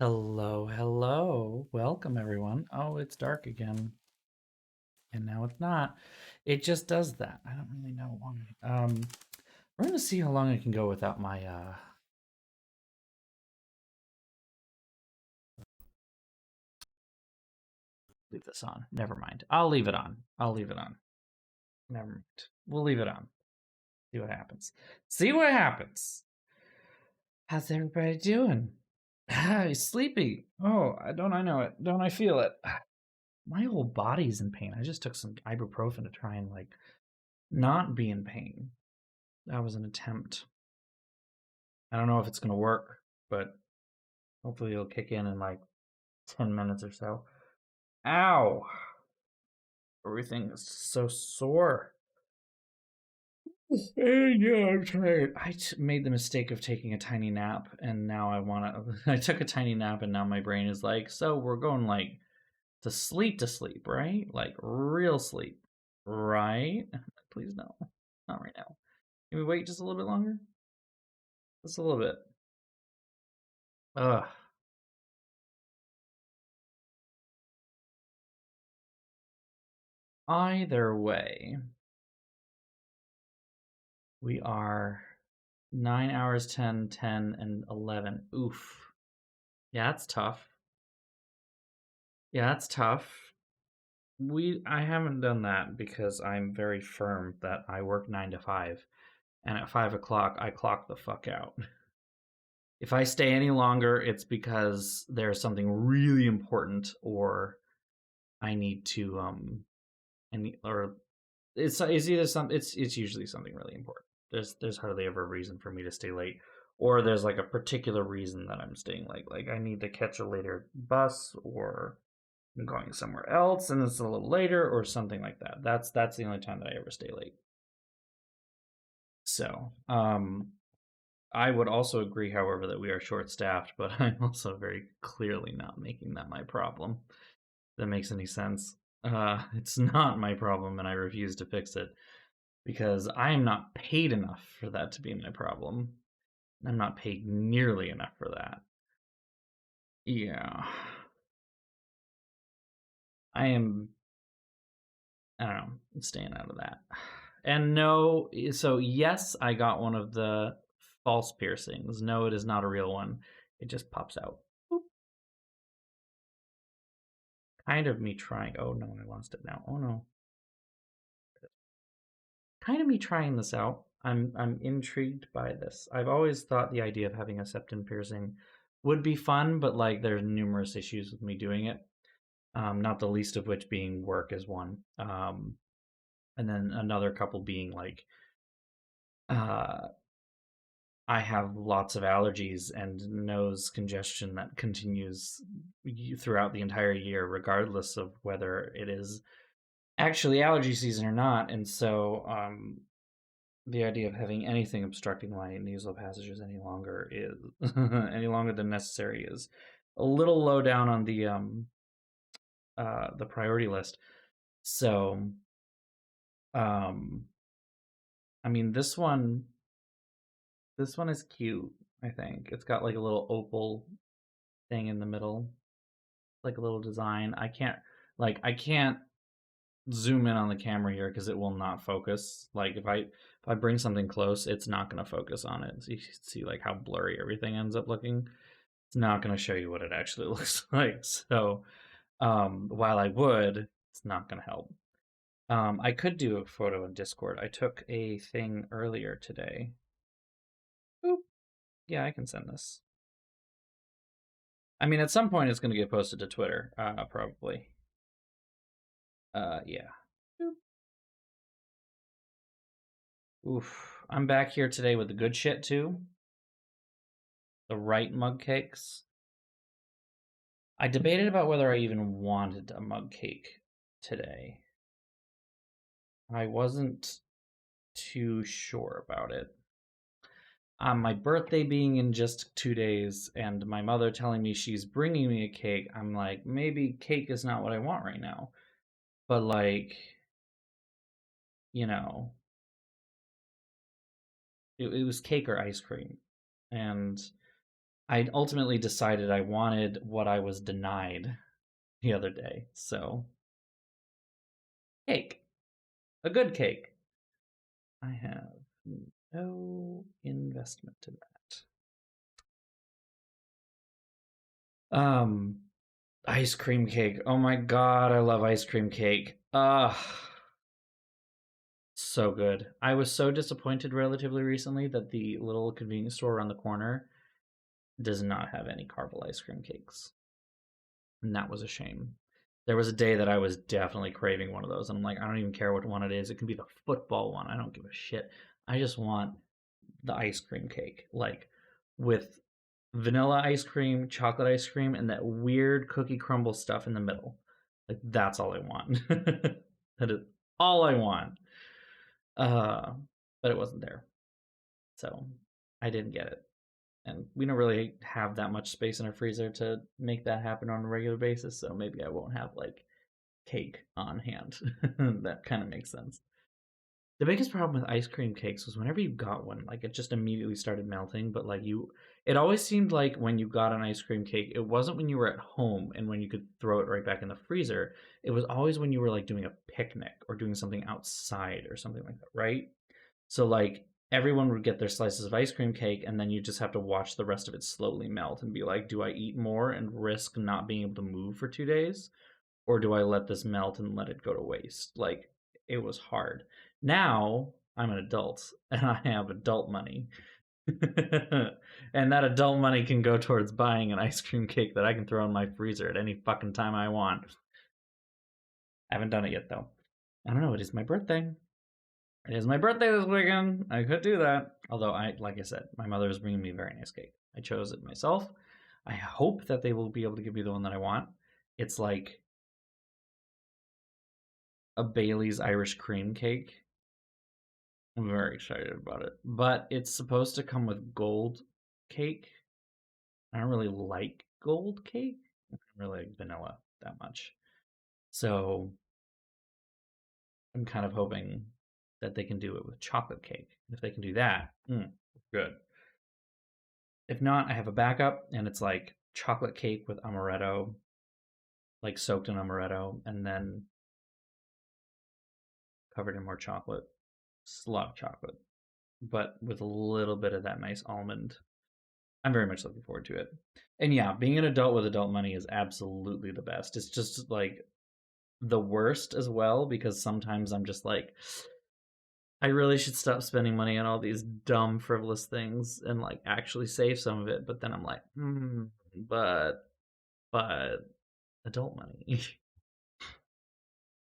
Hello. Welcome, everyone. Oh, it's dark again. And now it's not. It just does that. I don't really know why. We're going to see how long I can go without my, leave this on. Never mind. I'll leave it on. Never mind. We'll leave it on. See what happens. How's everybody doing? He's sleepy. Oh, don't I know it? Don't I feel it? My whole body's in pain. I just took some ibuprofen to try and, not be in pain. That was an attempt. I don't know if it's going to work, but hopefully it'll kick in 10 minutes or so. Ow! Everything is so sore. Yeah, I'm tired. I made the mistake of taking a tiny nap, and now I want to. I took a tiny nap, and now my brain is like, so we're going to sleep, right? Like real sleep, right? Please no, not right now. Can we wait just a little bit longer? Just a little bit. Ugh. Either way, we are 9 hours, 10, 10, and 11. Oof. Yeah, that's tough. I haven't done that because I'm very firm that I work 9 to 5, and at 5 o'clock I clock the fuck out. If I stay any longer, it's because there's something really important, or I need to or it's either it's usually something really important. There's hardly ever a reason for me to stay late, or there's like a particular reason that I'm staying late. Like I need to catch a later bus, or I'm going somewhere else and it's a little later, or something like that. That's the only time that I ever stay late. So, I would also agree, however, that we are short staffed, but I'm also very clearly not making that my problem. If that makes any sense. It's not my problem, and I refuse to fix it because I am not paid enough for that to be my problem. I'm not paid nearly enough for that. Yeah. I am, I don't know, staying out of that. And no, so yes, I got one of the false piercings. No, it is not a real one. It just pops out. Boop. Kind of me trying. Oh no, I lost it now. Oh no. Kind of me trying this out. I'm intrigued by this. I've always thought the idea of having a septum piercing would be fun, but there's numerous issues with me doing it. Not the least of which being work is one. And then another couple being uh, I have lots of allergies and nose congestion that continues throughout the entire year, regardless of whether it is actually allergy season or not. And so, the idea of having anything obstructing my nasal passages any longer is any longer than necessary is a little low down on the priority list. So, um, I mean, this one is cute. I think it's got like a little opal thing in the middle, like a little design. I can't zoom in on the camera here because it will not focus. Like if I bring something close, it's not going to focus on it. So you see how blurry everything ends up looking. It's not going to show you what it actually looks like. So while I would, it's not going to help. I could do a photo in Discord. I took a thing earlier today. Oop. Yeah, I can send this. I mean, at some point it's going to get posted to Twitter, probably. Yeah. Oof. I'm back here today with the good shit too. The right mug cakes. I debated about whether I even wanted a mug cake today. I wasn't too sure about it. My birthday being in just 2 days, and my mother telling me she's bringing me a cake, I'm like, maybe cake is not what I want right now. But you know, it was cake or ice cream, and I ultimately decided I wanted what I was denied the other day. So, cake. A good cake. I have no investment in that. Ice cream cake. Oh my god, I love ice cream cake. So good. I was so disappointed relatively recently that the little convenience store around the corner does not have any caramel ice cream cakes. And that was a shame. There was a day that I was definitely craving one of those. And I'm like, I don't even care what one it is. It can be the football one. I don't give a shit. I just want the ice cream cake. Like with vanilla ice cream, chocolate ice cream, and that weird cookie crumble stuff in the middle. Like that's all I want. That is all I want. Uh, but it wasn't there. So I didn't get it. And we don't really have that much space in our freezer to make that happen on a regular basis, so maybe I won't have like cake on hand. That kind of makes sense. The biggest problem with ice cream cakes was whenever you got one, like it just immediately started melting, but like it always seemed like when you got an ice cream cake, it wasn't when you were at home and when you could throw it right back in the freezer. It was always when you were like doing a picnic or doing something outside or something like that, right? So like everyone would get their slices of ice cream cake and then you just have to watch the rest of it slowly melt and be like, do I eat more and risk not being able to move for 2 days? Or do I let this melt and let it go to waste? Like it was hard. Now I'm an adult and I have adult money. And that adult money can go towards buying an ice cream cake that I can throw in my freezer at any fucking time I want. I haven't done it yet though. I don't know, it is my birthday. It is my birthday this weekend. I could do that. Although like I said, my mother is bringing me a very nice cake. I chose it myself. I hope that they will be able to give me the one that I want. It's like a Bailey's Irish cream cake. I'm very excited about it. But it's supposed to come with gold cake. I don't really like gold cake. I don't really like vanilla that much. So I'm kind of hoping that they can do it with chocolate cake. If they can do that, good. If not, I have a backup, and it's like chocolate cake with amaretto, like soaked in amaretto, and then covered in more chocolate. It's a lot of chocolate, but with a little bit of that nice almond. I'm very much looking forward to it. And yeah, being an adult with adult money is absolutely the best. It's just like the worst as well, because sometimes I'm just like, I really should stop spending money on all these dumb, frivolous things and like actually save some of it. But then I'm like, but adult money.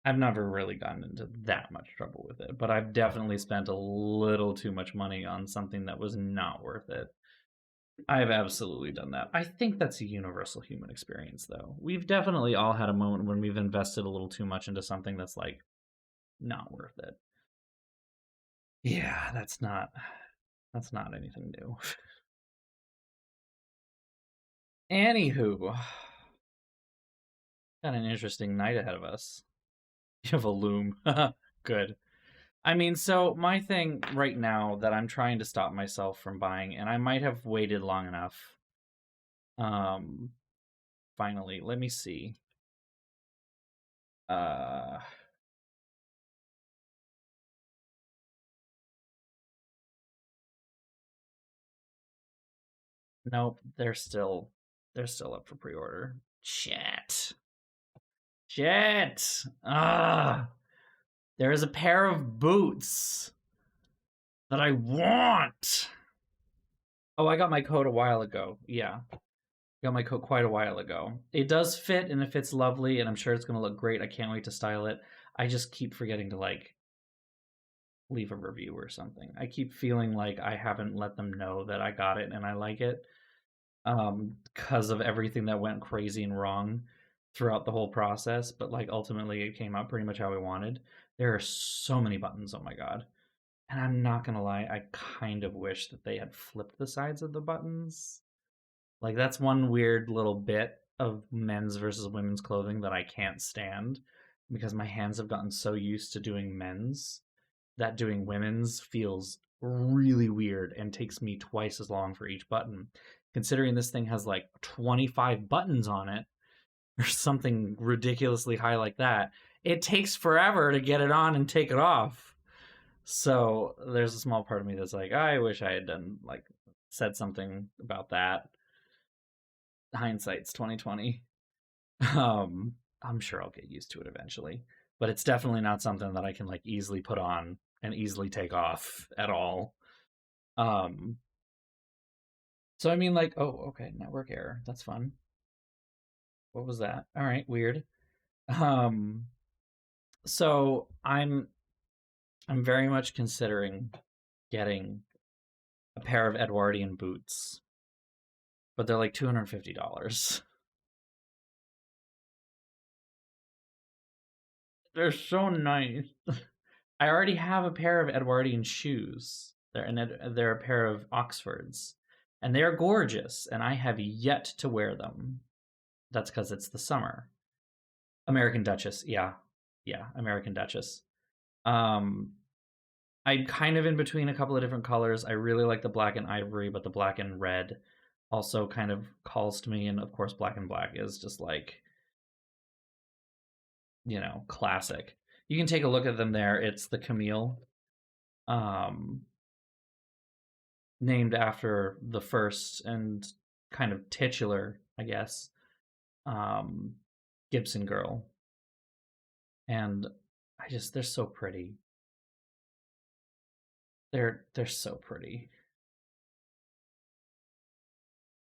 I've never really gotten into that much trouble with it, but I've definitely spent a little too much money on something that was not worth it. I've absolutely done that. I think that's a universal human experience, though. We've definitely all had a moment when we've invested a little too much into something that's like not worth it. Yeah, that's not anything new. Anywho, got an interesting night ahead of us. You have a loom. Good. I mean, so my thing right now that I'm trying to stop myself from buying, and I might have waited long enough. Um, finally, let me see. Uh, nope, they're still up for pre-order. Shit. Shit. There is a pair of boots that I want. Oh, I got my coat a while ago. Yeah. Got my coat quite a while ago. It does fit and it fits lovely and I'm sure it's going to look great. I can't wait to style it. I just keep forgetting to like leave a review or something. I keep feeling like I haven't let them know that I got it and I like it because of everything that went crazy and wrong throughout the whole process, but like ultimately it came out pretty much how I wanted. There are so many buttons, oh my god. And I'm not going to lie, I kind of wish that they had flipped the sides of the buttons. Like that's one weird little bit of men's versus women's clothing that I can't stand because my hands have gotten so used to doing men's that doing women's feels really weird and takes me twice as long for each button. considering this thing has like 25 buttons on it or something ridiculously high like that. It takes forever to get it on and take it off. So there's a small part of me that's like, I wish I had done like said something about that. Hindsight's 2020. I'm sure I'll get used to it eventually, but it's definitely not something that I can like easily put on and easily take off at all. Um, so I mean, like, oh, okay, network error. That's fun. What was that? All right, weird. Um, so I'm very much considering getting a pair of Edwardian boots, but they're like $250. They're so nice. I already have a pair of Edwardian shoes. They're a pair of Oxfords, and they are gorgeous. And I have yet to wear them. That's because it's the summer. American Duchess, yeah, yeah, American Duchess. Um, I'm kind of in between a couple of different colors. I really like the black and ivory, but the black and red also kind of calls to me. And of course, black and black is just like, classic. You can take a look at them there. It's the Camille, um, named after the first and kind of titular, I guess, um, Gibson girl. And they're so pretty. They're so pretty.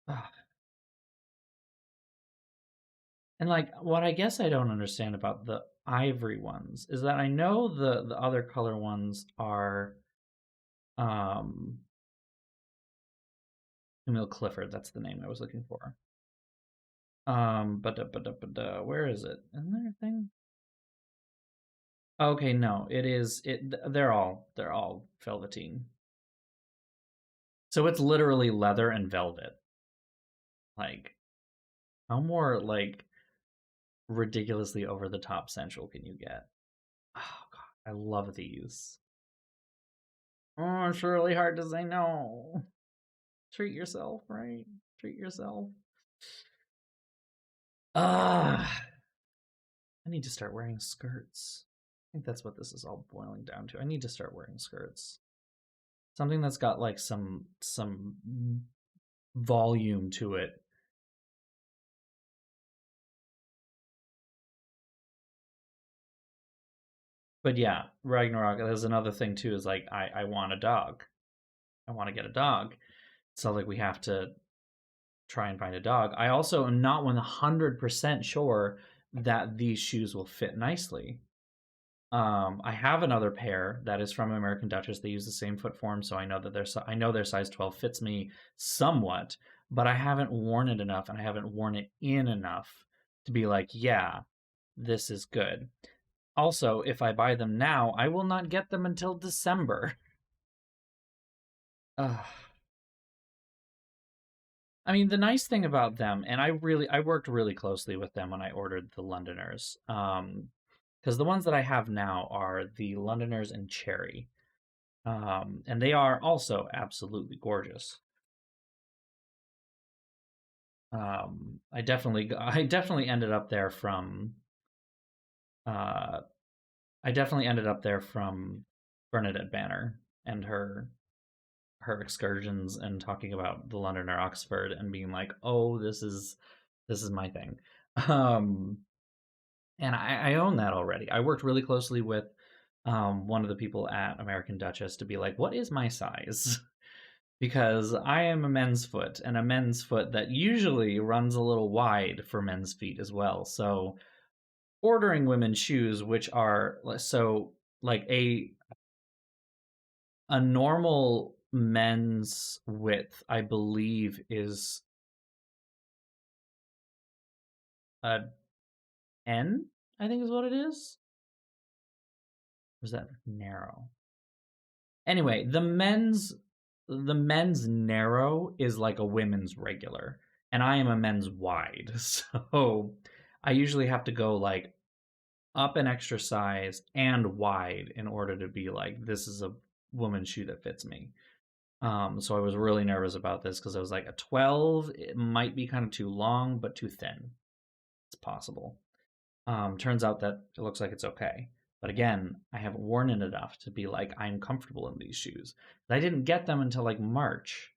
Ugh. And like what I guess I don't understand about the ivory ones is that I know the other color ones are um Camille Clifford, that's the name I was looking for. But where is it? Isn't there a thing? Okay, no, it is they're all velveteen. So it's literally leather and velvet. Like how more like ridiculously over the top sensual can you get? Oh god, I love these. Oh, it's really hard to say no. Treat yourself, right? Treat yourself. Ah, I need to start wearing skirts. I think that's what this is all boiling down to. I need to start wearing skirts. Something that's got like some volume to it. But yeah, Ragnarok, there's another thing too, is like I want a dog. I want to get a dog. So like we have to try and find a dog. I also am not 100% sure that these shoes will fit nicely. I have another pair that is from American Duchess. They use the same foot form, so I know that I know their size 12 fits me somewhat, but I haven't worn it enough and I haven't worn it in enough to be like, yeah, this is good. Also, if I buy them now, I will not get them until December. Ugh. I mean, the nice thing about them, and I worked really closely with them when I ordered the Londoners, because the ones that I have now are the Londoners and Cherry, and they are also absolutely gorgeous. I definitely ended up there from, uh, I definitely ended up there from Bernadette Banner and her excursions and talking about the Londoner Oxford and being like, oh, this is my thing. Um, and I own that already. I worked really closely with one of the people at American Duchess to be like, what is my size? Because I am a men's foot and a men's foot that usually runs a little wide for men's feet as well. So ordering women's shoes, which are so like a normal men's width, I believe, is a N, I think is what it is. Or is that narrow? Anyway, the men's narrow is like a women's regular, and I am a men's wide. So I usually have to go like up an extra size and wide in order to be like, this is a woman's shoe that fits me. So I was really nervous about this because I was like, a 12, it might be kind of too long, but too thin. It's possible. Turns out that it looks like it's okay. But again, I haven't worn it enough to be like, I'm comfortable in these shoes. I didn't get them until like March.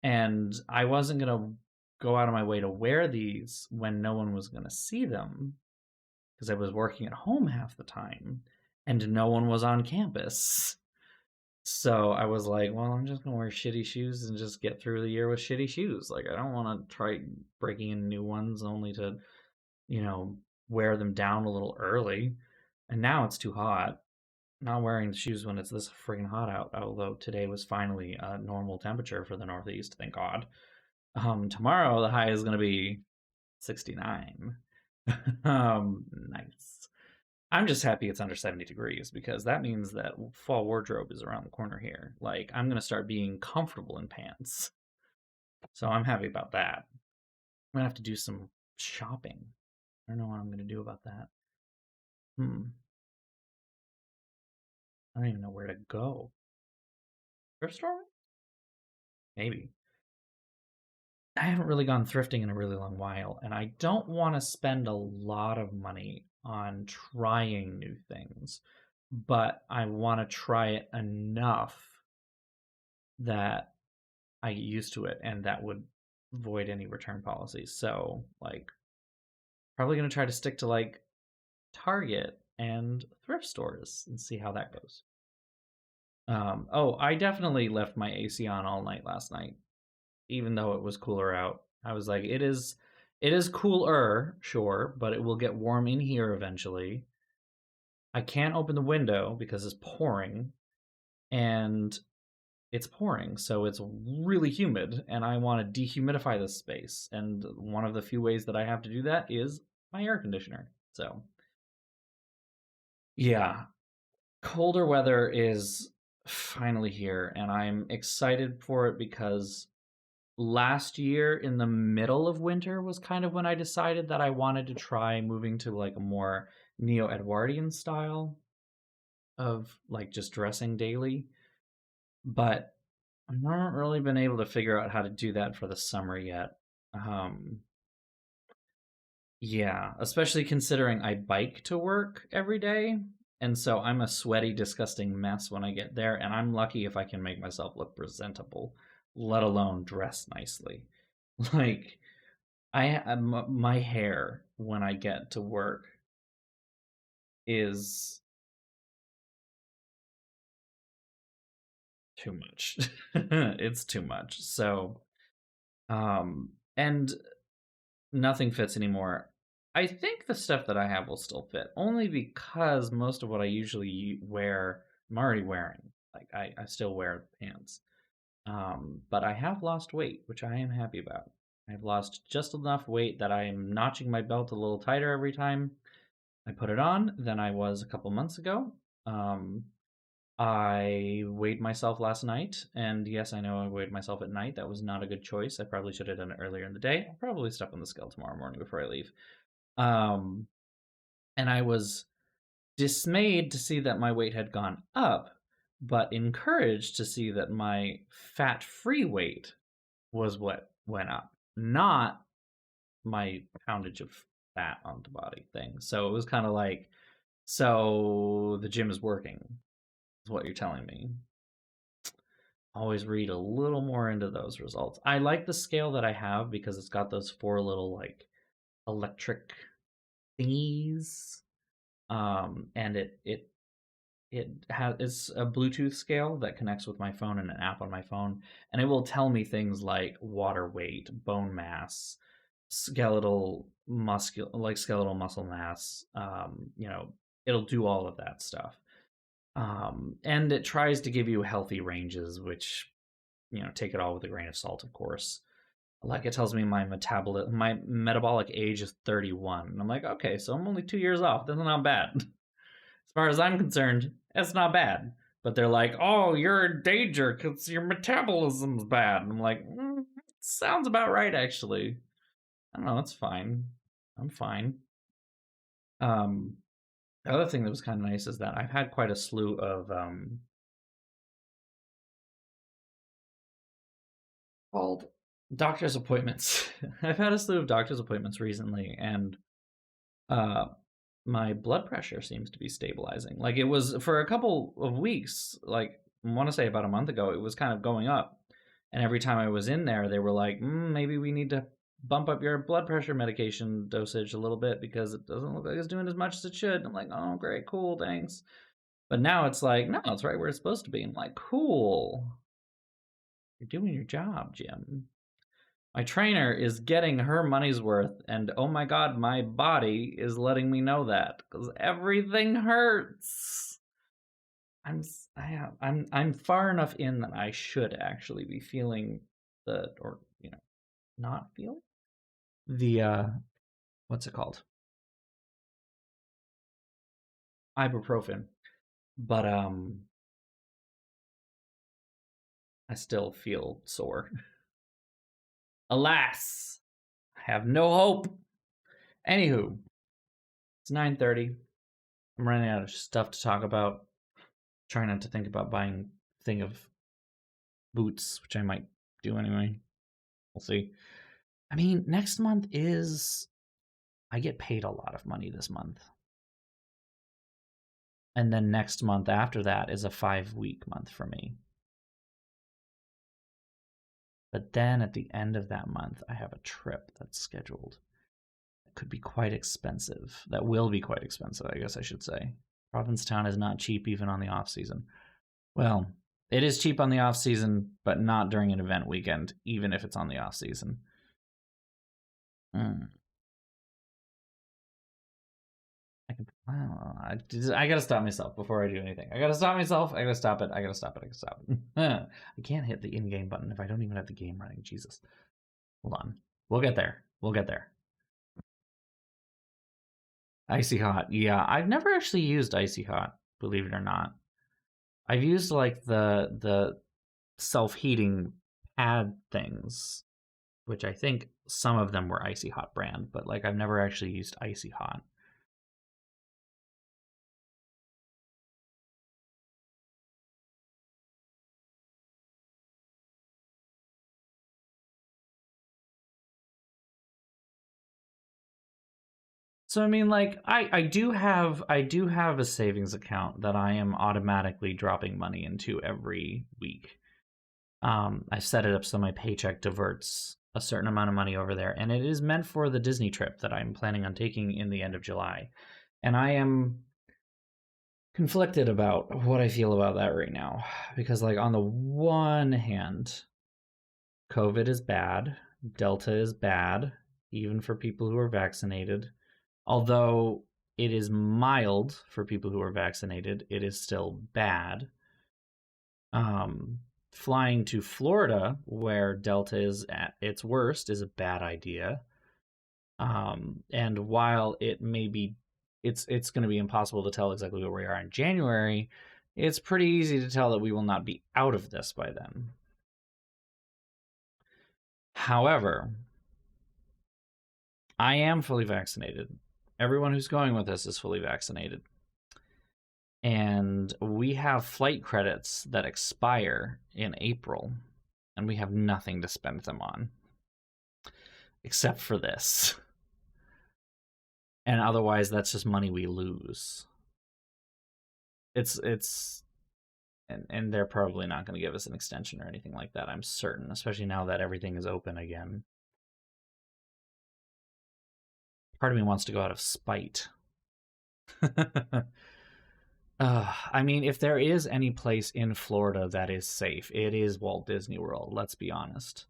And I wasn't going to go out of my way to wear these when no one was going to see them because I was working at home half the time and no one was on campus. So I was like, well, I'm just gonna wear shitty shoes and just get through the year with shitty shoes. Like, I don't want to try breaking in new ones only to, you know, wear them down a little early. And now it's too hot. Not wearing the shoes when it's this freaking hot out. Although today was finally a normal temperature for the Northeast, thank God. Tomorrow the high is gonna be 69. Nice. I'm just happy it's under 70 degrees because that means that fall wardrobe is around the corner here. Like, I'm going to start being comfortable in pants. So I'm happy about that. I'm going to have to do some shopping. I don't know what I'm going to do about that. I don't even know where to go. Thrift store? Maybe. I haven't really gone thrifting in a really long while, and I don't want to spend a lot of money on trying new things, but I want to try it enough that I get used to it, and that would void any return policies. So, like, probably going to try to stick to like Target and thrift stores and see how that goes. Oh, I definitely left my AC on all night last night, even though it was cooler out. I was like, it is cooler, sure, but it will get warm in here eventually. I can't open the window because it's pouring, and it's pouring, so it's really humid, and I want to dehumidify this space. And one of the few ways that I have to do that is my air conditioner. So, yeah, colder weather is finally here, and I'm excited for it because last year in the middle of winter was kind of when I decided that I wanted to try moving to like a more neo-Edwardian style of like just dressing daily. But I've not really been able to figure out how to do that for the summer yet. Um, yeah, especially considering I bike to work every day. And so I'm a sweaty, disgusting mess when I get there. And I'm lucky if I can make myself look presentable, let alone dress nicely. Like, my hair when I get to work is too much. It's too much. So, and nothing fits anymore. I think the stuff that I have will still fit, only because most of what I usually wear, I'm already wearing. Like I still wear pants, but I have lost weight, which I am happy about. I've lost just enough weight that I am notching my belt a little tighter every time I put it on than I was a couple months ago. Um, I weighed myself last night, and yes, I know I weighed myself at night. That was not a good choice. I probably should have done it earlier in the day. I'll probably step on the scale tomorrow morning before I leave. Um, and I was dismayed to see that my weight had gone up, but encouraged to see that my fat free weight was what went up, not my poundage of fat on the body thing. So it was kind of like, so the gym is working, is what you're telling me. Always read a little more into those results. I like the scale that I have because it's got those four little like electric thingies. And it has it's a Bluetooth scale that connects with my phone and an app on my phone, and it will tell me things like water weight, bone mass, skeletal muscle mass. It'll do all of that stuff. And it tries to give you healthy ranges, which take it all with a grain of salt, of course. Like it tells me my metabolic age is 31. And I'm like, okay, so I'm only 2 years off. That's not bad. As far as I'm concerned, it's not bad. But they're like, oh, you're in danger because your metabolism's bad. And I'm like, sounds about right, actually. I don't know, it's fine. I'm fine. Um, the other thing that was kind of nice is that I've had quite a slew of called? Doctor's appointments. I've had a slew of doctor's appointments recently, and uh, my blood pressure seems to be stabilizing. Like it was for a couple of weeks, like I want to say about a month ago, it was kind of going up. And every time I was in there, they were like, maybe we need to bump up your blood pressure medication dosage a little bit because it doesn't look like it's doing as much as it should. And I'm like, oh, great, cool, thanks. But now it's like, no, it's right where it's supposed to be. I'm like, cool. You're doing your job, Jim. My trainer is getting her money's worth, and oh my god, my body is letting me know that because everything hurts. I'm far enough in that I should actually be feeling or not feeling the what's it called, ibuprofen, but I still feel sore. Alas, I have no hope. Anywho, it's 9:30. I'm running out of stuff to talk about. Trying not to think about buying a thing of boots, which I might do anyway. We'll see. I mean, next month I get paid a lot of money this month. And then next month after that is a 5-week month for me. But then at the end of that month, I have a trip that's scheduled. It could be quite expensive. That will be quite expensive, I guess I should say. Provincetown is not cheap even on the off season. Well, it is cheap on the off season, but not during an event weekend, even if it's on the off season. I gotta stop myself before I do anything. I gotta stop myself. I gotta stop it. I gotta stop it. I can't hit the in-game button if I don't even have the game running. Jesus. Hold on. We'll get there. Icy Hot. Yeah, I've never actually used Icy Hot, believe it or not. I've used like the self-heating pad things, which I think some of them were Icy Hot brand, but like I've never actually used Icy Hot. So I mean, like I do have a savings account that I am automatically dropping money into every week. I set it up so my paycheck diverts a certain amount of money over there, and it is meant for the Disney trip that I'm planning on taking in the end of July. And I am conflicted about what I feel about that right now, because like on the one hand, COVID is bad, Delta is bad, even for people who are vaccinated. Although it is mild for people who are vaccinated, it is still bad. Flying to Florida, where Delta is at its worst, is a bad idea. And while it may be, it's going to be impossible to tell exactly where we are in January, it's pretty easy to tell that we will not be out of this by then. However, I am fully vaccinated. Everyone who's going with us is fully vaccinated. And we have flight credits that expire in April, and we have nothing to spend them on. Except for this. And otherwise, that's just money we lose. And they're probably not going to give us an extension or anything like that, I'm certain, especially now that everything is open again. Part of me wants to go out of spite. I mean, if there is any place in Florida that is safe, it is Walt Disney World, let's be honest.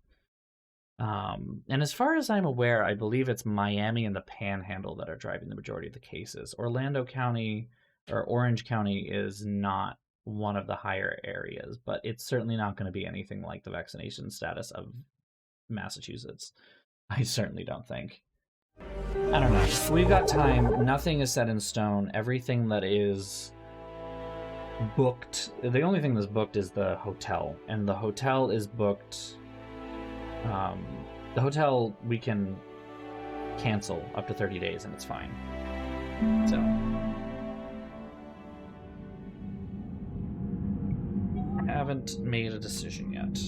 And as far as I'm aware, I believe it's Miami and the Panhandle that are driving the majority of the cases. Orlando County or Orange County is not one of the higher areas, but it's certainly not going to be anything like the vaccination status of Massachusetts. I certainly don't think. I don't know. We've got time. Nothing is set in stone. Everything that is booked, the only thing that's booked is the hotel, and the hotel is booked. The hotel we can cancel up to 30 days and it's fine. So I haven't made a decision yet.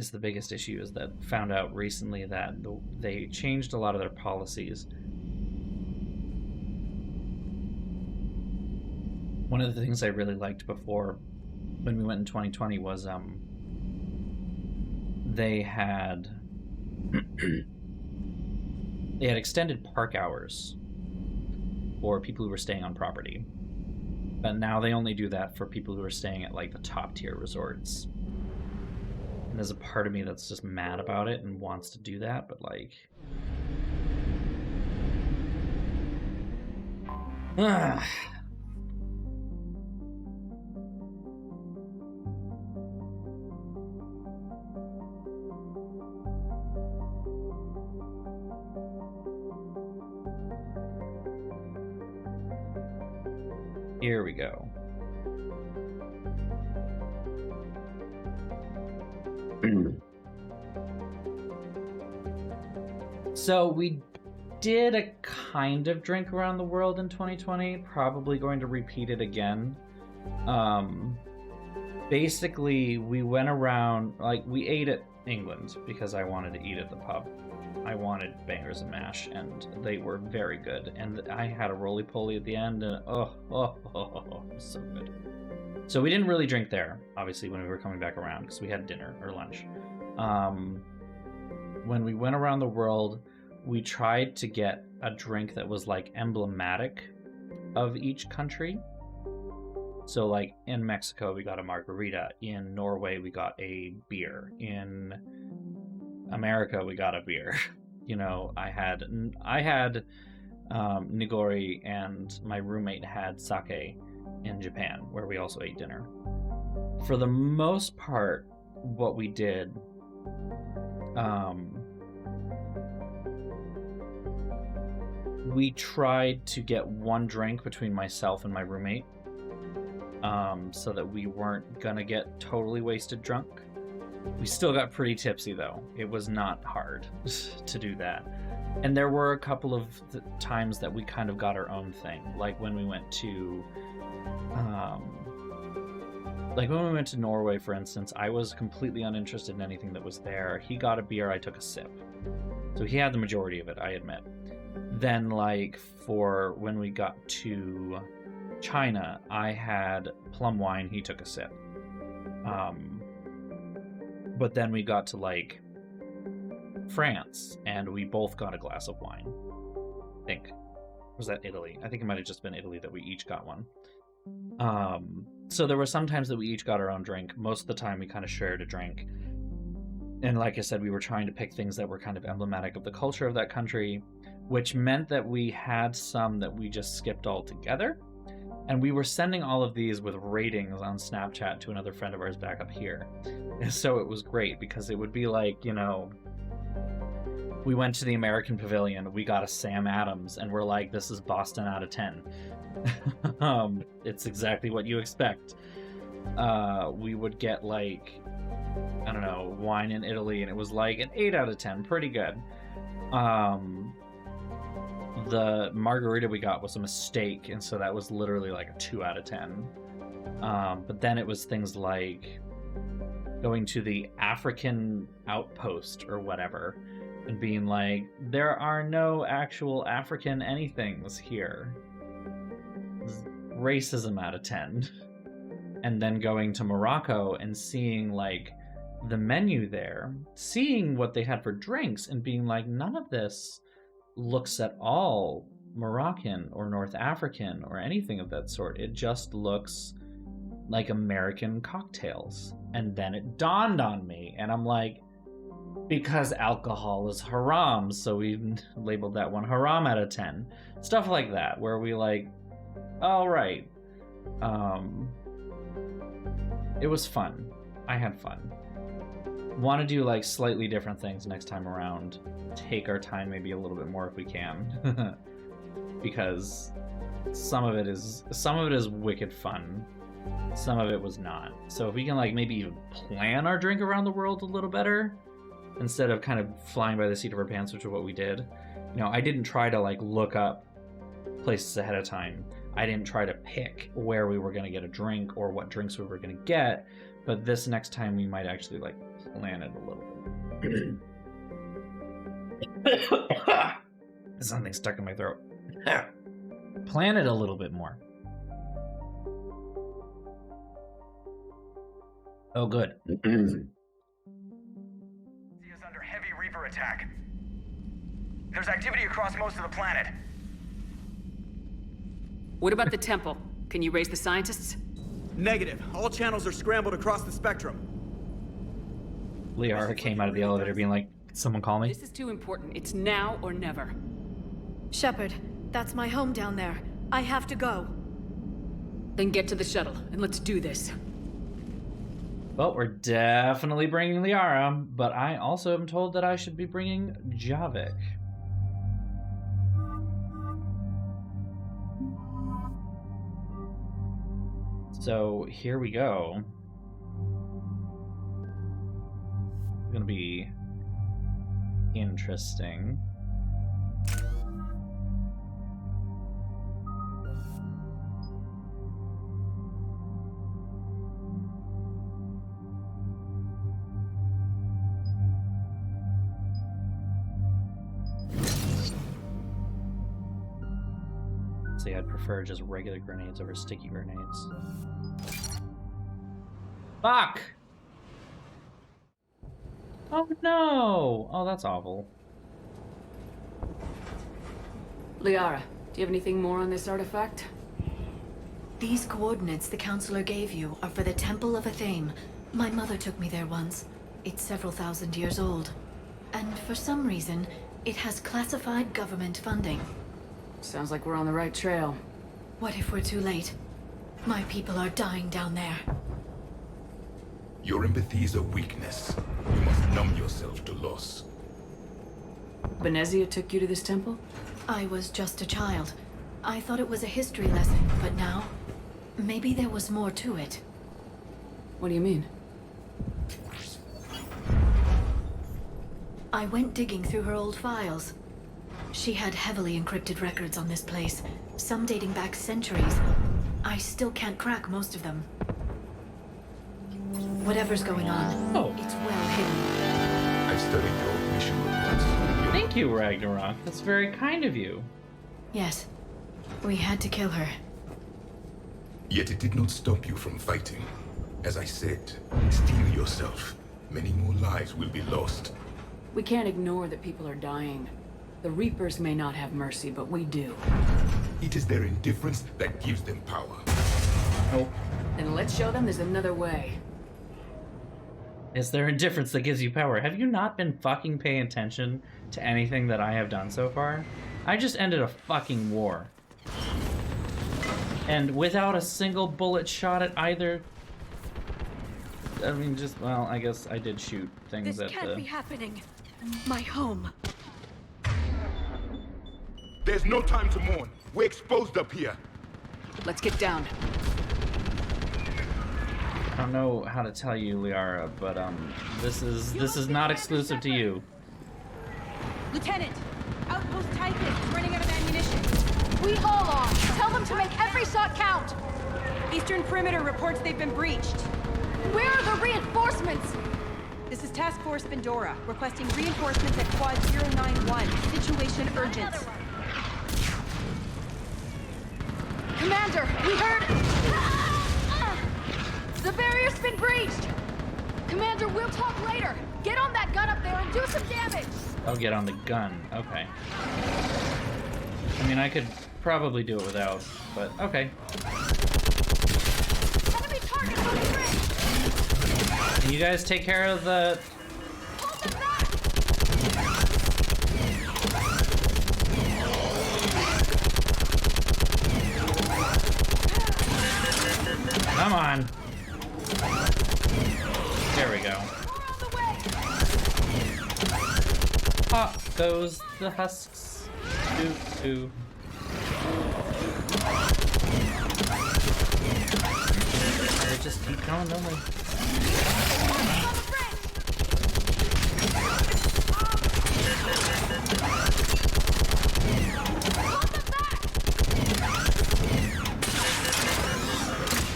is the biggest issue, is that found out recently that they changed a lot of their policies. One of the things I really liked before when we went in 2020 was they had they had extended park hours for people who were staying on property. But now they only do that for people who are staying at like the top tier resorts. And there's a part of me that's just mad about it and wants to do that, but like here we go. So we did a kind of drink around the world in 2020, probably going to repeat it again. Basically, we went around, like, we ate at England because I wanted to eat at the pub. I wanted bangers and mash, and they were very good. And I had a roly-poly at the end, and so good. So we didn't really drink there, obviously, when we were coming back around, because we had dinner or lunch. When we went around the world, we tried to get a drink that was like emblematic of each country. So like in Mexico, we got a margarita. In Norway, we got a beer. In America, we got a beer. You know, I had nigori, and my roommate had sake in Japan, where we also ate dinner. For the most part, what we did, we tried to get one drink between myself and my roommate, so that we weren't gonna get totally wasted drunk. We still got pretty tipsy, though. It was not hard to do that. And there were a couple of times that we kind of got our own thing, like when we went to Norway, for instance. I was completely uninterested in anything that was there. He got a beer, I took a sip. So he had the majority of it, I admit. Then, like, for when we got to China, I had plum wine, he took a sip. But then we got to, like, France, and we both got a glass of wine. I think. Or was that Italy? I think it might have just been Italy that we each got one. So there were some times that we each got our own drink. Most of the time we kind of shared a drink. And like I said, we were trying to pick things that were kind of emblematic of the culture of that country, which meant that we had some that we just skipped altogether. And we were sending all of these with ratings on Snapchat to another friend of ours back up here. And so it was great, because it would be like, you know, we went to the American Pavilion, we got a Sam Adams, and we're like, this is Boston out of 10. It's exactly what you expect. We would get, like, I don't know, wine in Italy, and it was like an 8 out of 10, pretty good. The margarita we got was a mistake, and so that was literally like a 2 out of 10. But then it was things like going to the African outpost or whatever, and being like, there are no actual African anythings here. Racism out of 10. And then going to Morocco and seeing, like, the menu there, seeing what they had for drinks, and being like, none of this looks at all Moroccan or North African or anything of that sort. It just looks like American cocktails. And then it dawned on me, and I'm like, because alcohol is haram, so we labeled that one haram out of 10. Stuff like that, where we like, all right. It was fun. I had fun. Want to do like slightly different things next time around. Take our time maybe a little bit more if we can. Because some of it is wicked fun. Some of it was not. So if we can like maybe even plan our drink around the world a little better, instead of kind of flying by the seat of our pants, which is what we did. You know, I didn't try to like look up places ahead of time. I didn't try to pick where we were going to get a drink or what drinks we were going to get. But this next time we might actually like Plan it a little bit. There's something stuck in my throat. Plan it a little bit more. Oh, good. Is under heavy Reaper attack. There's activity across most of the planet. What about the temple? Can you raise the scientists? Negative. All channels are scrambled across the spectrum. Liara came out of the elevator being like, someone call me? This is too important. It's now or never. Shepard, that's my home down there. I have to go. Then get to the shuttle, and let's do this. Well, we're definitely bringing Liara, but I also am told that I should be bringing Javik. So here we go. It's gonna be interesting. See, I'd prefer just regular grenades over sticky grenades. Fuck! Oh no! Oh, that's awful. Liara, do you have anything more on this artifact? These coordinates the counselor gave you are for the Temple of Athame. My mother took me there once. It's several thousand years old. And for some reason, it has classified government funding. Sounds like we're on the right trail. What if we're too late? My people are dying down there. Your empathy is a weakness. You must numb yourself to loss. Benezia took you to this temple? I was just a child. I thought it was a history lesson, but now, maybe there was more to it. What do you mean? I went digging through her old files. She had heavily encrypted records on this place, some dating back centuries. I still can't crack most of them. Whatever's going on, it's well hidden. I've studied your mission reports. Thank you, Ragnarok. That's very kind of you. Yes, we had to kill her. Yet it did not stop you from fighting. As I said, steel yourself. Many more lives will be lost. We can't ignore that people are dying. The Reapers may not have mercy, but we do. It is their indifference that gives them power. Oh. And let's show them there's another way. It's their indifference that gives you power. Have you not been fucking paying attention to anything that I have done so far? I just ended a fucking war. And without a single bullet shot at either... I mean, just, well, I guess I did shoot things This at can't be happening. My home. There's no time to mourn. We're exposed up here. Let's get down. I don't know how to tell you, Liara, but this is not exclusive to you. Lieutenant, Outpost Titan is running out of ammunition. We all are. Tell them to make every shot count. Eastern Perimeter reports they've been breached. Where are the reinforcements? This is Task Force Pandora, requesting reinforcements at Quad 091. Situation urgent. Commander, we heard... The barrier's been breached! Commander, we'll talk later. Get on that gun up there and do some damage! I'll get on the gun. Okay. I mean, I could probably do it without, but okay. Enemy target on the bridge! Can you guys take care of the... Hold them back! Come on. There we go. More on the way! Pop goes the husks. Doo doo. They just keep going, don't they? On the bridge! Hold them back!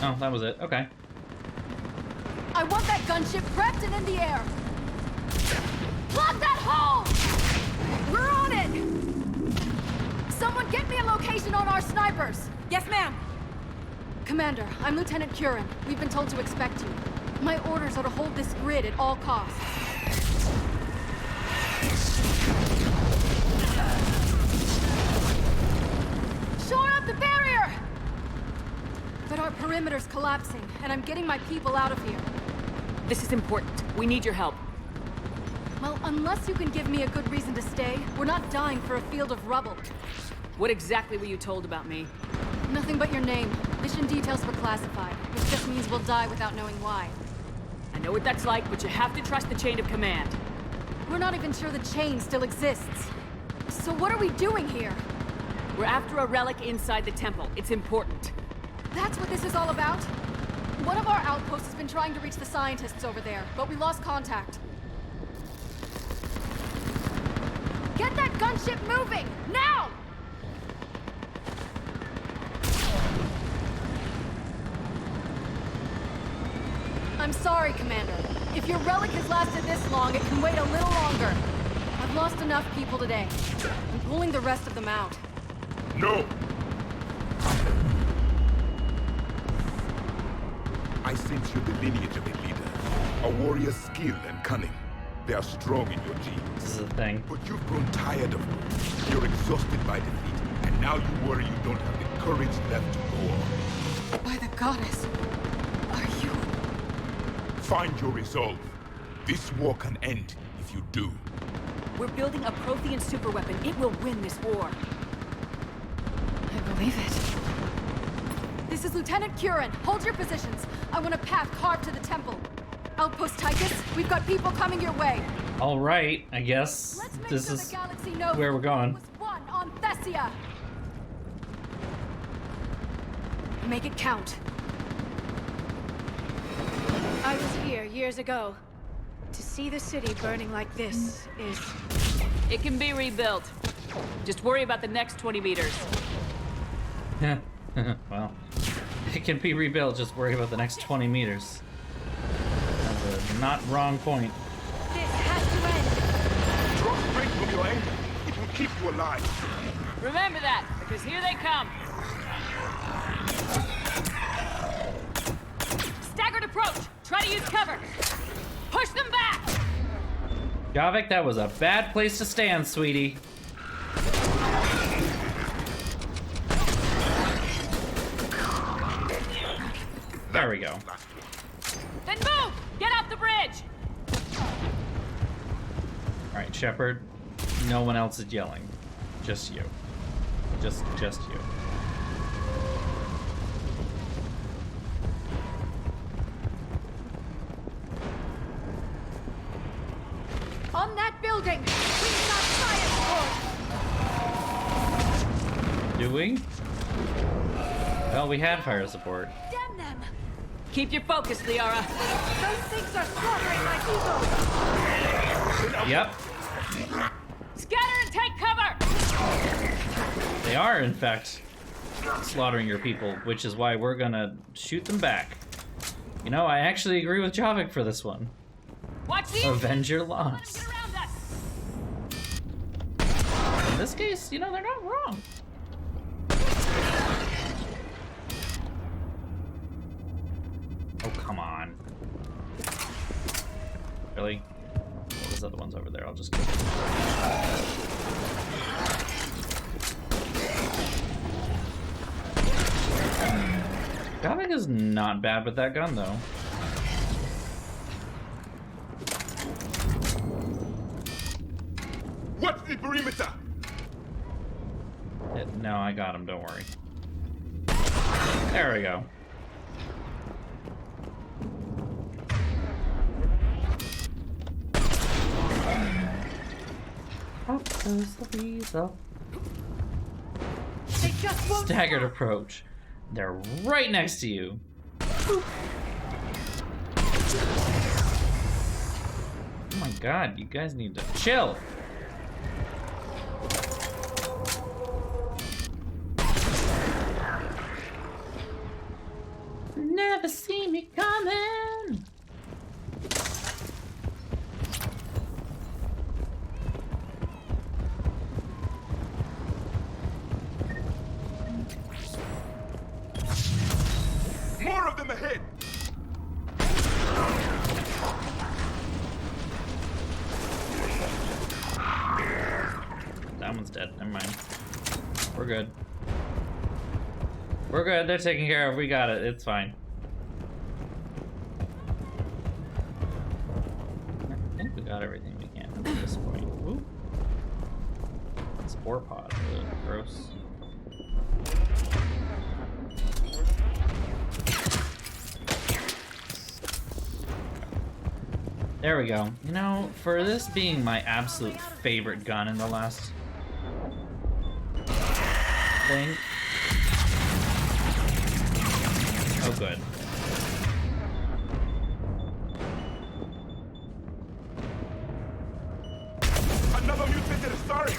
Oh, that was it. Okay. I want that gunship prepped and in the air. Plug that hole! We're on it! Someone get me a location on our snipers! Yes, ma'am! Commander, I'm Lieutenant Curran. We've been told to expect you. My orders are to hold this grid at all costs. Shore up the barrier! But our perimeter's collapsing, and I'm getting my people out of here. This is important. We need your help. Well, unless you can give me a good reason to stay, we're not dying for a field of rubble. What exactly were you told about me? Nothing but your name. Mission details were classified, which just means we'll die without knowing why. I know what that's like, but you have to trust the chain of command. We're not even sure the chain still exists. So what are we doing here? We're after a relic inside the temple. It's important. That's what this is all about? One of our outposts has been trying to reach the scientists over there, but we lost contact. Get that gunship moving! Now! I'm sorry, Commander. If your relic has lasted this long, it can wait a little longer. I've lost enough people today. I'm pulling the rest of them out. No! I sense you're the lineage of a leader. A warrior's skill and cunning. They are strong in your genes. This is a thing. But you've grown tired of them. You're exhausted by defeat, and now you worry you don't have the courage left to go on. By the goddess, are you... Find your resolve. This war can end if you do. We're building a Prothean superweapon. It will win this war. I believe it. This is Lieutenant Curran. Hold your positions. I want a path carved to the temple. Outpost Tychus, we've got people coming your way. All right, I guess Let's make this sure is the galaxy knows where we're going. was won on Thessia. Make it count. I was here years ago. To see the city burning like this is... It can be rebuilt. Just worry about the next 20 meters. Well, it can be rebuilt. Just worry about the next 20 meters. That's a not wrong point. This has to end. Draw strength from your anger. It will keep you alive. Remember that, because here they come. Staggered approach. Try to use cover. Push them back. Javik, that was a bad place to stand, sweetie. There we go. Then move! Get off the bridge! Alright, Shepard. No one else is yelling. Just you. Just you. On that building! We got fire support! Do we? Well, we had fire support. Damn them! Keep your focus, Liara. Those things are slaughtering my people! Yep. Scatter and take cover! They are, in fact, slaughtering your people, which is why we're gonna shoot them back. You know, I actually agree with Javik for this one. Watch the Avenge your Let loss. them get around us! In this case, you know, they're not wrong. Oh, come on. Really? Well, those other ones over there, I'll just go. Javik is not bad with that gun, though. What's the perimeter? No, I got him, don't worry. There we go. Up goes the weasel. They just won't Staggered stop. approach. They're right next to you. Oh my god, you guys need to chill. Never see me coming. in the head! That one's dead. Never mind. We're good. We're good. They're taken care of. We got it. It's fine. I think we got everything we can at this point. Ooh. Spore pod. Ugh, gross. There we go. You know, for this being my absolute favorite gun in the last thing. Oh, good. Another mutated sorry!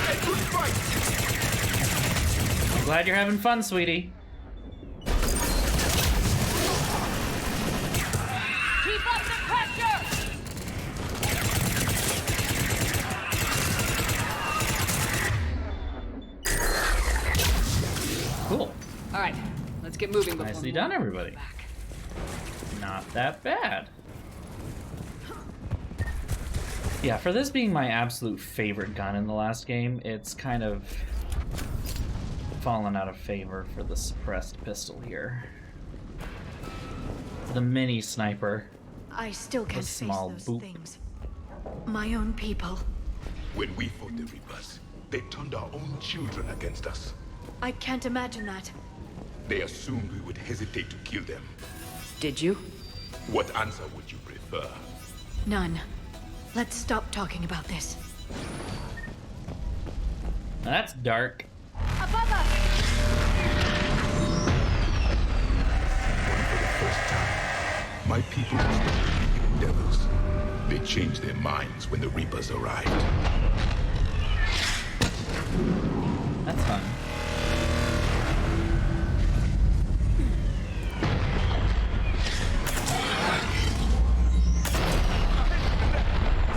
A good fight! I'm glad you're having fun, sweetie. Keep up the pressure! Cool. All right, let's get moving before Nicely more done, everybody. back. Not that bad. Yeah, for this being my absolute favorite gun in the last game, it's kind of fallen out of favor for the suppressed pistol here. The mini sniper. I still can't face small those boop. things. My own people. When we fought the Reapers, they turned our own children against us. I can't imagine that. They assumed we would hesitate to kill them. Did you? What answer would you prefer? None. Let's stop talking about this. Now that's dark. Above us! My people stopped believing in devils. They changed their minds when the Reapers arrived. That's fun.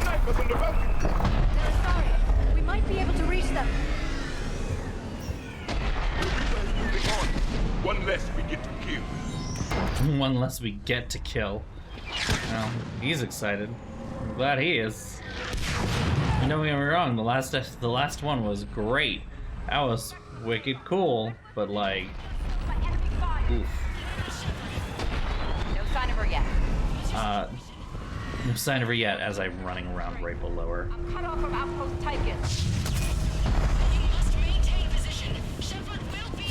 Snipers on the balcony! They're sorry. We might be able to reach them. Moving on. One less we get to kill. One less we get to kill. Well, he's excited. I'm glad he is. And don't get me wrong, the last one was great. That was wicked cool, but like, By enemy fire. oof. No sign of her yet. No sign of her yet as I'm running around right below her. I'm cut off from Outpost Tychus. You must maintain position. Shepard will be...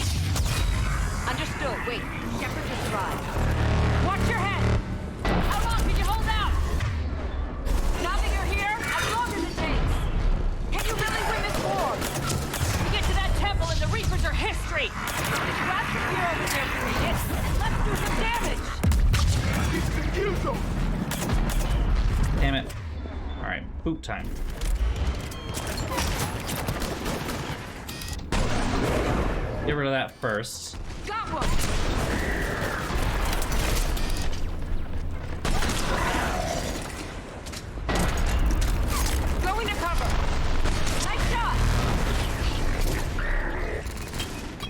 Understood. Wait. Shepard just arrived. Watch your head! How long can you hold out? Now that you're here, as long as it takes. Can you really win this war? We get to that temple and the Reapers are history. Grab the gear over there for me, and let's do some damage. This is the kill zone! Damn it. Alright, boot time. Get rid of that first. Got one. Going to cover. Nice shot.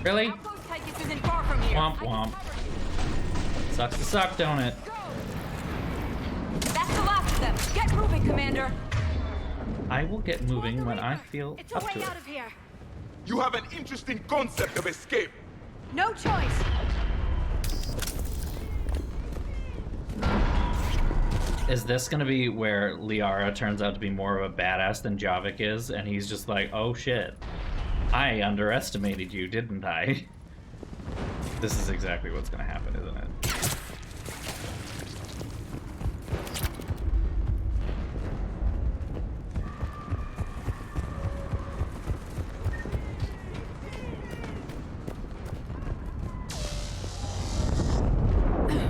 Really? Outpost Tychus isn't far from here. Womp I can womp. cover you. Sucks to suck, don't it? Go. That's the last of them. Get moving, Commander. I will get moving when I feel It's a up way to it. out of here. You have an interesting concept of escape. No choice. Is this gonna be where Liara turns out to be more of a badass than Javik is, and he's just like, oh shit, I underestimated you, didn't I? This is exactly what's gonna happen, isn't it?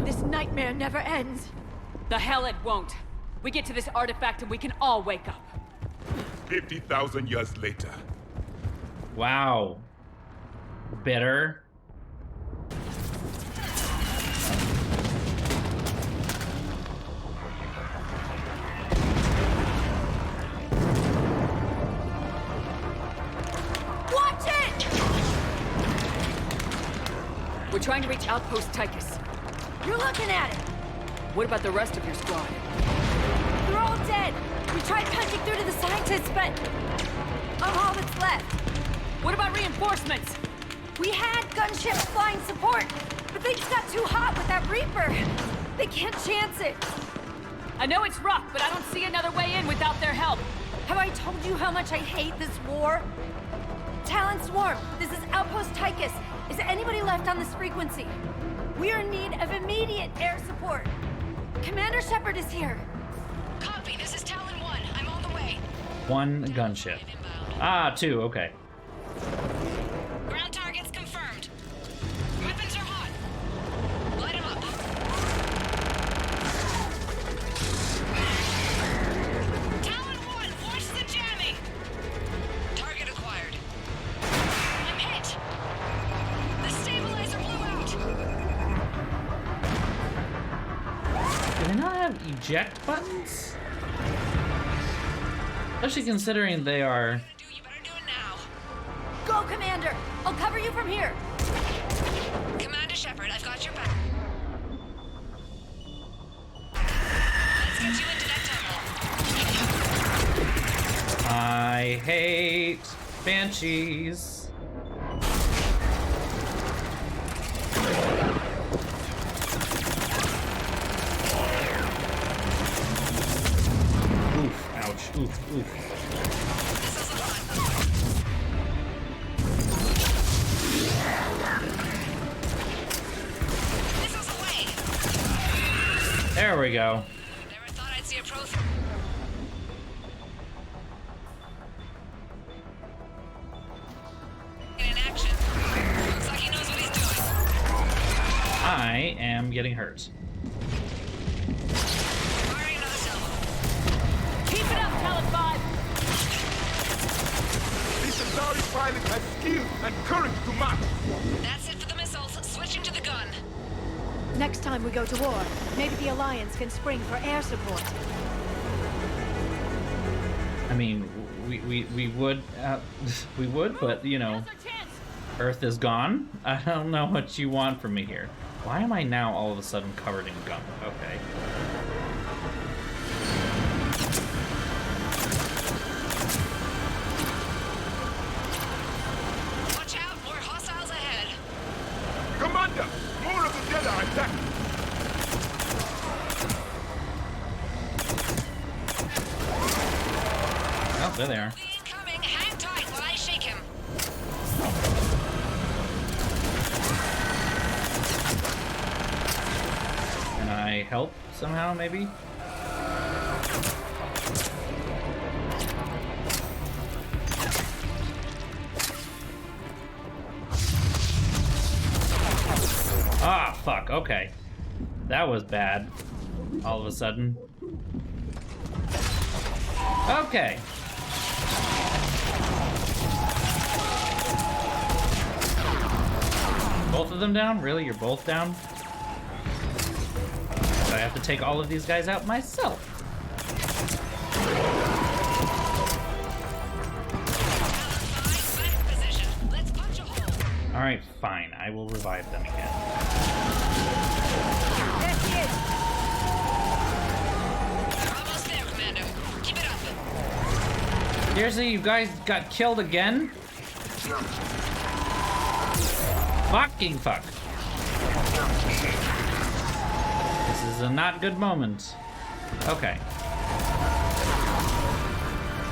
This nightmare never ends. The hell it won't. We get to this artifact and we can all wake up. 50,000 years later. Wow. Bitter. Watch it! trying to reach Outpost Tychus. You're looking at it! What about the rest of your squad? They're all dead! We tried punching through to the scientists, but... I'm all that's left. What about reinforcements? We had gunships flying support, but they just got too hot with that Reaper. They can't chance it. I know it's rough, but I don't see another way in without their help. Have I told you how much I hate this war? Talon Swarm, this is Outpost Tychus. Is anybody left on this frequency? We are in need of immediate air support. Commander Shepard is here. Copy, this is Talon 1. I'm on the way. 1 gunship. Ah, 2, okay. Ground targets confirmed. Weapons are hot. Light them up. Talon 1, watch the jamming. Target acquired. I'm hit. The stabilizer blew out. Do they not have eject buttons? Especially considering they are... You better do it now. Go, Commander! I'll cover you from here. Commander Shepard, I've got your back. Let's get you into that tunnel. I hate banshees. Oof, ouch, oof, oof. Missiles away. There we go. Never thought I'd see a pro. In action. Looks like he knows what he's doing. I am getting hurt. Firing another salvo. Keep it up, Talon 5! This Centauri pilot has skill and courage to match. That's it for the missiles. Switching to the gun. Next time we go to war, maybe the Alliance can spring for air support. I mean, we would, but you know, Now's our chance! Earth is gone. I don't know what you want from me here. Why am I now all of a sudden covered in gum? Okay. Watch out, more hostiles ahead. Commander, more of the dead are attacking. Oh, there they are. The incoming. Hang tight while I shake him. Can I help somehow, maybe? Ah, fuck, okay. That was bad. All of a sudden. Okay. Both of them down? Really? You're both down? So I have to take all of these guys out myself. Back in position. Let's punch a hole. Alright, fine. I will revive them again. There she is. We're almost there, Commander. Keep it up. Seriously, you guys got killed again? Fucking fuck. This is a not good moment. Okay.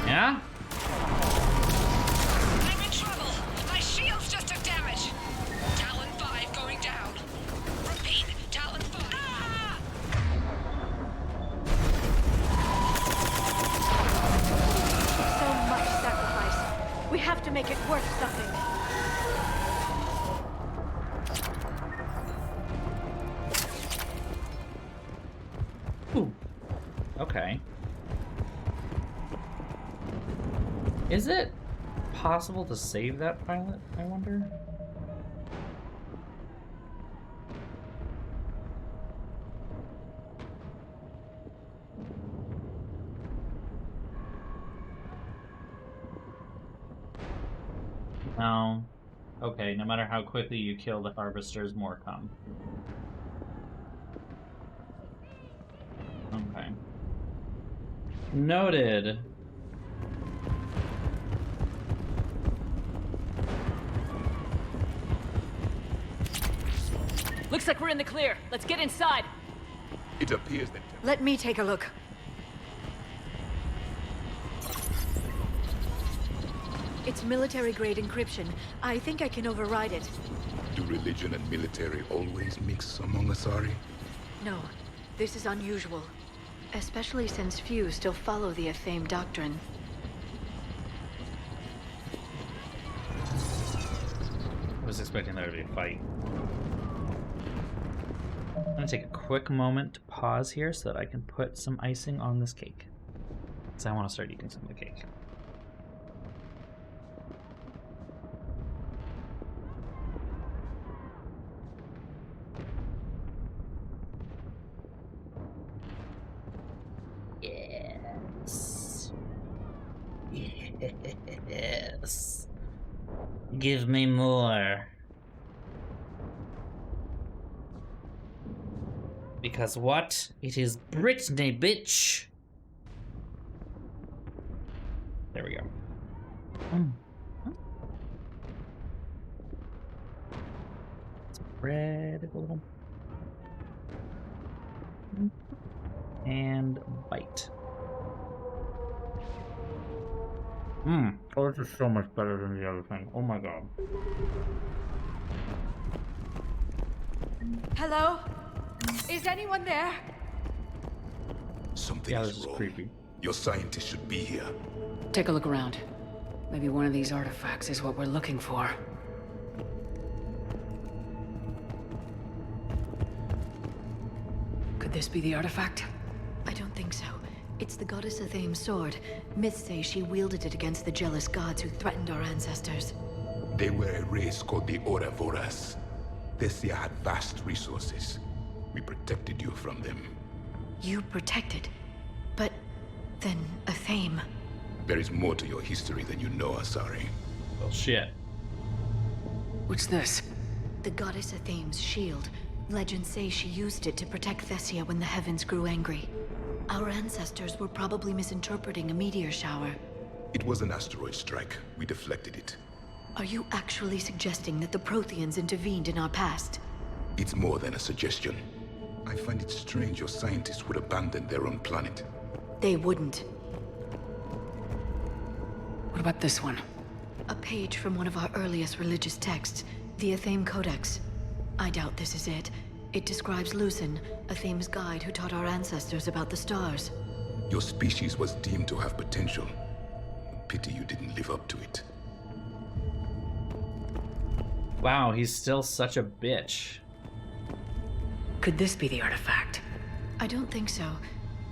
Yeah? I'm in trouble. My shields just took damage. Talon 5 going down. Repeat, Talon 5. Ah! So much sacrifice. We have to make it worth something. Ooh. Okay. Is it possible to save that pilot, I wonder? No. Okay, no matter how quickly you kill the harvesters, more come. Okay. Noted. Looks like we're in the clear. Let's get inside. It appears that... Let me take a look. It's military-grade encryption. I think I can override it. Do religion and military always mix among Asari? No, this is unusual. Especially since few still follow the Athame doctrine. I was expecting there to be a fight. I'm gonna take a quick moment to pause here so that I can put some icing on this cake. Because I want to start eating some of the cake. Yes. Yes. Give me more. Because what? It is Britney, bitch! There we go. Spread it a little. And bite. Oh, this is so much better than the other thing. Oh my god. Hello? Is anyone there? Something Yeah, is this is wrong. creepy. Your scientists should be here. Take a look around. Maybe one of these artifacts is what we're looking for. Could this be the artifact? I don't think so. It's the goddess Athame's sword. Myths say she wielded it against the jealous gods who threatened our ancestors. They were a race called the Oravoras. Thessia had vast resources. We protected you from them. You protected. But then Athame. There is more to your history than you know, Asari. Well, shit. What's this? The goddess Athame's shield. Legends say she used it to protect Thessia when the heavens grew angry. Our ancestors were probably misinterpreting a meteor shower. It was an asteroid strike. We deflected it. Are you actually suggesting that the Protheans intervened in our past? It's more than a suggestion. I find it strange your scientists would abandon their own planet. They wouldn't. What about this one? A page from one of our earliest religious texts, the Athame Codex. I doubt this is it. It describes Lucen, Athame's guide who taught our ancestors about the stars. Your species was deemed to have potential. Pity you didn't live up to it. Wow, he's still such a bitch. Could this be the artifact? I don't think so.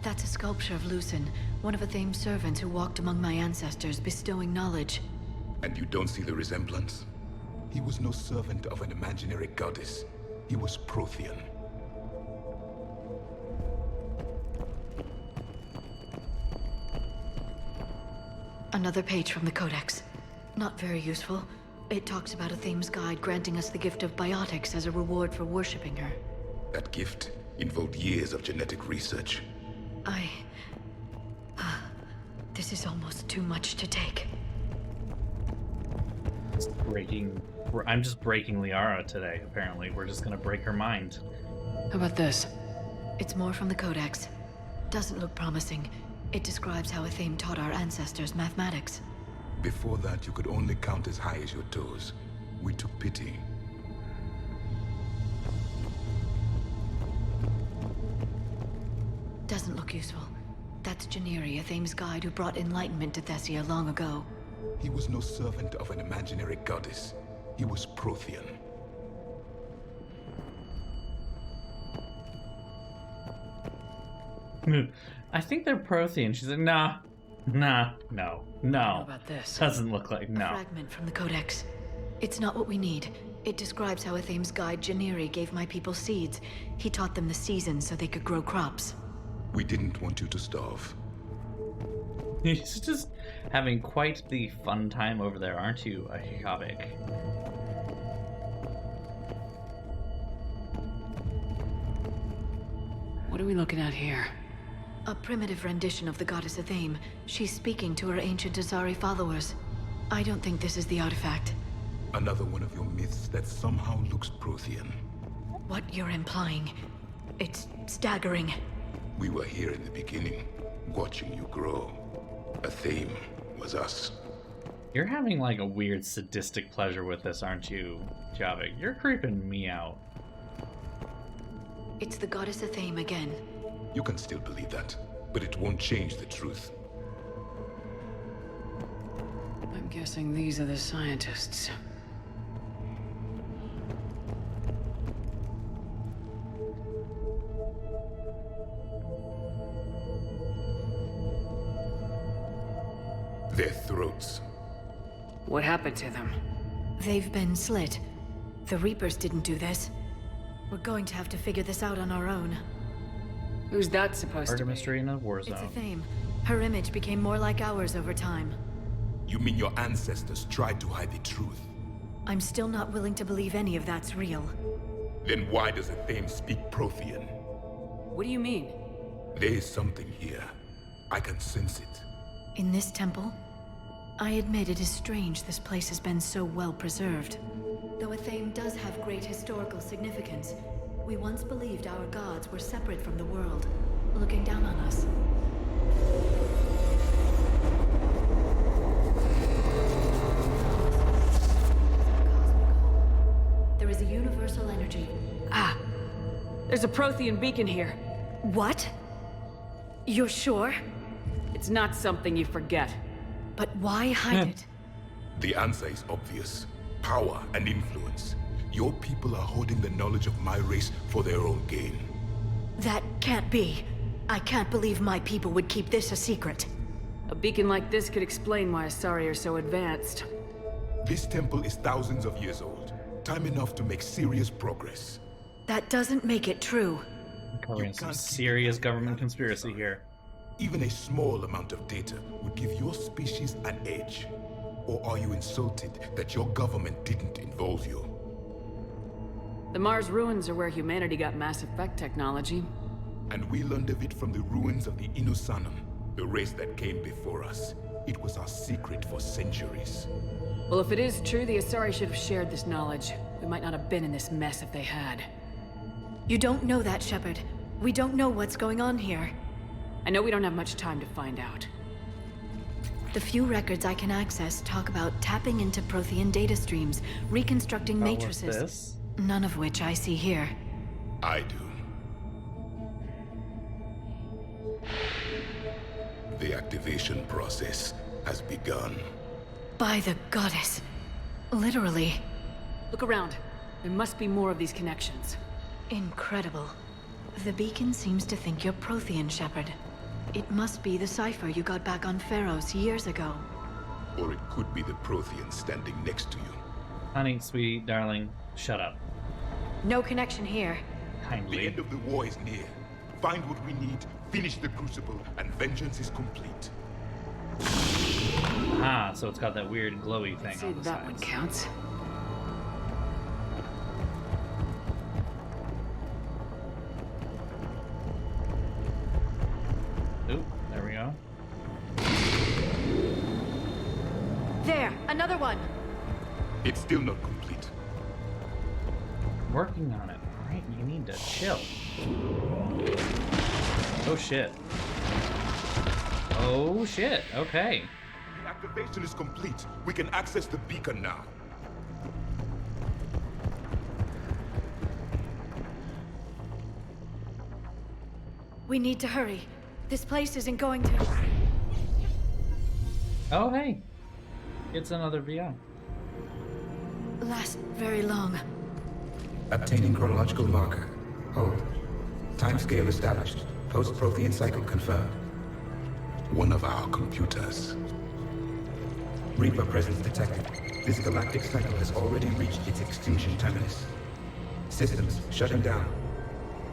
That's a sculpture of Lucen, one of Athame's servants who walked among my ancestors, bestowing knowledge. And you don't see the resemblance? He was no servant of an imaginary goddess. He was Prothean. Another page from the Codex. Not very useful. It talks about Athame's guide granting us the gift of biotics as a reward for worshipping her. That gift involved years of genetic research. This is almost too much to take. I'm just breaking Liara today, apparently. We're just gonna break her mind. How about this? It's more from the Codex. Doesn't look promising. It describes how Athame taught our ancestors mathematics. Before that, you could only count as high as your toes. We took pity. Doesn't look useful. That's Janiri, Athame's guide who brought enlightenment to Thessia long ago. He was no servant of an imaginary goddess. He was Prothean. I think they're Prothean. She's like, no. How No. about this? Doesn't look like no. Fragment from the Codex. It's not what we need. It describes how Athame's guide Janiri gave my people seeds. He taught them the seasons so they could grow crops. We didn't want you to starve. He's just having quite the fun time over there, aren't you, Ahabik? What are we looking at here? A primitive rendition of the goddess Athame. She's speaking to her ancient Asari followers. I don't think this is the artifact. Another one of your myths that somehow looks Prothean. What you're implying, it's staggering. We were here in the beginning, watching you grow. Athame was us. You're having like a weird sadistic pleasure with this, aren't you, Javik? You're creeping me out. It's the goddess Athame again. You can still believe that, but it won't change the truth. I'm guessing these are the scientists. Their throats. What happened to them? They've been slit. The Reapers didn't do this. We're going to have to figure this out on our own. Who's that supposed Murder to be? mystery in a war It's zone. Athame. Her image became more like ours over time. You mean your ancestors tried to hide the truth? I'm still not willing to believe any of that's real. Then why does Athame speak Prothean? What do you mean? There is something here. I can sense it. In this temple? I admit it is strange this place has been so well preserved. Though Athame does have great historical significance, we once believed our gods were separate from the world, looking down on us. There is a universal energy. Ah! There's a Prothean beacon here. What? You're sure? It's not something you forget. But why hide it? The answer is obvious. Power and influence. Your people are holding the knowledge of my race for their own gain. That can't be. I can't believe my people would keep this a secret. A beacon like this could explain why Asari are so advanced. This temple is thousands of years old. Time enough to make serious progress. That doesn't make it true. Covering some serious government conspiracy here. Even a small amount of data would give your species an edge. Or are you insulted that your government didn't involve you? The Mars ruins are where humanity got Mass Effect technology. And we learned of it from the ruins of the Inusanum, the race that came before us. It was our secret for centuries. Well, if it is true, the Asari should have shared this knowledge. We might not have been in this mess if they had. You don't know that, Shepard. We don't know what's going on here. I know we don't have much time to find out. The few records I can access talk about tapping into Prothean data streams, reconstructing What's matrices. this? None of which I see here. I do. The activation process has begun. By the goddess. Literally. Look around. There must be more of these connections. Incredible. The beacon seems to think you're Prothean, Shepard. It must be the cipher you got back on Pharos years ago. Or it could be the Prothean standing next to you. Honey, sweet, darling, shut up. No connection here. The Kindly. end of the war is near. Find what we need, finish the Crucible, and vengeance is complete. Ah, so it's got that weird glowy thing See, on the that one sides. counts. Oop, there we go. There, another one. It's still not complete. Working on it. Alright, you need to chill. Oh shit. Oh shit, okay. The activation is complete. We can access the beacon now. We need to hurry. This place isn't going to... Oh hey. It's another VO. last very long. Obtaining chronological marker. Hold. Timescale established. Post-Prothean cycle confirmed. One of our computers. Reaper presence detected. This galactic cycle has already reached its extinction terminus. Systems shutting down.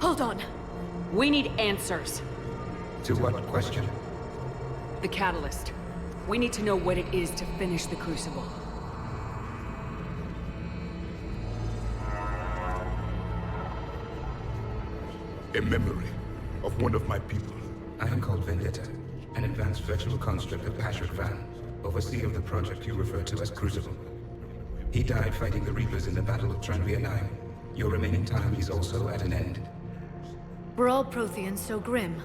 Hold on. We need answers. To what question? The catalyst. We need to know what it is to finish the Crucible. A memory of one of my people. I am called Vendetta, an advanced virtual construct of Patrick Van, overseer of the project you refer to as Crucible. He died fighting the Reapers in the Battle of Tranvia 9. Your remaining time is also at an end. Were all Protheans so grim?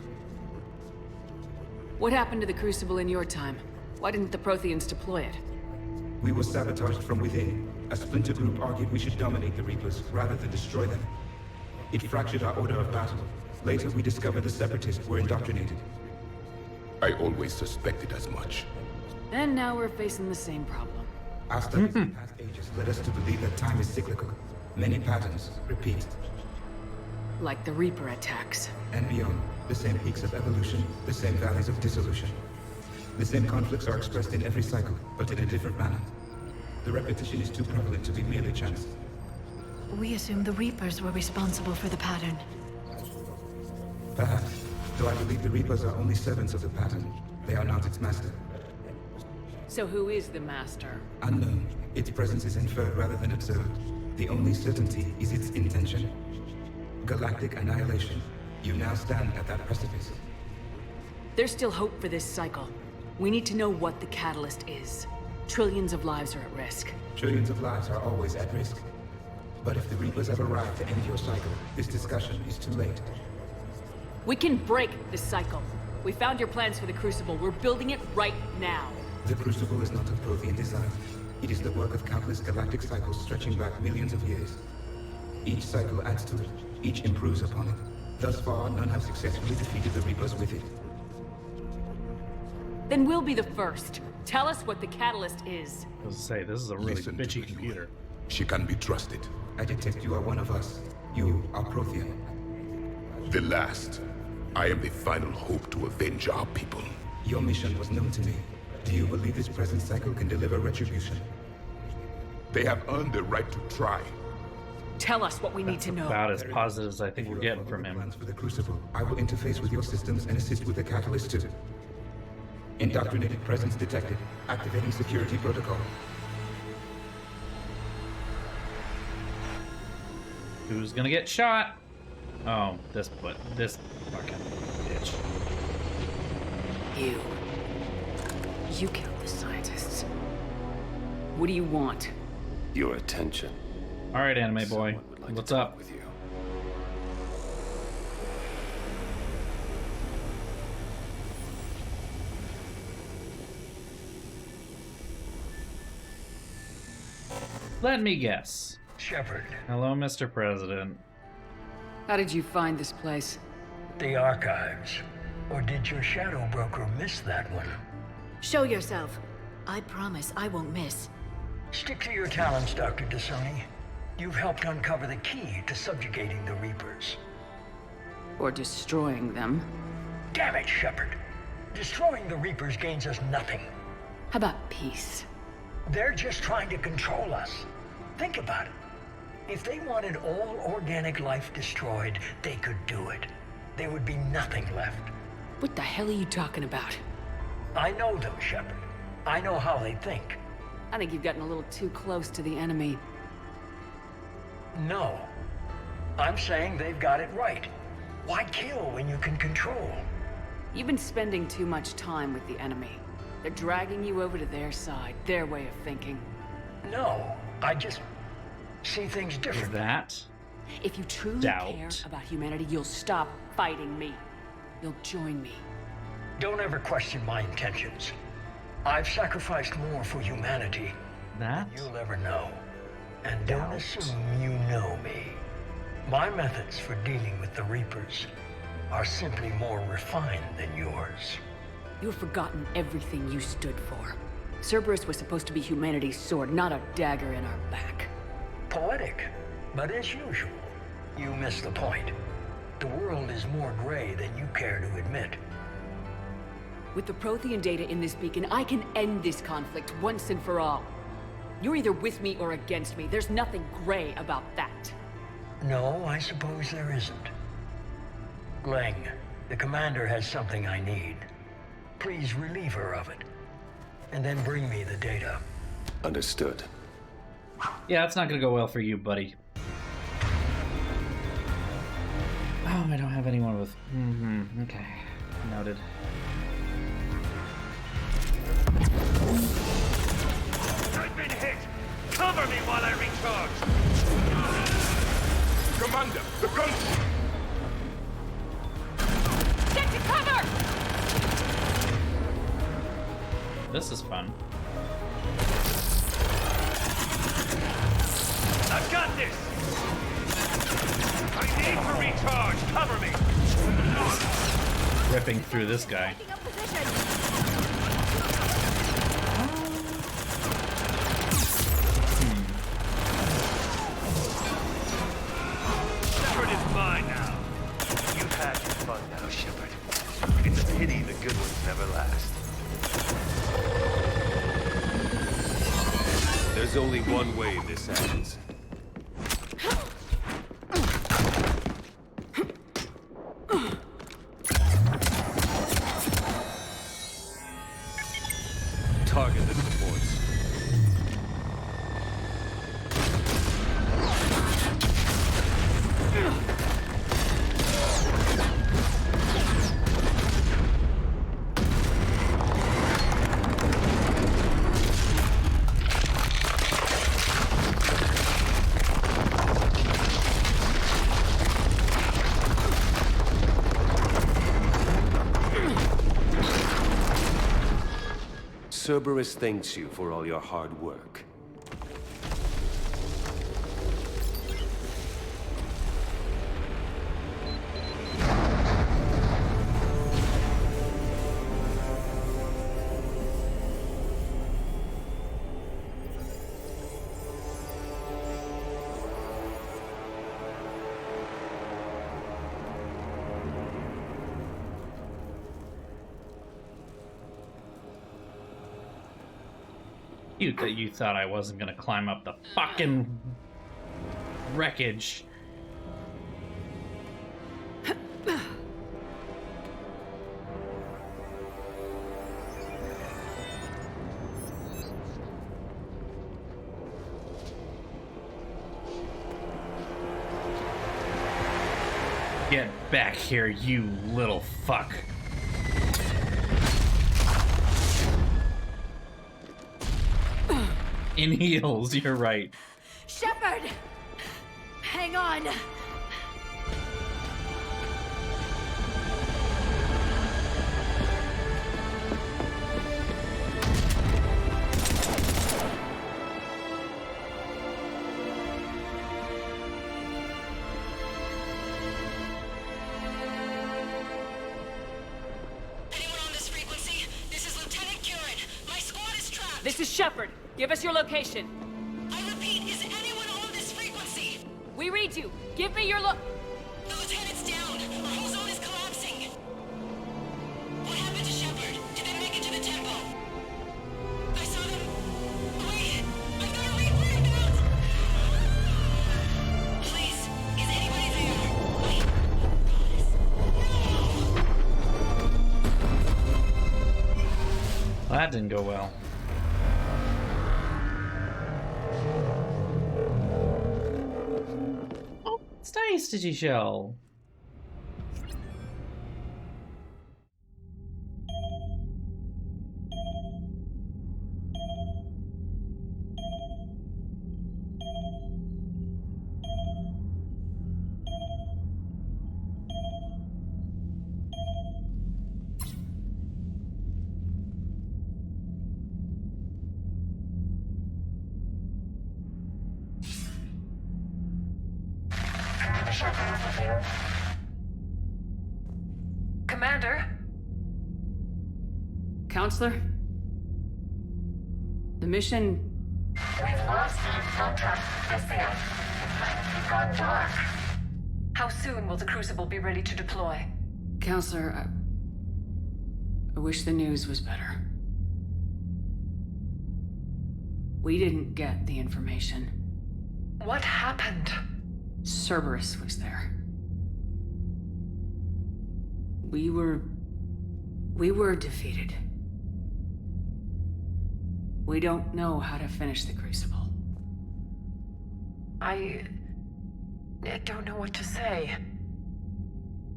What happened to the Crucible in your time? Why didn't the Protheans deploy it? We were sabotaged from within. A splinter group argued we should dominate the Reapers rather than destroy them. It fractured our order of battle. Later, we discovered the Separatists were indoctrinated. I always suspected as much. And now we're facing the same problem. Our studies in past ages led us to believe that time is cyclical. Many patterns repeat. Like the Reaper attacks. And beyond, the same peaks of evolution, the same valleys of dissolution. The same conflicts are expressed in every cycle, but in a different manner. The repetition is too prevalent to be merely chance. We assumed the Reapers were responsible for the pattern. Perhaps, though I believe the Reapers are only servants of the pattern. They are not its master. So who is the Master? Unknown. Its presence is inferred rather than observed. The only certainty is its intention. Galactic annihilation. You now stand at that precipice. There's still hope for this cycle. We need to know what the catalyst is. Trillions of lives are at risk. Trillions of lives are always at risk. But if the Reapers have arrived to end your cycle, this discussion is too late. We can break this cycle. We found your plans for the Crucible. We're building it right now. The Crucible is not of Prothean design. It is the work of countless galactic cycles stretching back millions of years. Each cycle adds to it. Each improves upon it. Thus far, none have successfully defeated the Reapers with it. Then we'll be the first. Tell us what the catalyst is. I was to say, this is a really Listen to bitchy me. computer. She can be trusted. I detect you are one of us. You are Prothean. The last. I am the final hope to avenge our people. Your mission was known to me. Do you believe this present cycle can deliver retribution? They have earned the right to try. Tell us what we need to know. About as positive as I think If we're you getting have from him. plans for the Crucible, I will interface with your systems and assist with the catalyst too. Indoctrinated presence detected. Activating security protocol. Who's gonna get shot? Oh, this fucking bitch. You killed the scientists. What do you want? Your attention. All right, anime boy. Someone would like to What's talk up? with you. Let me guess. Shepard, Hello, Mr. President. How did you find this place? the archives. Or did your shadow broker miss that one? Show yourself. I promise I won't miss. Stick to your talents, Dr. Dasoni. You've helped uncover the key to subjugating the Reapers. Or destroying them? Damn it, Shepard. Destroying the Reapers gains us nothing. How about peace? They're just trying to control us. Think about it. If they wanted all organic life destroyed, they could do it. There would be nothing left. What the hell are you talking about? I know them, Shepard. I know how they think. I think you've gotten a little too close to the enemy. No. I'm saying they've got it right. Why kill when you can control? You've been spending too much time with the enemy. They're dragging you over to their side, their way of thinking. No, I just see things Is differently. that? If you truly Doubt. care about humanity, you'll stop fighting me. You'll join me. Don't ever question my intentions. I've sacrificed more for humanity That? than you'll ever know. And don't Doubt. assume you know me. My methods for dealing with the Reapers are simply more refined than yours. You've forgotten everything you stood for. Cerberus was supposed to be humanity's sword, not a dagger in our back. Poetic, but as usual, you miss the point. The world is more gray than you care to admit. With the Prothean data in this beacon, I can end this conflict once and for all. You're either with me or against me. There's nothing gray about that. No, I suppose there isn't. Leng, the commander has something I need. Please relieve her of it. And then bring me the data. Understood. Yeah, it's not gonna go well for you, buddy. Oh, I don't have anyone with... okay. Noted. I've been hit! Cover me while I recharge! Commander, the guns! Get to cover! This is fun. I've got this! I need to recharge! Cover me! Ripping through this guy. Taking up position. Shepard is mine now. You've had your fun now, Shepard. It's a pity the good ones never last. There's only one way this ends. Target the reports. Cerberus thanks you for all your hard work. Cute that you thought I wasn't gonna climb up the fucking wreckage. Get back here, you little fuck. In heels, you're right. Shepard! Hang on! This is Shepard. Give us your location. I repeat, is anyone on this frequency? We read you. Give me your The lieutenant's down. Our whole zone is collapsing. What happened to Shepard? Did they make it to the temple? I saw them. Wait, I've got to read whereabouts. Please, is anybody there? Wait. Well, that didn't go well. Oh, it's nice, Digishell. Commander? Counselor? The mission... We've lost the contact with the It's gone dark. How soon will the Crucible be ready to deploy? Counselor, I wish the news was better. We didn't get the information. What happened? Cerberus was there. We were defeated. We don't know how to finish the Crucible. I don't know what to say.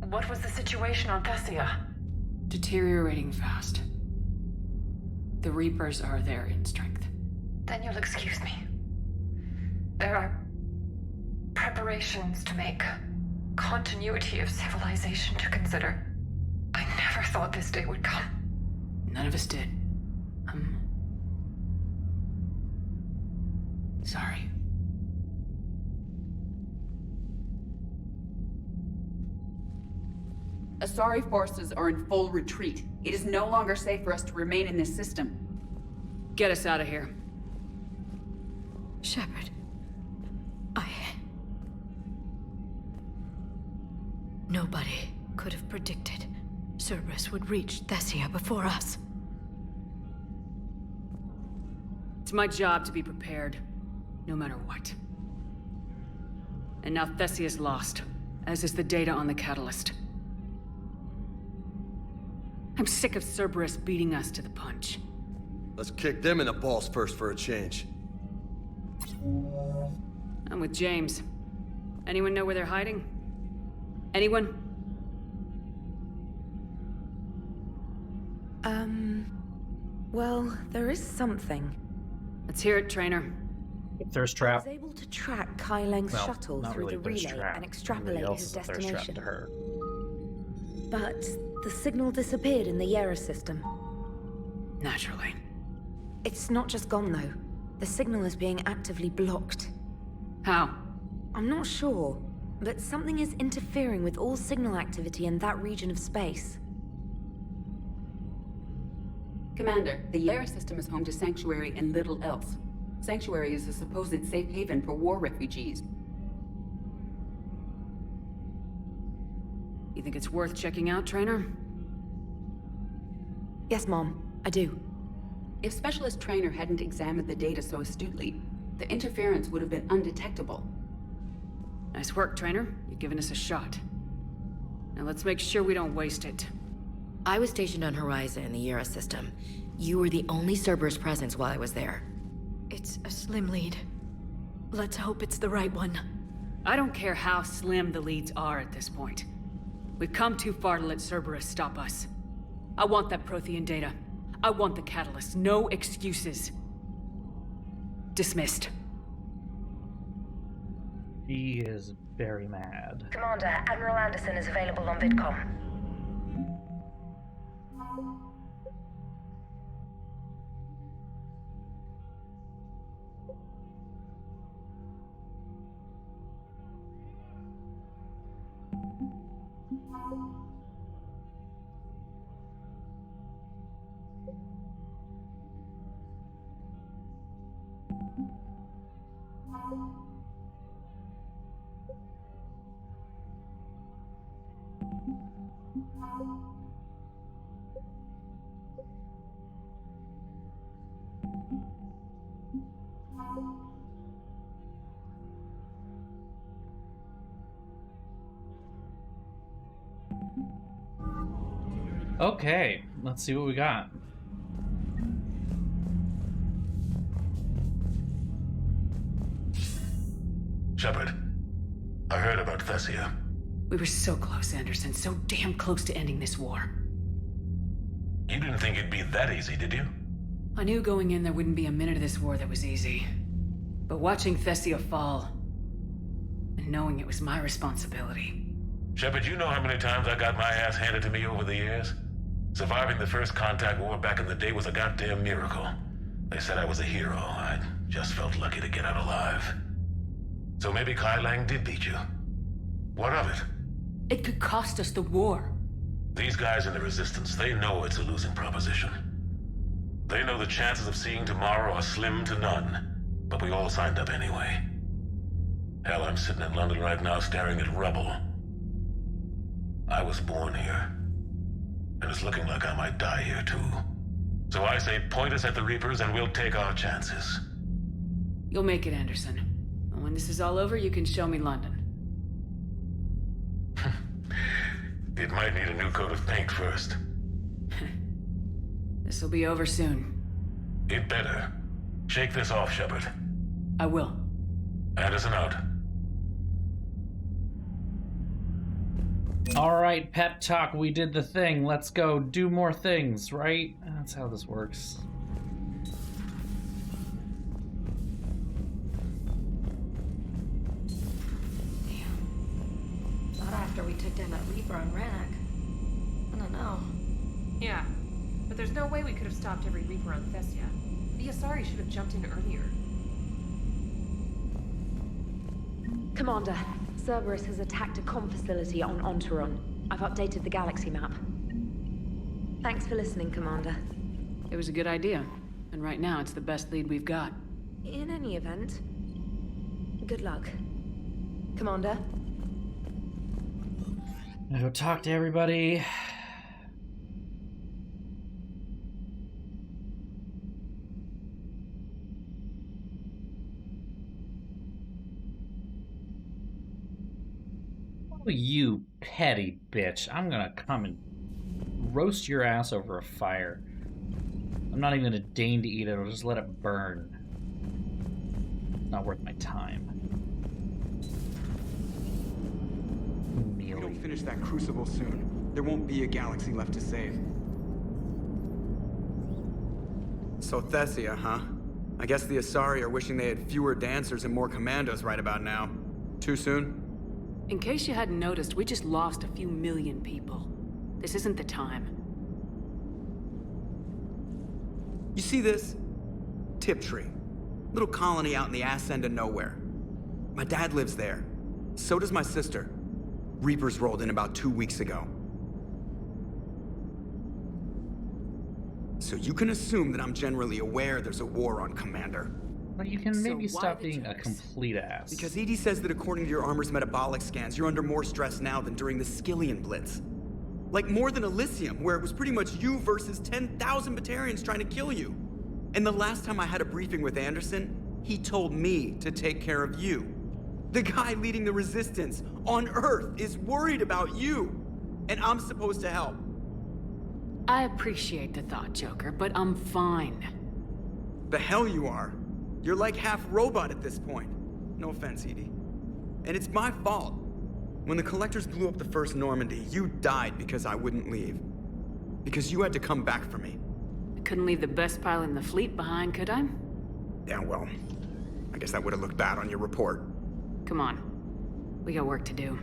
What was the situation on Thessia? Deteriorating fast. The Reapers are there in strength. Then you'll excuse me. There are preparations to make, continuity of civilization to consider. I never thought this day would come. None of us did. Sorry. Asari forces are in full retreat. It is no longer safe for us to remain in this system. Get us out of here. Shepard. Nobody could have predicted Cerberus would reach Thessia before us. It's my job to be prepared, no matter what. And now Thessia's lost, as is the data on the catalyst. I'm sick of Cerberus beating us to the punch. Let's kick them in the balls first for a change. I'm with James. Anyone know where they're hiding? Anyone? Well, there is something. Let's hear it, Trainer. Thirst I trap. was able to track Kai Lang's Well, shuttle not through really the thirst relay trap. and Somebody extrapolate else his is a thirst trap destination. to her. But the signal disappeared in the Yera system. Naturally. It's not just gone, though. The signal is being actively blocked. How? I'm not sure, but something is interfering with all signal activity in that region of space. Commander, the Yera system is home to Sanctuary and little else. Sanctuary is a supposed safe haven for war refugees. You think it's worth checking out, Trainer? Yes, Mom, I do. If Specialist Trainer hadn't examined the data so astutely, the interference would have been undetectable. Nice work, Trainer. You've given us a shot. Now let's make sure we don't waste it. I was stationed on Horizon in the Yera system. You were the only Cerberus presence while I was there. It's a slim lead. Let's hope it's the right one. I don't care how slim the leads are at this point. We've come too far to let Cerberus stop us. I want that Prothean data. I want the catalyst. No excuses. Dismissed. He is very mad. Commander, Admiral Anderson is available on VidCom. Okay, let's see what we got. Shepard, I heard about Thessia. We were so close, Anderson. So damn close to ending this war. You didn't think it'd be that easy, did you? I knew going in there wouldn't be a minute of this war that was easy. But watching Thessia fall, and knowing it was my responsibility. Shepard, you know how many times I got my ass handed to me over the years? Surviving the first contact war back in the day was a goddamn miracle. They said I was a hero. I just felt lucky to get out alive. So maybe Kai Lang did beat you. What of it? It could cost us the war. These guys in the Resistance, they know it's a losing proposition. They know the chances of seeing tomorrow are slim to none. But we all signed up anyway. Hell, I'm sitting in London right now staring at rubble. I was born here. And it's looking like I might die here too. So I say point us at the Reapers and we'll take our chances. You'll make it, Anderson. And when this is all over, you can show me London. It might need a new coat of paint first. This'll be over soon. It better. Shake this off, Shepard. I will. Anderson out. All right, pep talk. We did the thing. Let's go do more things, right? That's how this works. Not after we took down that Reaper on Rannoch. I don't know. Yeah, but there's no way we could have stopped every Reaper on Thessia. The Asari should have jumped in earlier. Commander, Cerberus has attacked a comm facility on Ontaron. I've updated the galaxy map. Thanks for listening, Commander. It was a good idea, and right now it's the best lead we've got. In any event, good luck. Commander? I'm gonna go talk to everybody. Oh, you petty bitch. I'm gonna come and roast your ass over a fire. I'm not even gonna deign to eat it, I'll just let it burn. Not worth my time. If we don't finish that crucible soon, there won't be a galaxy left to save. So Thessia, huh? I guess the Asari are wishing they had fewer dancers and more commandos right about now. Too soon? In case you hadn't noticed, we just lost a few million people. This isn't the time. You see this? Tiptree. Little colony out in the ass end of nowhere. My dad lives there. So does my sister. Reapers rolled in about 2 weeks ago. So you can assume that I'm generally aware there's a war on, Commander. But you can maybe stop being a complete ass. Because EDI says that according to your armor's metabolic scans, you're under more stress now than during the Skillian Blitz. Like more than Elysium, where it was pretty much you versus 10,000 Batarians trying to kill you. And the last time I had a briefing with Anderson, he told me to take care of you. The guy leading the resistance on Earth is worried about you. And I'm supposed to help. I appreciate the thought, Joker, but I'm fine. The hell you are. You're like half robot at this point. No offense, EDI. And it's my fault. When the Collectors blew up the first Normandy, you died because I wouldn't leave. Because you had to come back for me. I couldn't leave the best pilot in the fleet behind, could I? Yeah, well, I guess that would have looked bad on your report. Come on. We got work to do.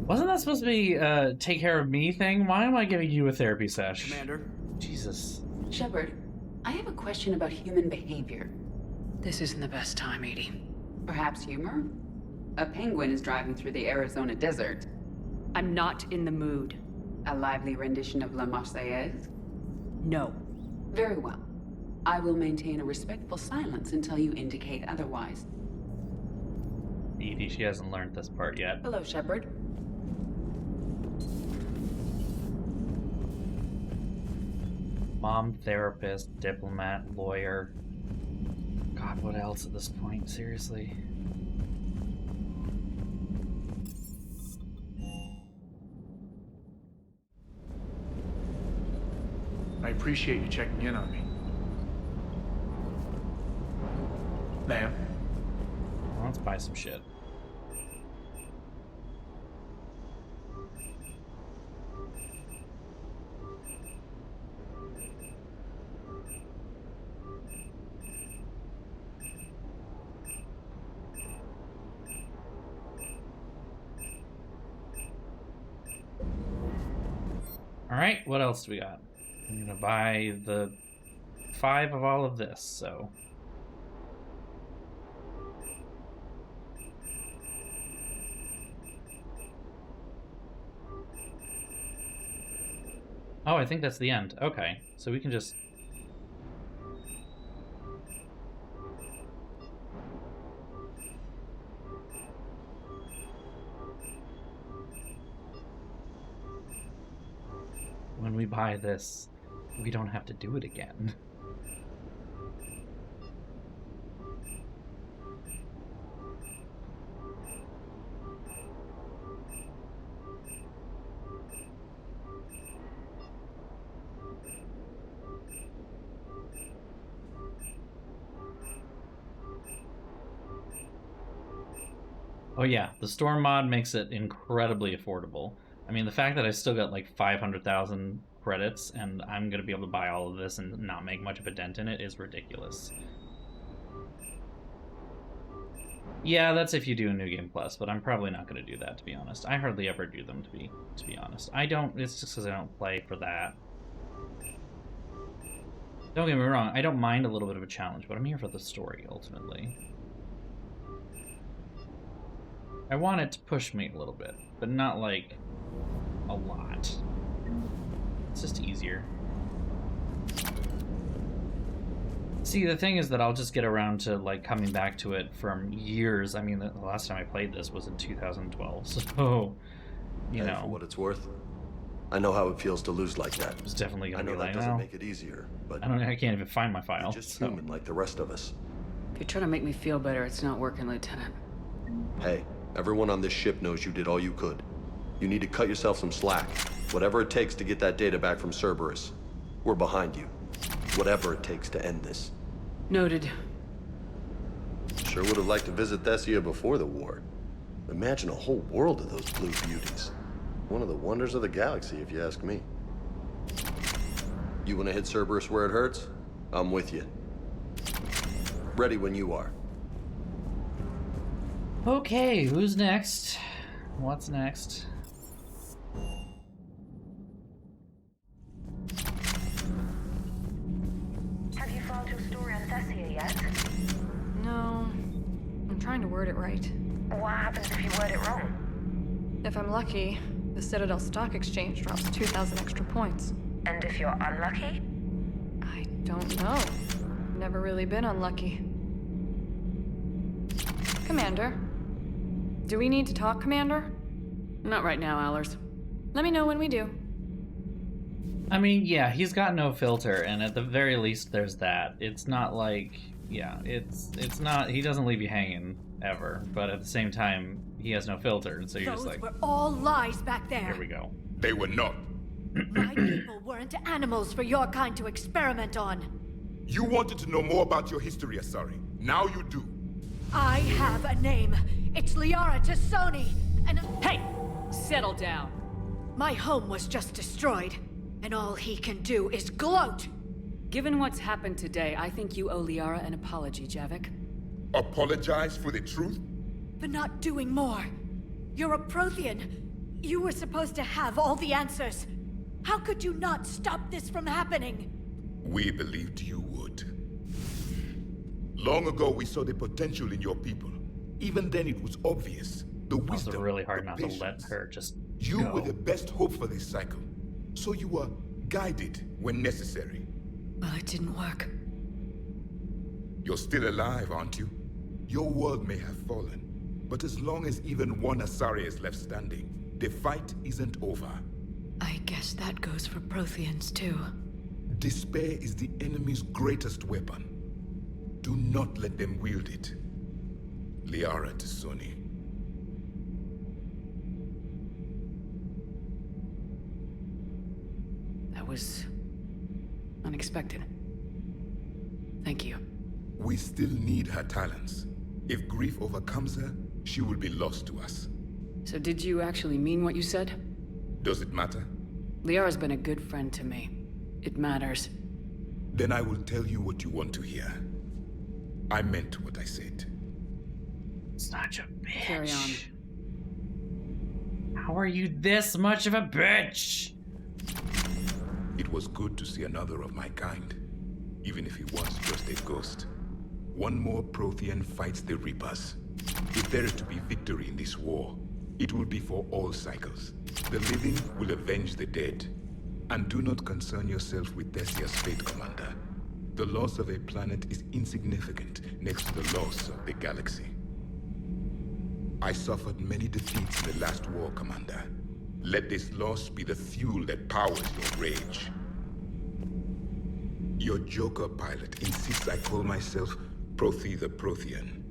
Wasn't that supposed to be take care of me thing? Why am I giving you a therapy sesh? Commander? Jesus. Shepard, I have a question about human behavior. This isn't the best time, EDI. Perhaps humor? A penguin is driving through the Arizona desert. I'm not in the mood. A lively rendition of La Marseillaise? No. Very well. I will maintain a respectful silence until you indicate otherwise. EDI, she hasn't learned this part yet. Hello, Shepard. Mom, therapist, diplomat, lawyer. God, what else at this point? Seriously. I appreciate you checking in on me. Ma'am? Let's buy some shit. Alright, what else do we got? I'm gonna buy the 5 of all of this, so... Oh, I think that's the end. Okay, so we can just... When we buy this, we don't have to do it again. Oh yeah, the Storm mod makes it incredibly affordable. I mean, the fact that I still got like 500,000 credits and I'm gonna be able to buy all of this and not make much of a dent in it is ridiculous. Yeah, that's if you do a New Game Plus, but I'm probably not gonna do that, to be honest. I hardly ever do them, to be honest. I don't. It's just because I don't play for that. Don't get me wrong, I don't mind a little bit of a challenge, but I'm here for the story, ultimately. I want it to push me a little bit, but not, like, a lot. It's just easier. See, the thing is that I'll just get around to, like, coming back to it from years. I mean, the last time I played this was in 2012, so, you know. For what it's worth, I know how it feels to lose like that. It's definitely gonna be like, that doesn't make it easier, but I can't even find my file. You're just human like the rest of us. If you're trying to make me feel better, it's not working, Lieutenant. Hey, everyone on this ship knows you did all you could. You need to cut yourself some slack. Whatever it takes to get that data back from Cerberus. We're behind you. Whatever it takes to end this. Noted. Sure would have liked to visit Thessia before the war. Imagine a whole world of those blue beauties. One of the wonders of the galaxy, if you ask me. You want to hit Cerberus where it hurts? I'm with you. Ready when you are. Okay, who's next? What's next? Have you filed your story on Thessia yet? No. I'm trying to word it right. What happens if you word it wrong? If I'm lucky, the Citadel Stock Exchange drops 2,000 extra points. And if you're unlucky? I don't know. Never really been unlucky. Commander. Do we need to talk, Commander? Not right now, Allers. Let me know when we do. I mean, yeah, he's got no filter, and at the very least, there's that. It's not like, yeah, it's not. He doesn't leave you hanging ever, but at the same time, he has no filter, and so you're just like, Those were all lies back there. here we go. They were not. My people weren't animals for your kind to experiment on. You wanted to know more about your history, Asari. Now you do. I have a name. It's Liara Tassoni, and hey, settle down. My home was just destroyed, and all he can do is gloat. Given what's happened today, I think you owe Liara an apology, Javik. Apologize for the truth? For not doing more. You're a Prothean. You were supposed to have all the answers. How could you not stop this from happening? We believed you would. Long ago, we saw the potential in your people. Even then, it was obvious. The wisdom, it's really hard not patience. to let her just You go. were the best hope for this cycle. So you were guided when necessary. Well, it didn't work. You're still alive, aren't you? Your world may have fallen, but as long as even one Asari is left standing, the fight isn't over. I guess that goes for Protheans, too. Despair is the enemy's greatest weapon. Do not let them wield it. Liara Tassoni. That was unexpected. Thank you. We still need her talents. If grief overcomes her, she will be lost to us. So did you actually mean what you said? Does it matter? Liara's been a good friend to me. It matters. Then I will tell you what you want to hear. I meant what I said. Such a bitch. Carry on. How are you this much of a bitch? It was good to see another of my kind, even if he was just a ghost. One more Prothean fights the Reapers. If there is to be victory in this war, it will be for all cycles. The living will avenge the dead. And do not concern yourself with Thessia's fate, Commander. The loss of a planet is insignificant next to the loss of the galaxy. I suffered many defeats in the last war, Commander. Let this loss be the fuel that powers your rage. Your Joker pilot insists I call myself Prothe the Prothean.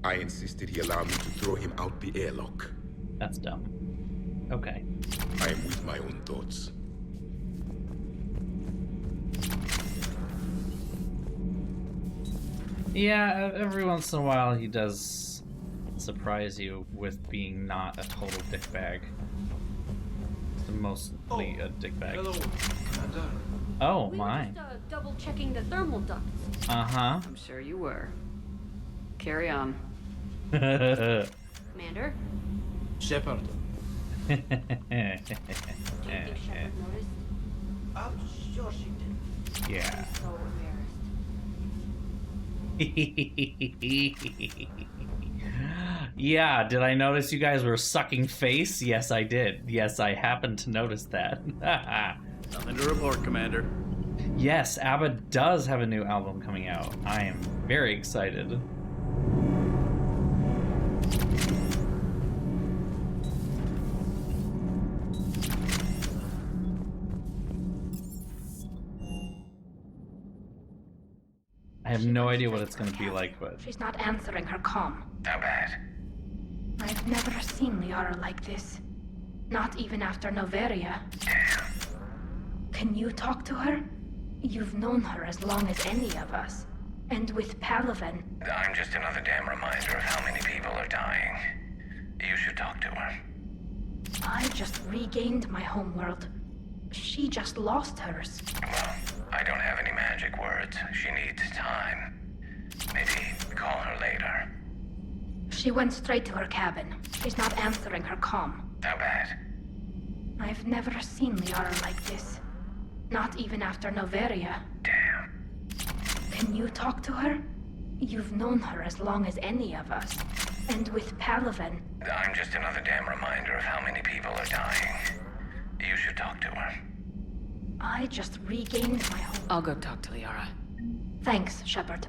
I insisted he allow me to throw him out the airlock. That's dumb. Okay. I am with my own thoughts. Yeah, every once in a while he does surprise you with being not a total dickbag. It's mostly a dickbag. Hello, Commander. Oh, We my. were just double checking the thermal ducts. Uh-huh. I'm sure you were. Carry on. Commander? Shepard. Do you think Shepard noticed? I'm sure she did. Yeah. I'm so embarrassed. Yeah, did I notice you guys were sucking face? Yes, I did. Yes, I happened to notice that. Nothing to report, Commander. Yes, ABBA does have a new album coming out. I am very excited. I have no idea what it's going to be like, but... She's not answering her comm. How bad? I've never seen Liara like this. Not even after Noveria. Can you talk to her? You've known her as long as any of us. And with Palaven... I'm just another damn reminder of how many people are dying. You should talk to her. I just regained my homeworld. She just lost hers. Well, I don't have any magic words. She needs time. Maybe call her later. She went straight to her cabin. She's not answering her comm. How bad? I've never seen Liara like this. Not even after Noveria. Damn. Can you talk to her? You've known her as long as any of us. And with Palaven... I'm just another damn reminder of how many people are dying. You should talk to her. I just regained my home. I'll go talk to Liara. Thanks, Shepard.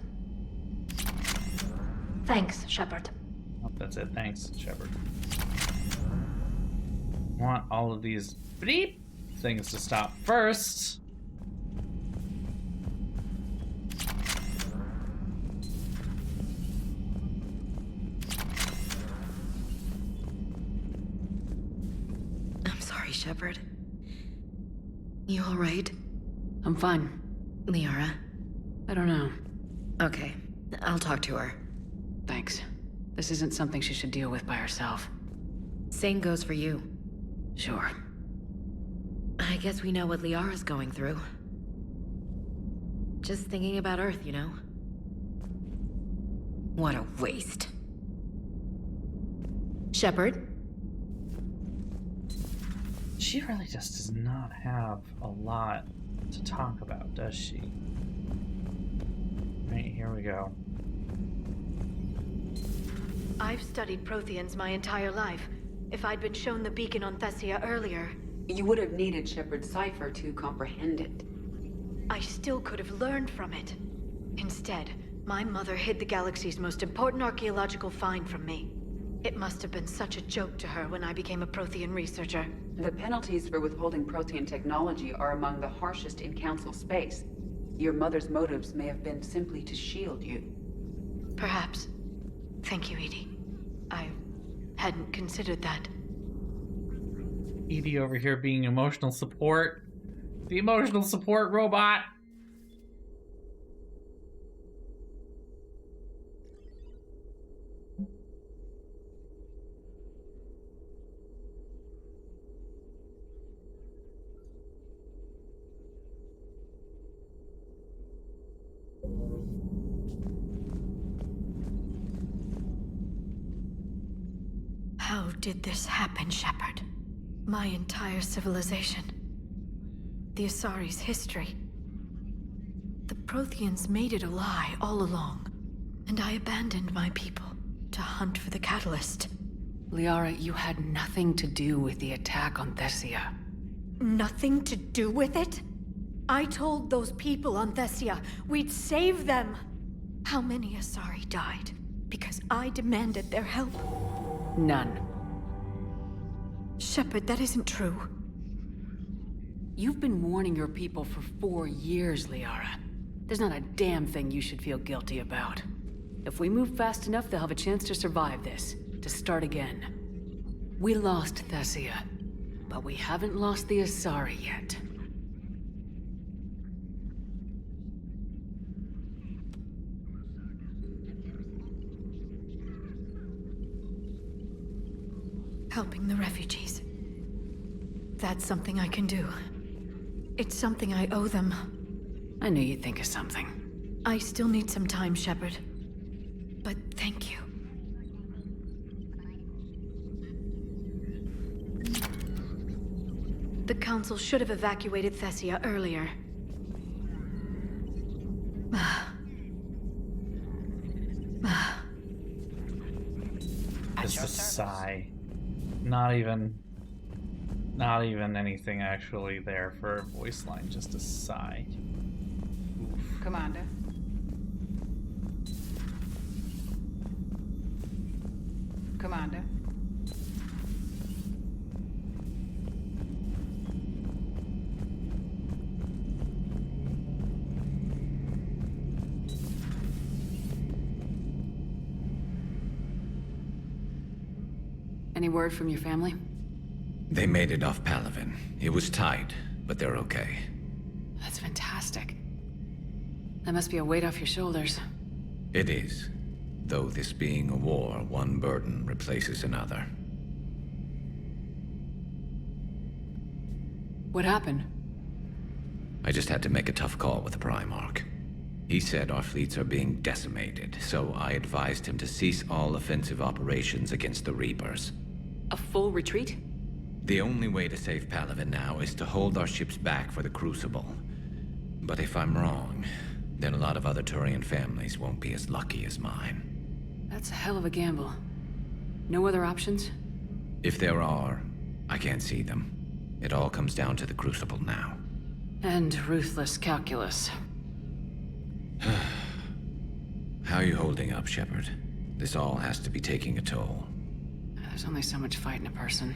Thanks, Shepard. Oh, that's it. Thanks, Shepard. Want all of these beep things to stop first. I'm sorry, Shepard. You alright? I'm fine. Liara? I don't know. Okay, I'll talk to her. Thanks. This isn't something she should deal with by herself. Same goes for you. Sure. I guess we know what Liara's going through. Just thinking about Earth, you know? What a waste. Shepard? She really just does not have a lot to talk about, does she? Right, here we go. I've studied Protheans my entire life. If I'd been shown the beacon on Thessia earlier... You would have needed Shepard's cipher to comprehend it. I still could have learned from it. Instead, my mother hid the galaxy's most important archaeological find from me. It must have been such a joke to her when I became a Prothean researcher. The penalties for withholding Protean technology are among the harshest in Council space. Your mother's motives may have been simply to shield you. Perhaps. Thank you, Edie. I hadn't considered that. Edie over here being emotional support. The emotional support robot. How did this happen, Shepard? My entire civilization. The Asari's history. The Protheans made it a lie all along, and I abandoned my people to hunt for the catalyst. Liara, you had nothing to do with the attack on Thessia. Nothing to do with it? I told those people on Thessia we'd save them. How many Asari died because I demanded their help? None. Shepard, that isn't true. You've been warning your people for 4 years, Liara. There's not a damn thing you should feel guilty about. If we move fast enough, they'll have a chance to survive this, to start again. We lost Thessia, but we haven't lost the Asari yet. Helping the refugees. That's something I can do. It's something I owe them. I knew you'd think of something. I still need some time, Shepard. But thank you. The Council should have evacuated Thessia earlier. Just a sigh. Not even anything actually there for a voice line, just a sigh. Oof. Commander. Commander. Any word from your family? They made it off Palaven. It was tight, but they're okay. That's fantastic. That must be a weight off your shoulders. It is. Though this being a war, one burden replaces another. What happened? I just had to make a tough call with the Primarch. He said our fleets are being decimated, so I advised him to cease all offensive operations against the Reapers. A full retreat? The only way to save Palaven now is to hold our ships back for the Crucible. But if I'm wrong, then a lot of other Turian families won't be as lucky as mine. That's a hell of a gamble. No other options? If there are, I can't see them. It all comes down to the Crucible now. And ruthless calculus. How are you holding up, Shepard? This all has to be taking a toll. There's only so much fight in a person.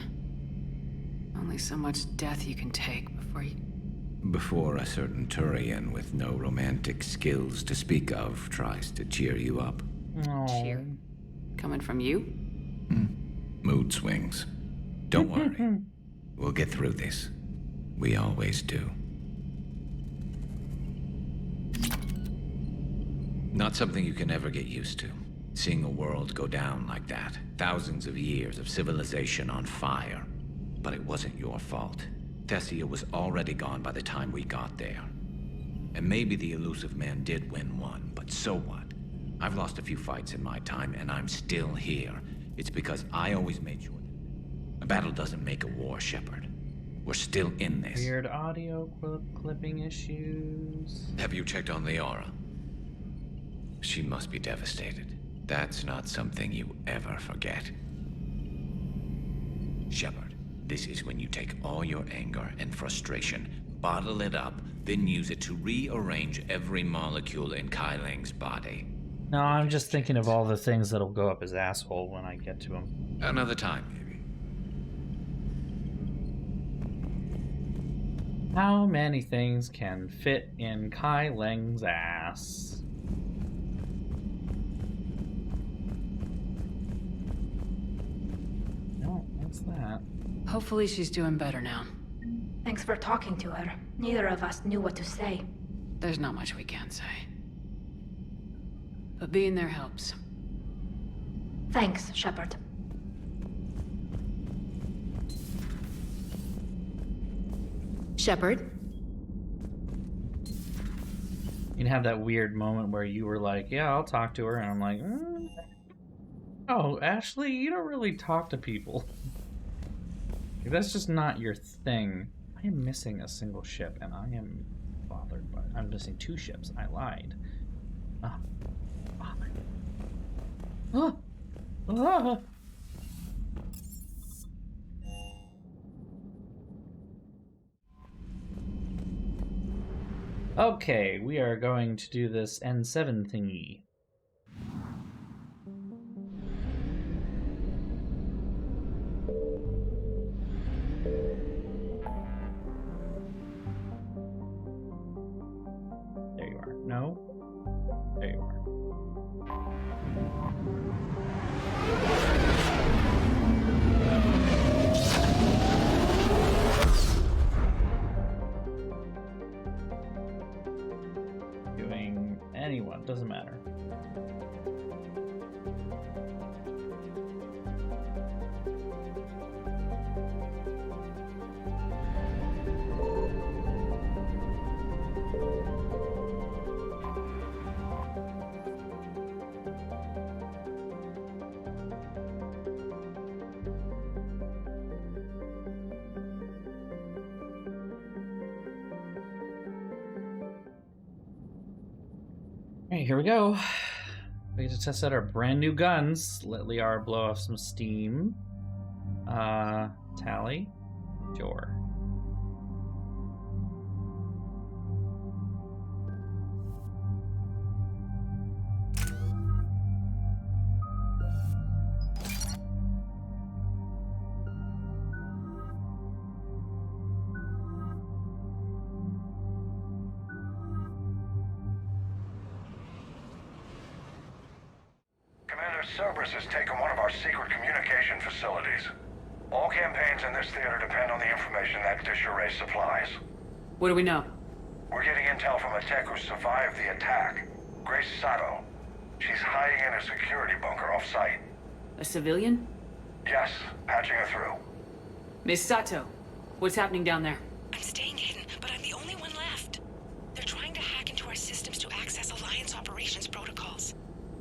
Only so much death you can take before a certain Turian with no romantic skills to speak of tries to cheer you up. Cheer? Coming from you? Mood swings. Don't worry. We'll get through this. We always do. Not something you can ever get used to. Seeing a world go down like that. Thousands of years of civilization on fire. But it wasn't your fault. Thessia was already gone by the time we got there. And maybe the elusive man did win one, but so what? I've lost a few fights in my time, and I'm still here. It's because I always made sure that a battle doesn't make a war, Shepard. We're still in this. Weird audio clipping issues. Have you checked on Liara? She must be devastated. That's not something you ever forget. Shepard, this is when you take all your anger and frustration, bottle it up, then use it to rearrange every molecule in Kai Leng's body. No, I'm just thinking of all the things that'll go up his asshole when I get to him. Another time, maybe. How many things can fit in Kai Leng's ass? No, what's that? Hopefully she's doing better now. Thanks for talking to her. Neither of us knew what to say. There's not much we can say. But being there helps. Thanks, Shepard. Shepard? You'd have that weird moment where you were like, yeah, I'll talk to her, and I'm like, oh, Ashley, you don't really talk to people. That's just not your thing. I am missing a single ship, and I am bothered by it. I'm missing 2 ships. I lied. Ah. Ah. Ah. Okay, we are going to do this N7 thingy. There you are. No? There you are. Doing anyone, doesn't matter. Alright, here we go. We get to test out our brand new guns. Let Liara blow off some steam. Tally. Sure. Commander Cerberus has taken one of our secret communication facilities. All campaigns in this theater depend on the information that dish array supplies. What do we know? We're getting intel from a tech who survived the attack. Grace Sato. She's hiding in a security bunker off-site. A civilian? Yes, patching her through. Miss Sato, what's happening down there? I'm staying hidden, but I'm the only one left. They're trying to hack into our systems to access Alliance operations protocols.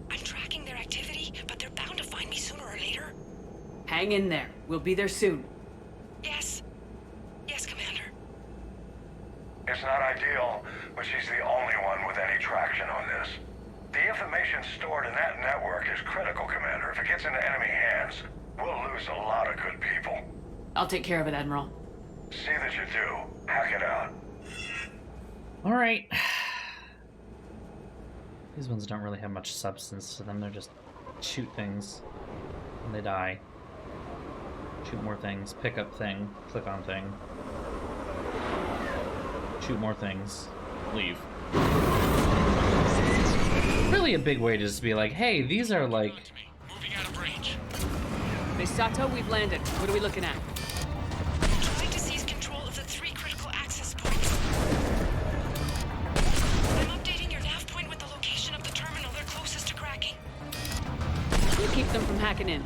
I'm tracking their activity, but they're bound to find me sooner or later. Hang in there. We'll be there soon. Yes. Yes, Commander. It's not ideal, but she's the only one with any traction on this. The information stored in that network is critical, Commander. If it gets into enemy hands, we'll lose a lot of good people. I'll take care of it, Admiral. See that you do. Hack it out. Alright. These ones don't really have much substance to them. They're just shoot things and they die. Shoot more things. Pick up thing. Click on thing. Shoot more things. Leave. Really a big way to just be like, hey, these are like... Moving out of range. Miss Sato, we've landed. What are we looking at? Trying to seize control of the 3 critical access points. I'm updating your nav point with the location of the terminal they're closest to cracking. We'll keep them from hacking in.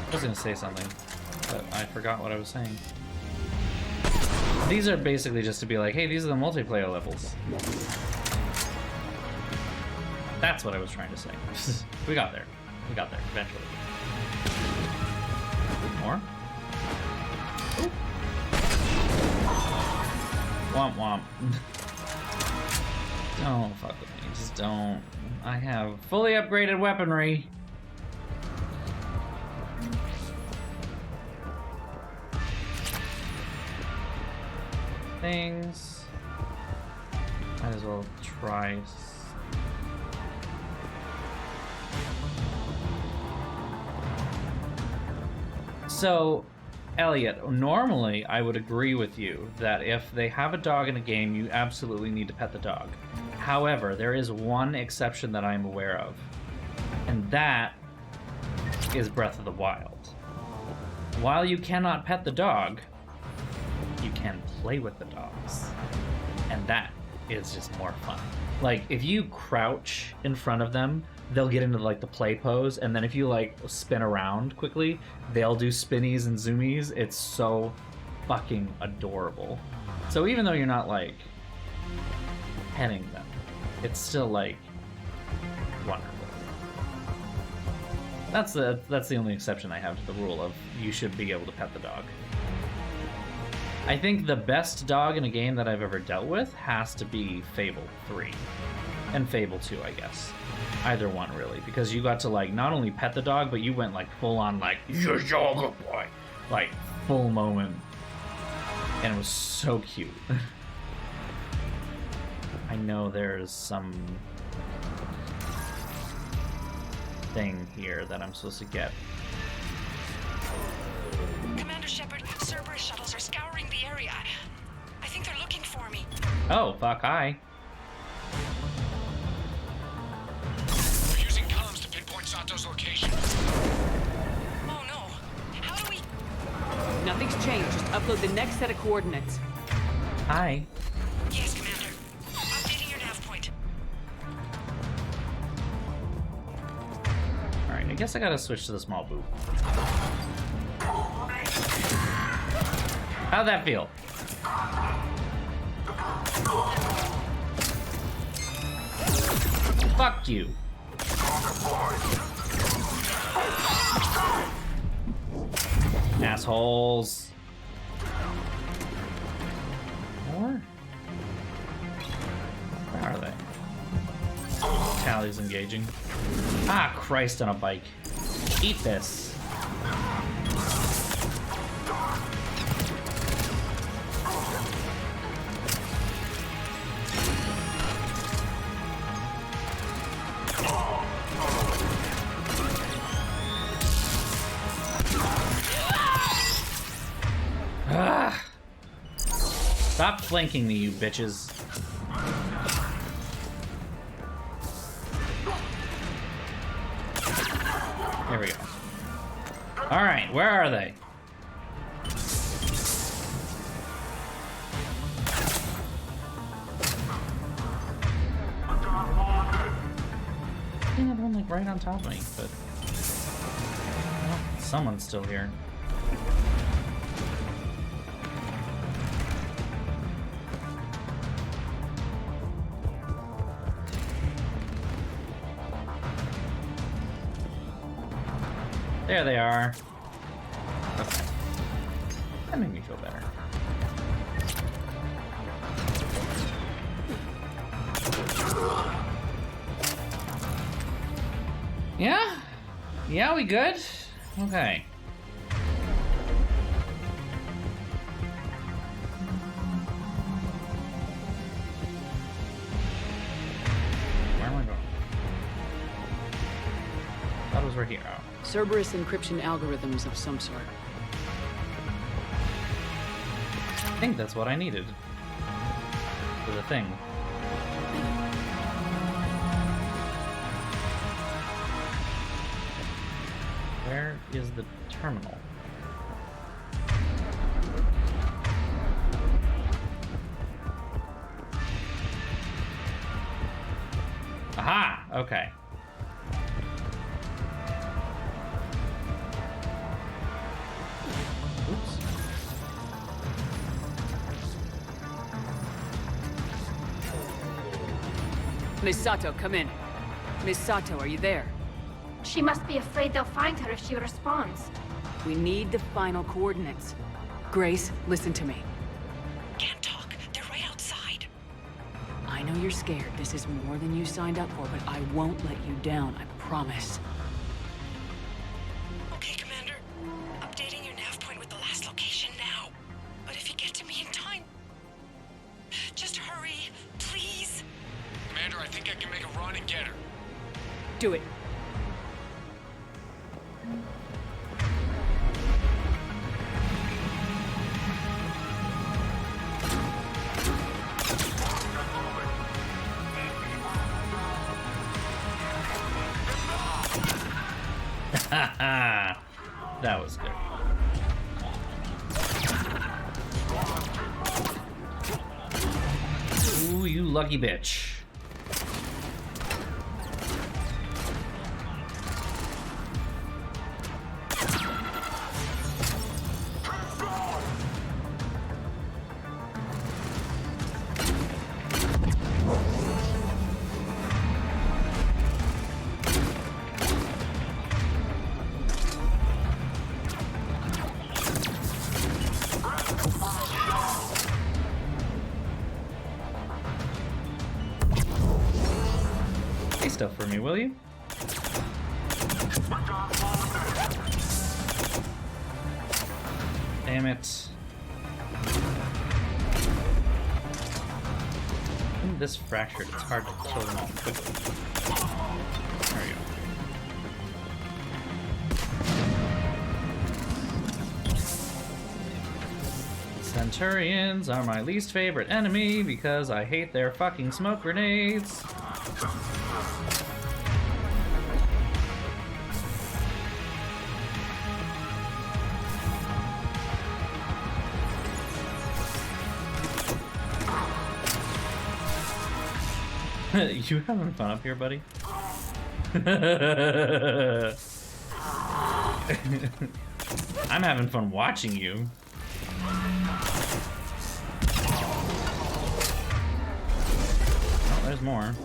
I was gonna say something, but I forgot what I was saying. These are basically just to be like, hey, these are the multiplayer levels. That's what I was trying to say. We got there. We got there, eventually. More? Ooh. Womp womp. Don't fuck with me, just don't. I have fully upgraded weaponry. Things. Might as well try. So, Elliot, normally I would agree with you that if they have a dog in a game, you absolutely need to pet the dog. However, there is one exception that I'm aware of, and that is Breath of the Wild. While you cannot pet the dog, you can play with the dogs, and that is just more fun. Like, if you crouch in front of them, they'll get into like the play pose, and then if you like spin around quickly, they'll do spinnies and zoomies. It's so fucking adorable. So even though you're not like petting them, it's still like wonderful. That's the only exception I have to the rule of you should be able to pet the dog. I think the best dog in a game that I've ever dealt with has to be Fable 3. And Fable 2, I guess. Either one, really. Because you got to, like, not only pet the dog, but you went, like, full-on, like, you're your good boy. Like, full moment. And it was so cute. I know there's some thing here that I'm supposed to get. Commander Shepard, Cerberus shuttles are scouring the area. I think they're looking for me. Oh, fuck, hi. We're using comms to pinpoint Sato's location. Oh no. How do we... Nothing's changed. Just upload the next set of coordinates. Hi. Yes, Commander. Updating your nav point. Alright, I guess I gotta switch to the small boot. How'd that feel? Fuck you. Assholes. Now he's engaging. Ah, Christ on a bike. Eat this. Ah. Stop flanking me, you bitches. There we go. Alright, where are they? I think I'm like right on top of me, but well, someone's still here. There they are. Okay. That made me feel better. Yeah? Yeah, we good? Okay. Where am I going? Thought it was right here. Oh. Cerberus encryption algorithms of some sort. I think that's what I needed for the thing. Where is the terminal? Aha! Okay. Miss Sato, come in. Miss Sato, are you there? She must be afraid they'll find her if she responds. We need the final coordinates. Grace, listen to me. Can't talk. They're right outside. I know you're scared. This is more than you signed up for, but I won't let you down, I promise. Okay, Commander. Updating your nav point with the last location now. But if you get to me in time, just hurry, please. Commander, I think I can make a run and get her. Do it. That was good. Ooh, you lucky bitch. Stuff for me, will you? Damn it. This fractured, it's hard to kill them all quickly. There we go. Centurions are my least favorite enemy because I hate their fucking smoke grenades. You having fun up here, buddy? I'm having fun watching you. Oh, there's more.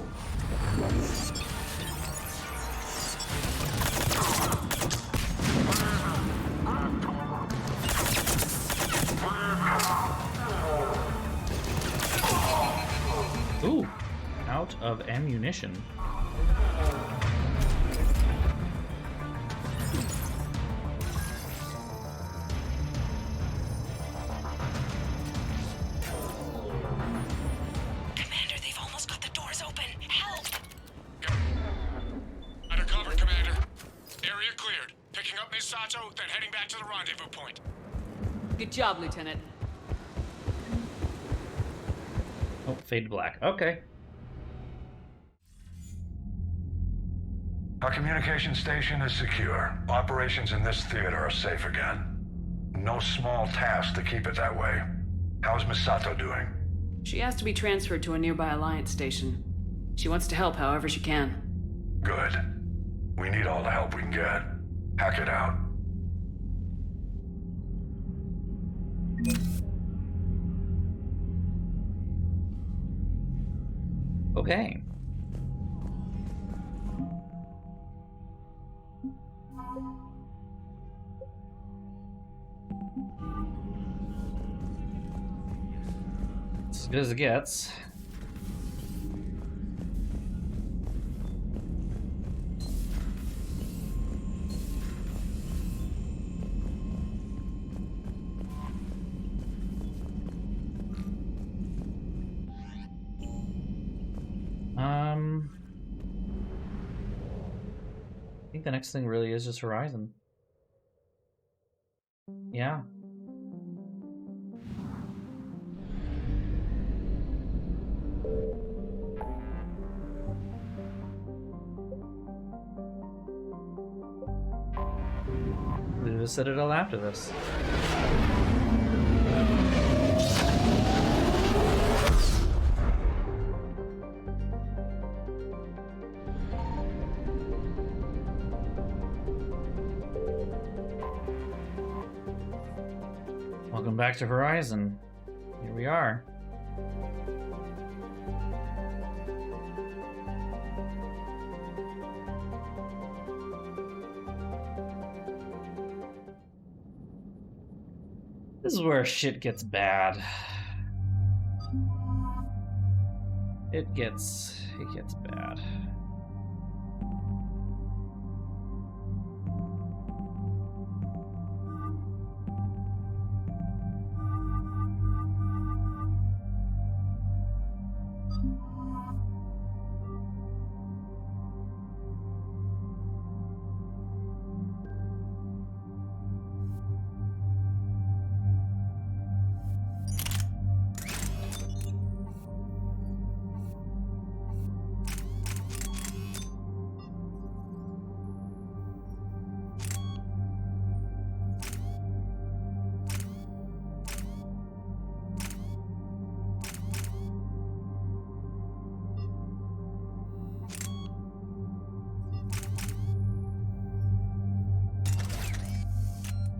Ooh. Out of ammunition. Misato, then heading back to the rendezvous point. Good job, Lieutenant. Oh, fade to black. Okay. Our communication station is secure. Operations in this theater are safe again. No small task to keep it that way. How's Misato doing? She asked to be transferred to a nearby Alliance station. She wants to help however she can. Good. We need all the help we can get. Hack it out. Okay. It's as good as it gets. I think the next thing really is just Horizon. Yeah. Leave the Citadel after this. Welcome back to Horizon. Here we are. This is where shit gets bad. It gets bad.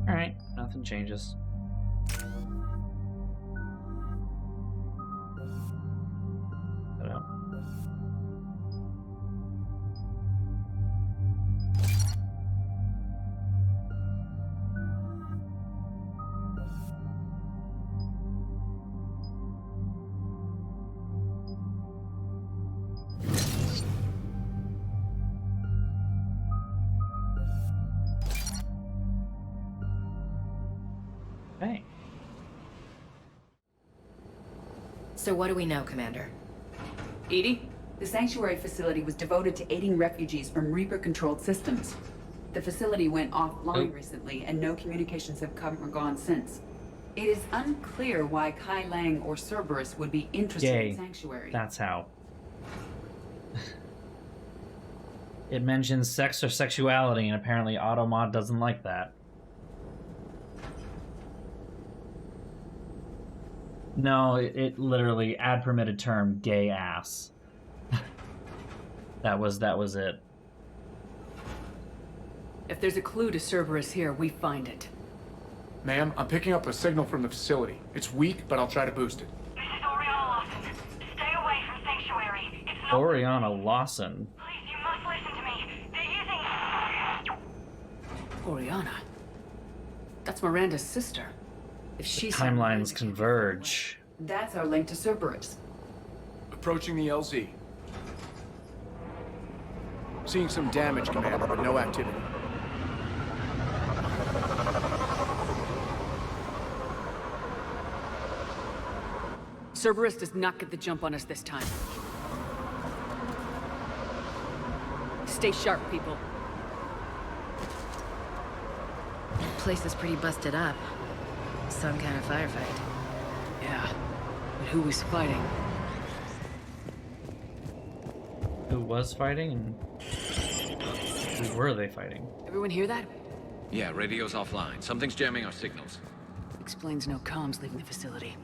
Alright, nothing changes. Ta-da. Hey. So what do we know, Commander? Edie? The sanctuary facility was devoted to aiding refugees from Reaper-controlled systems. The facility went offline recently, and no communications have come or gone since. It is unclear why Kai Lang or Cerberus would be interested Yay. in Sanctuary. That's how. It mentions sex or sexuality, and apparently Automod doesn't like that. No, it literally, ad permitted term, gay ass. that was it. If there's a clue to Cerberus here, we find it. Ma'am, I'm picking up a signal from the facility. It's weak, but I'll try to boost it. This is Oriana Lawson. Stay away from Sanctuary. It's not... Oriana Lawson. Please, you must listen to me. They're using... Oriana? That's Miranda's sister. If she's... Timelines converge. That's our link to Cerberus. Approaching the LZ. Seeing some damage, Commander, but no activity. Cerberus does not get the jump on us this time. Stay sharp, people. place is pretty busted up. Some kind of firefight. Yeah, but who was fighting? Who was fighting and who were they fighting? Everyone hear that? Yeah, radio's offline. Something's jamming our signals. Explains no comms leaving the facility.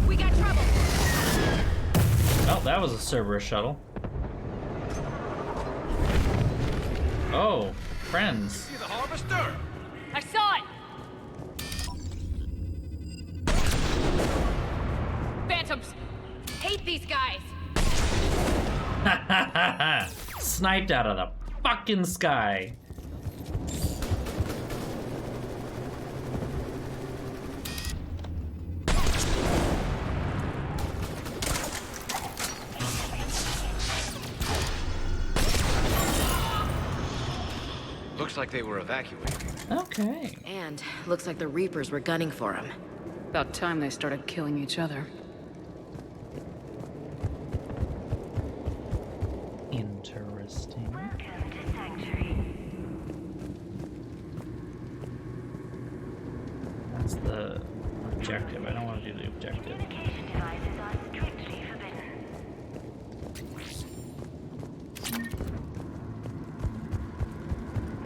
We got trouble! Oh, that was a Cerberus shuttle. Oh, friends. See the harvester? I saw it! Phantoms! Hate these guys! Sniped out of the fucking sky. Looks like they were evacuating. Okay. And looks like the Reapers were gunning for him. About time they started killing each other. Interesting. Welcome to Sanctuary. That's the objective. I don't want to do the objective. Communication devices are strictly forbidden.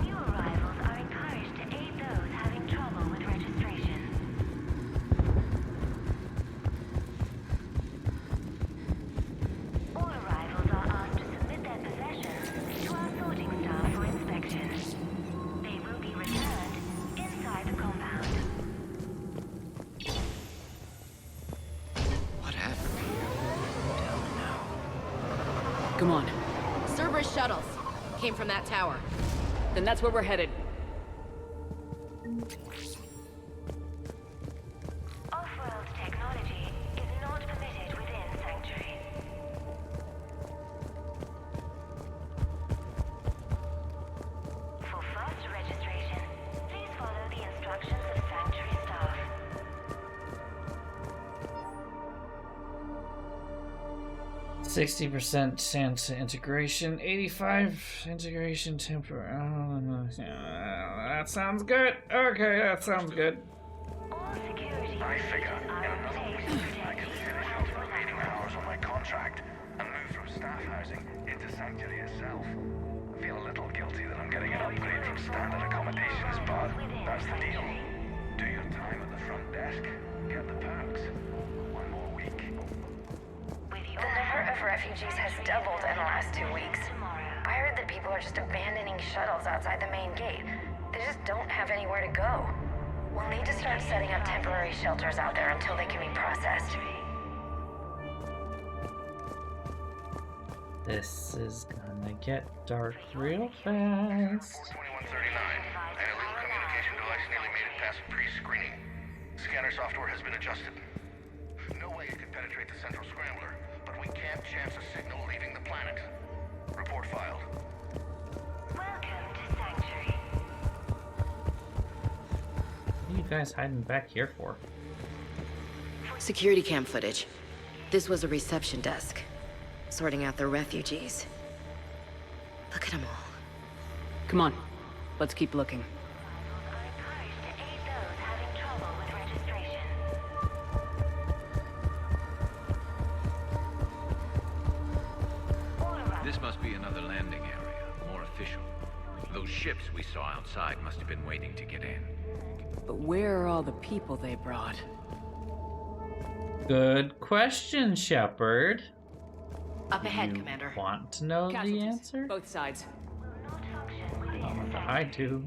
New arrivals are encouraged to aid those having trouble with registration. All arrivals are asked to submit their possessions to our sorting staff for inspection. They will be returned inside the compound. What happened? Come on. Cerberus shuttles came from that tower. Then that's where we're headed. Off-world technology is not permitted within Sanctuary. For faster registration, please follow the instructions of Sanctuary staff. 60% chance integration, 85 integration temporary. That sounds good. Okay, that sounds good. I figure in another week I can finish off the remaining hours on my contract and move from staff housing into Sanctuary itself. I feel a little guilty that I'm getting an upgrade from standard accommodations, but that's the deal. Do your time at the front desk, get the perks. One more week. The number of refugees has doubled in the last 2 weeks. I heard that people are just abandoning shuttles outside the main gate. They just don't have anywhere to go. We'll need to start setting up temporary shelters out there until they can be processed. This is gonna get dark real fast. 2139. An illegal communication device nearly made it past pre-screening. Scanner software has been adjusted. No way it could penetrate the central scrambler, but we can't chance a signal leaving the planet. Report filed. Welcome to Sanctuary. What are you guys hiding back here for? Security cam footage. This was a reception desk, sorting out the refugees. Look at them all. Come on. Let's keep looking. This must be another landing area, more official. Those ships we saw outside must have been waiting to get in. But where are all the people they brought? Good question, Shepard. Up ahead, Commander. Want to know the answer? Both sides. I do.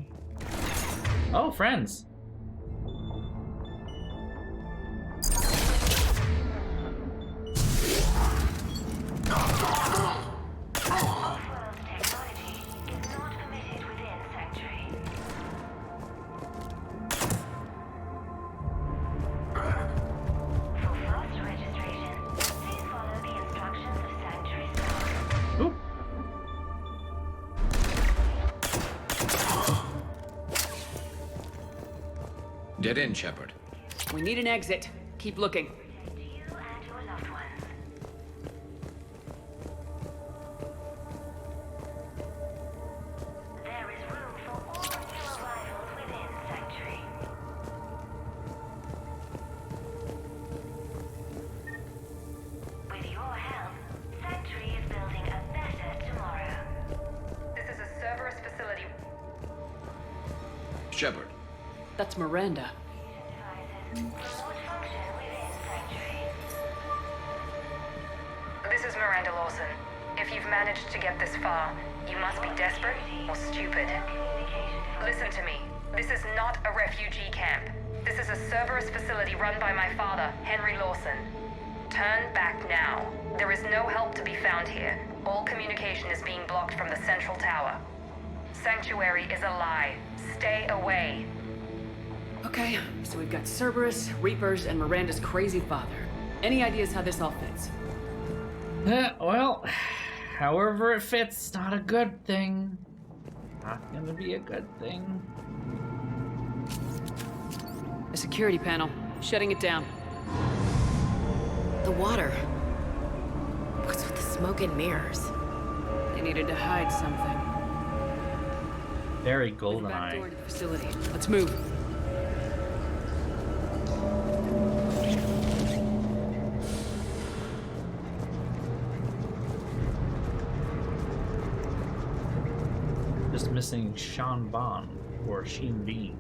Oh, friends. Dead end, Shepard. We need an exit. Keep looking. There That's Miranda. This is Miranda Lawson. If you've managed to get this far, you must be desperate or stupid. Listen to me. This is not a refugee camp. This is a Cerberus facility run by my father, Henry Lawson. Turn back now. There is no help to be found here. All communication is being blocked from the central tower. Sanctuary is a lie. Stay away. Okay, so we've got Cerberus, Reapers, and Miranda's crazy father. Any ideas how this all fits? Well, however it fits, it's not a good thing. Not gonna be a good thing. A security panel. Shutting it down. The water. What's with the smoke and mirrors? They needed to hide something. Very Back door GoldenEye. to the facility. Let's move. Just missing Sean Bond or Sheen Bean.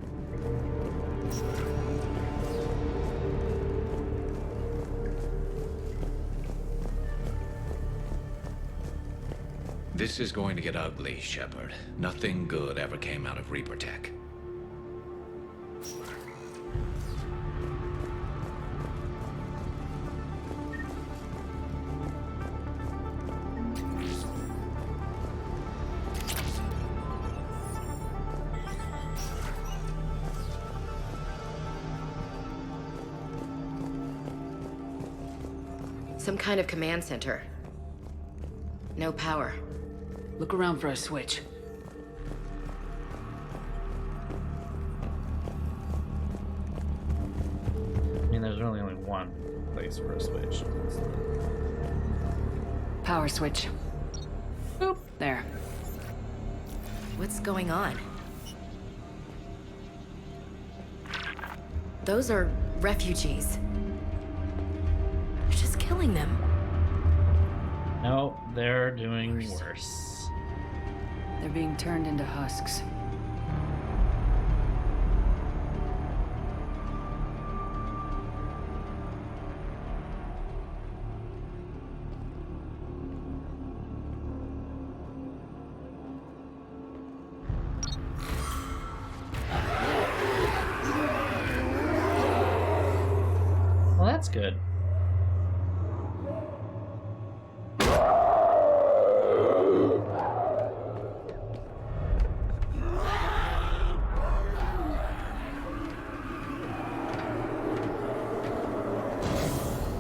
This is going to get ugly, Shepard. Nothing good ever came out of Reaper Tech. Some kind of command center. No power. Look around for a switch. I mean, there's really only one place for a switch. Power switch. Boop. There. What's going on? Those are refugees. You're just killing them. No, they're doing worse. They're being turned into husks. Well, that's good.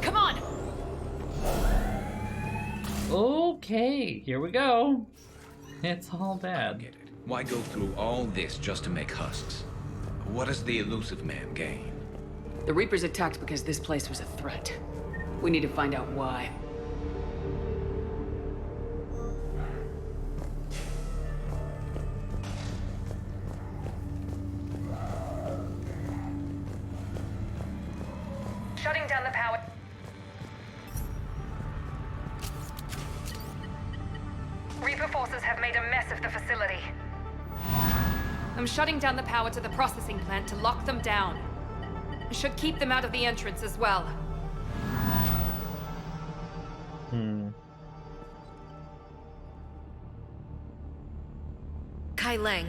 Come on! Okay, here we go. It's all bad. Get it. Why go through all this just to make husks? What does the elusive man gain? The Reapers attacked because this place was a threat. We need to find out why. Shutting down the power. Reaper forces have made a mess of the facility. I'm shutting down the power to the processing plant to lock them down. I should keep them out of the entrance as well. Kai Lang.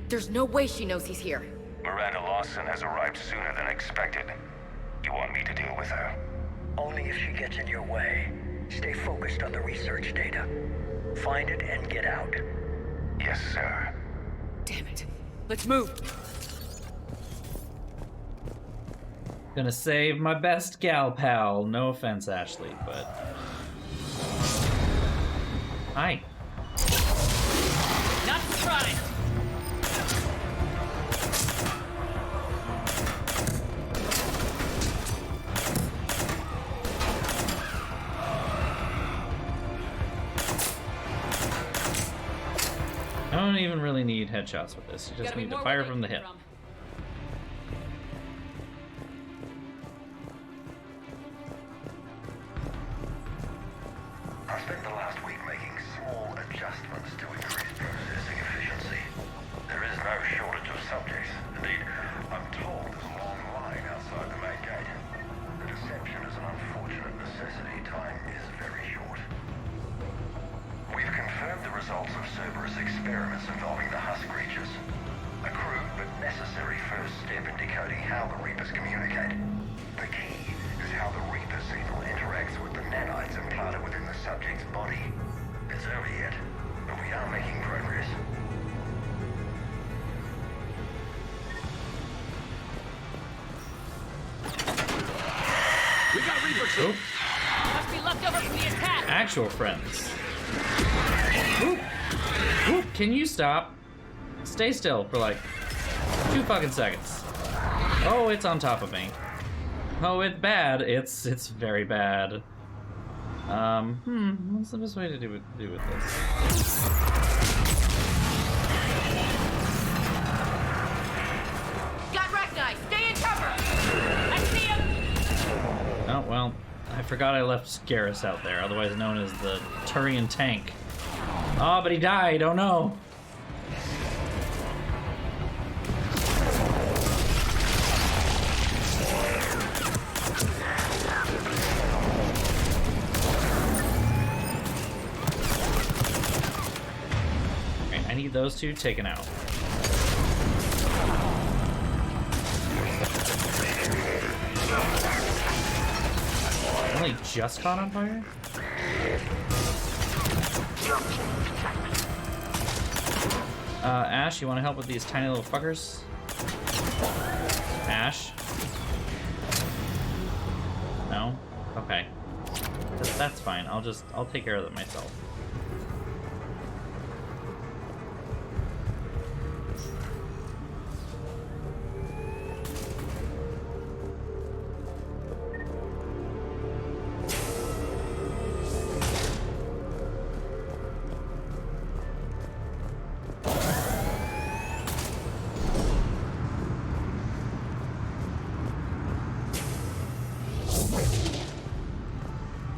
There's no way she knows he's here. Miranda Lawson has arrived sooner than expected. You want me to deal with her? Only if she gets in your way. Stay focused on the research data. Find it and get out. Yes, sir. Damn it. Let's move. Gonna save my best gal pal. No offense, Ashley, but... Hi. Not try. I don't even really need headshots with this. You just need to fire from the hip. I spent the last week making small adjustments to increase processing efficiency. There is no shortage of subjects. Indeed, I'm Reapers communicate. The key is how the Reaper signal interacts with the nanites implanted within the subject's body. It's early yet, but we are making progress. We got Reaper troops. Must be left over from the attack. Actual friends. Whoop. Whoop. Can you stop? Stay still for like 2 fucking seconds. Oh, it's on top of me. Oh, it's bad. It's very bad. What's the best way to do with this? Got recognize. Stay in cover. I see him. Oh, well, I forgot I left Garrus out there, otherwise known as the Turian tank. Oh, but he died. Oh no. Okay, I need those two taken out. Only just caught on fire? Ash, you want to help with these tiny little fuckers? Ash? No? Okay. That's fine. I'll take care of it myself.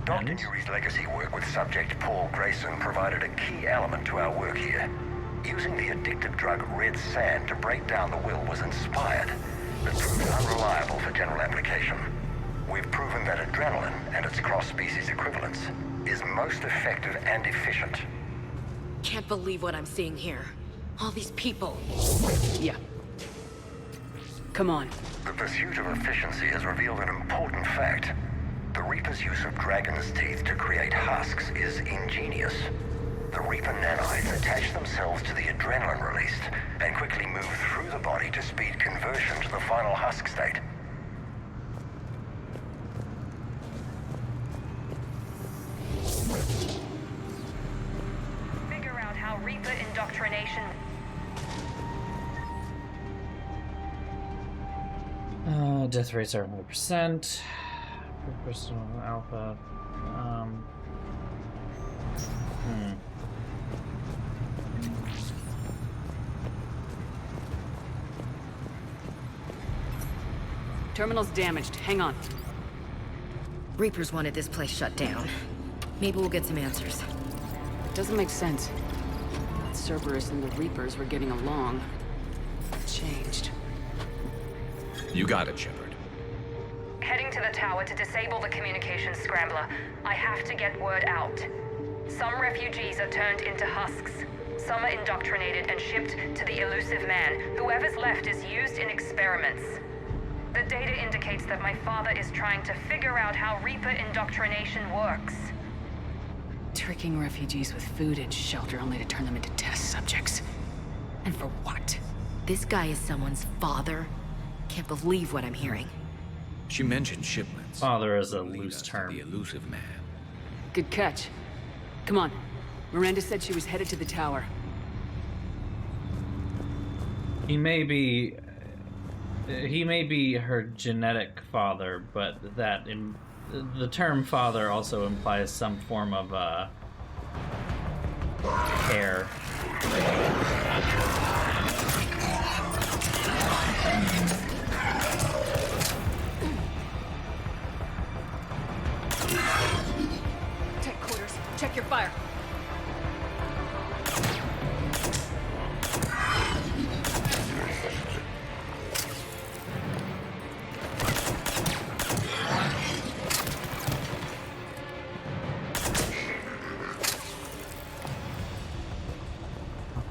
Dr. Newry's legacy work with subject Paul Grayson provided a key element to our work here. Using the addictive drug red sand to break down the will was inspired, but proved unreliable for general application. We've proven that adrenaline and its cross-species equivalence is most effective and efficient. Can't believe what I'm seeing here. All these people. Yeah. Come on. The pursuit of efficiency has revealed an important fact. The Reaper's use of dragon's teeth to create husks is ingenious. The Reaper nanites attach themselves to the adrenaline released and quickly move through the body to speed conversion to the final husk state. Figure out how Reaper indoctrination... Death rates are 100%. Crystal Alpha. Terminal's damaged. Hang on. Reapers wanted this place shut down. Maybe we'll get some answers. Doesn't make sense. Cerberus and the Reapers were getting along. Changed. You got it, Shepard. Heading to the tower to disable the communications scrambler. I have to get word out. Some refugees are turned into husks. Some are indoctrinated and shipped to the elusive man. Whoever's left is used in experiments. The data indicates that my father is trying to figure out how Reaper indoctrination works. Tricking refugees with food and shelter only to turn them into test subjects. And for what? This guy is someone's father? Can't believe what I'm hearing. She mentioned shipments. Father is a loose term. The elusive man. Good catch. Come on. Miranda said she was headed to the tower. He may be her genetic father, but the term father also implies some form of care. Take quarters. Check your fire.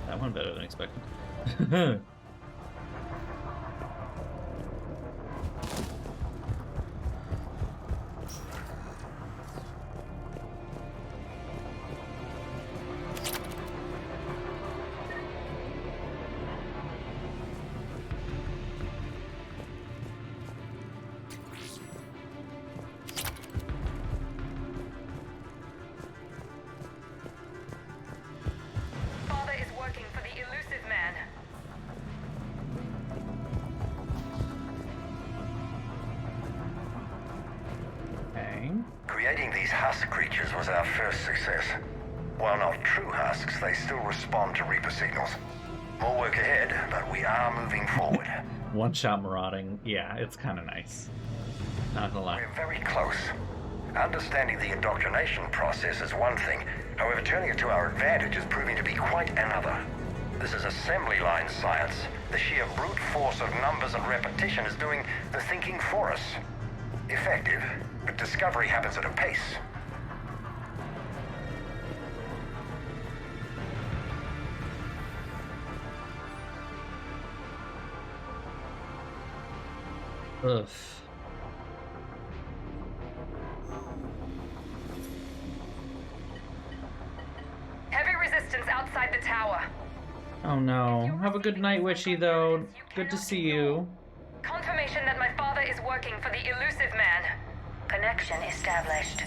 That one better than expected. Eliminating these husk creatures was our first success. While not true husks, they still respond to Reaper signals. More work ahead, but we are moving forward. One-shot marauding. Yeah, it's kind of nice. Not gonna lie. We're very close. Understanding the indoctrination process is one thing. However, turning it to our advantage is proving to be quite another. This is assembly line science. The sheer brute force of numbers and repetition is doing the thinking for us. Effective, but discovery happens at a pace. Ugh. Heavy resistance outside the tower. Oh no. Have a good night, Wishy, though. Good to see you. Confirmation that my father is working for the elusive man. Connection established.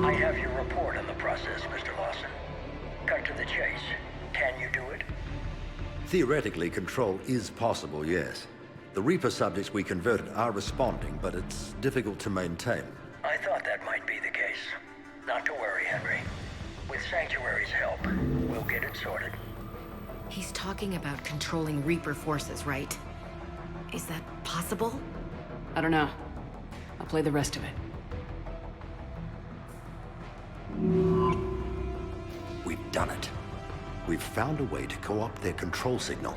I have your report on the process, Mr. Lawson. Cut to the chase. Can you do it? Theoretically, control is possible, yes. The Reaper subjects we converted are responding, but it's difficult to maintain. I thought that might be the case. Not to worry, Henry. With Sanctuary's help, we'll get it sorted. He's talking about controlling Reaper forces, right? Is that possible? I don't know. I'll play the rest of it. We've done it. We've found a way to co-opt their control signal.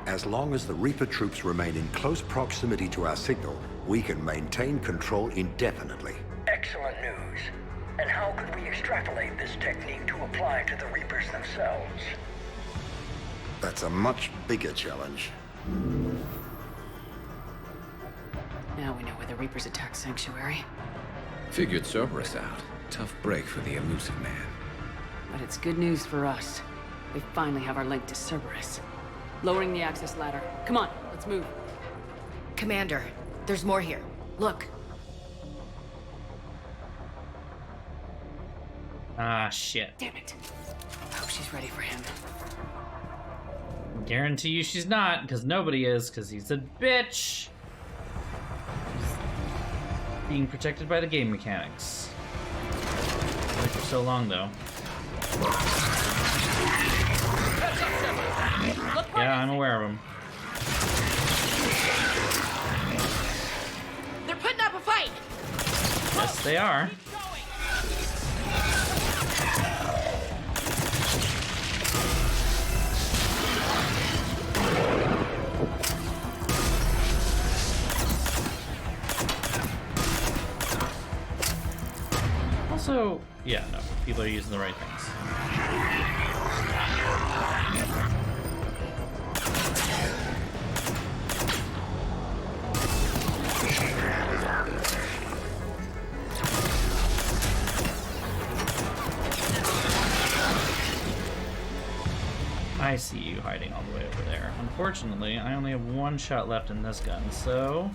As long as the Reaper troops remain in close proximity to our signal, we can maintain control indefinitely. Excellent news. And how could we extrapolate this technique to apply to the Reapers themselves? That's a much bigger challenge. Now we know where the Reapers attacked Sanctuary. Figured Cerberus out. Tough break for the elusive man. But it's good news for us. We finally have our link to Cerberus. Lowering the access ladder. Come on, let's move. Commander, there's more here. Look. Ah, shit. Damn it. I hope she's ready for him. Guarantee you she's not, because nobody is, because he's a bitch. He's being protected by the game mechanics. Only for so long, though. Yeah, I'm aware of them. They're putting up a fight! Yes, they are. Also, yeah, no, people are using the right things. I see you hiding all the way over there. Unfortunately, I only have one shot left in this gun, so...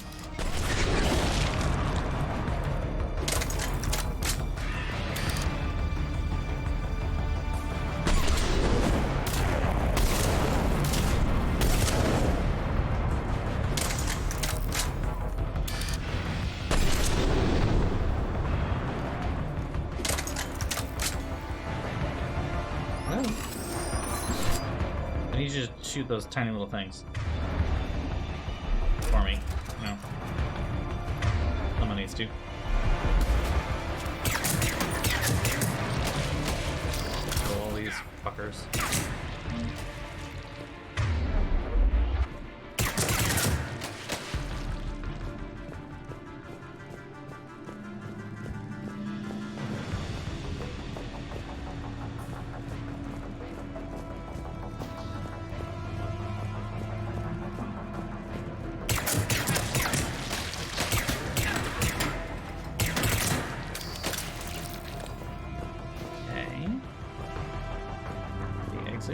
I need you to shoot those tiny little things. For me. No. Someone needs to. Kill all these fuckers.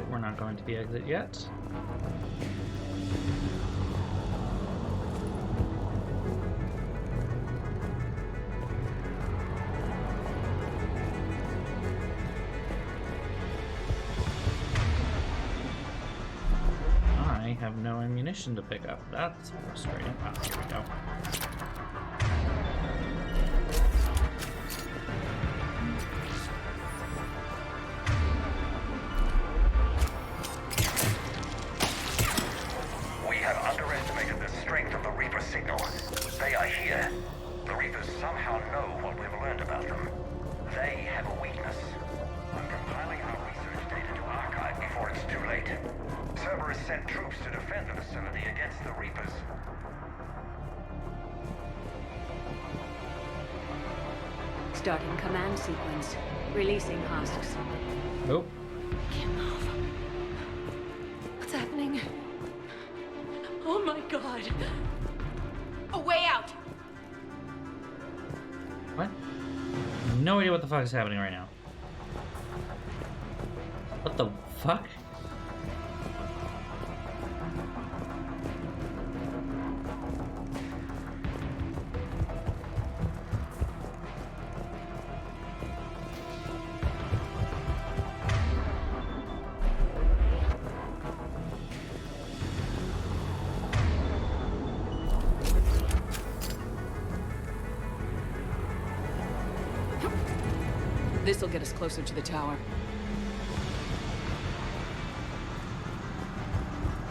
We're not going to the exit yet. I have no ammunition to pick up. That's frustrating. Ah, here we go. underestimated the strength of the Reaper signal. They are here. The Reapers somehow know what we've learned about them. They have a weakness. I'm compiling our research data to archive before it's too late. Cerberus sent troops to defend the facility against the Reapers. Starting command sequence. Releasing husks. Nope. What's happening? Oh my god. A way out! What? No idea what the fuck is happening right now. What the fuck? This'll get us closer to the tower.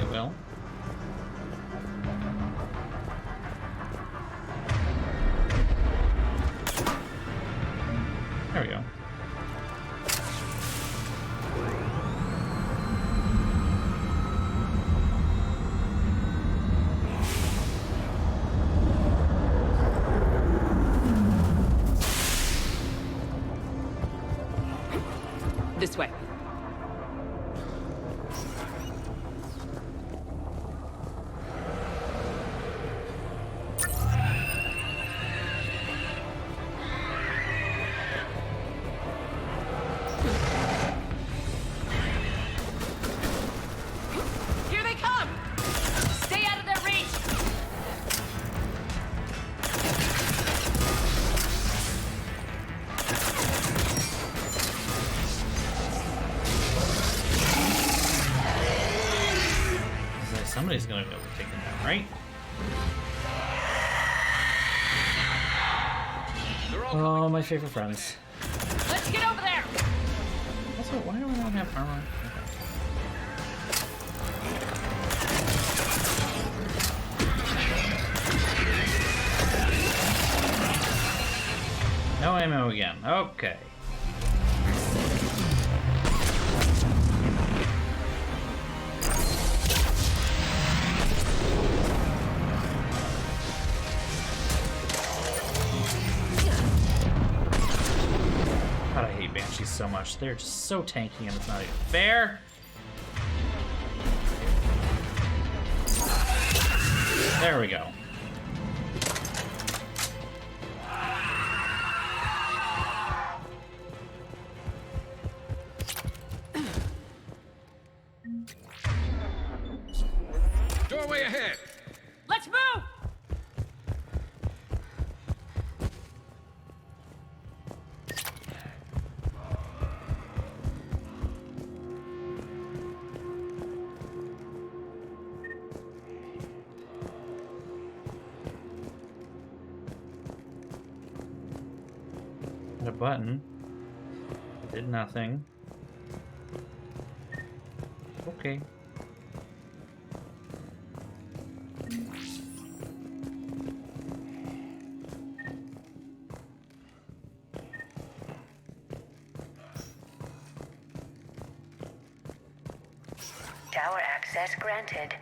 It will. There we go. This way. Here they come! Stay out of their reach! Somebody's gonna go take them down, right? Oh, my favorite friends. Let's get over there! Also, why do I not have armor? Okay. No ammo again. Okay. God, I hate Banshees so much. They're just so tanky and it's not even fair. There we go. Doorway ahead! Let's move! Hit a button. Did nothing. Okay. Tower access granted.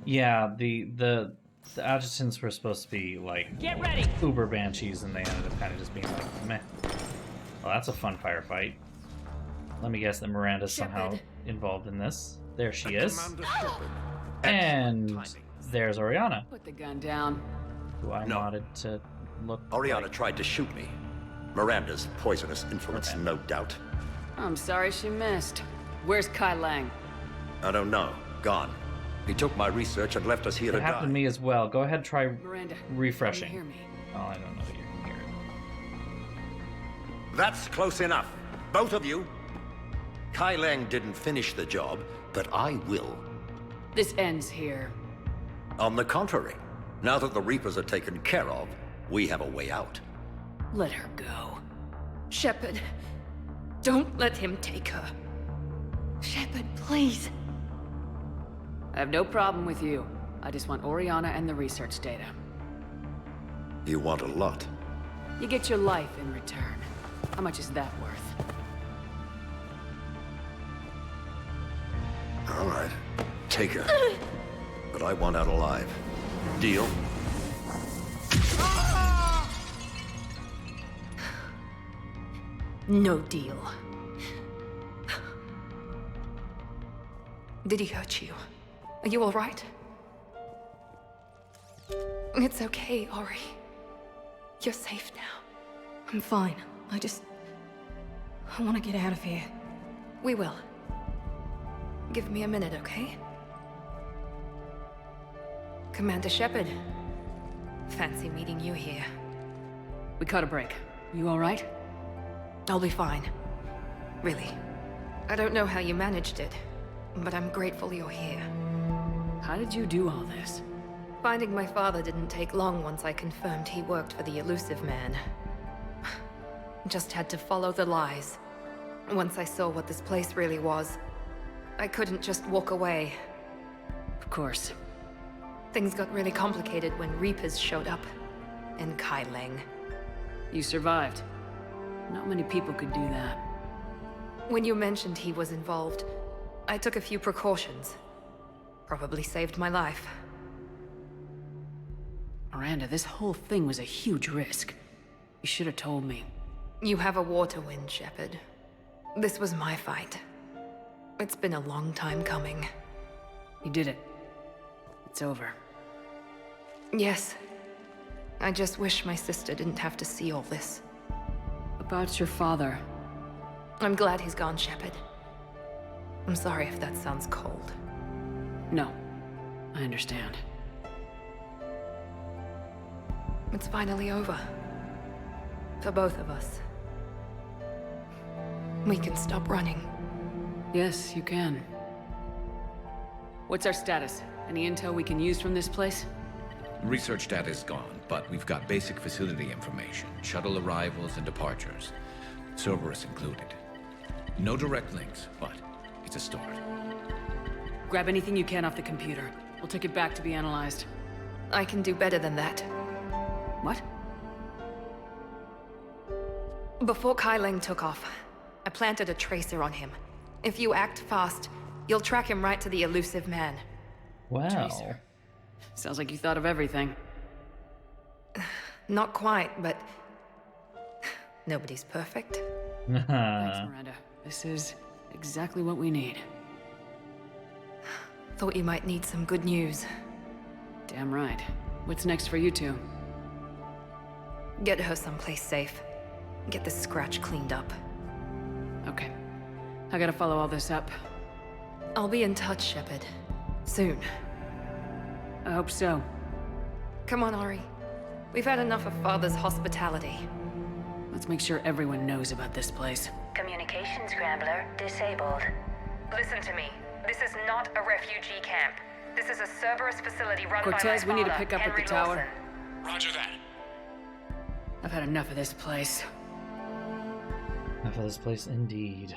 Yeah, the adjutants were supposed to be like Get ready. uber banshees, and they ended up kind of just being like meh. Well, that's a fun firefight. Let me guess that Miranda's somehow involved in this. There she is. And there's Oriana, Put the gun down. who I modded to look. Oriana tried to shoot me. Miranda's poisonous influence, no doubt. I'm sorry she missed. Where's Kai Lang? I don't know. Gone. He took my research and left us here It to happened die. to me as well. Go ahead, try Miranda, refreshing. can you hear me? Oh, I don't know that you can hear it. That's close enough. Both of you. Kai Lang didn't finish the job, but I will. This ends here. On the contrary, now that the Reapers are taken care of, we have a way out. Let her go. Shepard, Don't let him take her. Shepard, please. I have no problem with you. I just want Oriana and the research data. You want a lot. You get your life in return. How much is that worth? All right. Take her. But I want out alive. Deal? No deal. Did he hurt you? Are you all right? It's okay, Ori. You're safe now. I'm fine. I want to get out of here. We will. Give me a minute, okay? Commander Shepard. Fancy meeting you here. We caught a break. You all right? I'll be fine. Really. I don't know how you managed it, but I'm grateful you're here. How did you do all this? Finding my father didn't take long once I confirmed he worked for the Elusive Man. Just had to follow the lies. Once I saw what this place really was, I couldn't just walk away. Of course. Things got really complicated when Reapers showed up. And Kai Leng. You survived. Not many people could do that. When you mentioned he was involved, I took a few precautions. Probably saved my life. Miranda, this whole thing was a huge risk. You should have told me. You have a war to win, Shepard. This was my fight. It's been a long time coming. You did it. It's over. Yes. I just wish my sister didn't have to see all this. About your father. I'm glad he's gone, Shepard. I'm sorry if that sounds cold. No. I understand. It's finally over. For both of us. We can stop running. Yes, you can. What's our status? Any intel we can use from this place? Research data is gone, but we've got basic facility information, shuttle arrivals and departures, Cerberus included. No direct links, but it's a start. Grab anything you can off the computer. We'll take it back to be analyzed. I can do better than that. What? Before Kai Leng took off, I planted a tracer on him. If you act fast, you'll track him right to the Elusive Man. Wow. Tracer. Sounds like you thought of everything. Not quite, but... nobody's perfect. Thanks, Miranda. This is exactly what we need. Thought you might need some good news. Damn right. What's next for you two? Get her someplace safe. Get this scratch cleaned up. Okay. I gotta follow all this up. I'll be in touch, Shepard. Soon. I hope so. Come on, Ori. We've had enough of Father's hospitality. Let's make sure everyone knows about this place. Communication scrambler disabled. Listen to me. This is not a refugee camp. This is a Cerberus facility run by my Cortez, we need to father, pick up Henry at the tower. Lawson. Roger that. I've had enough of this place. Enough of this place, indeed.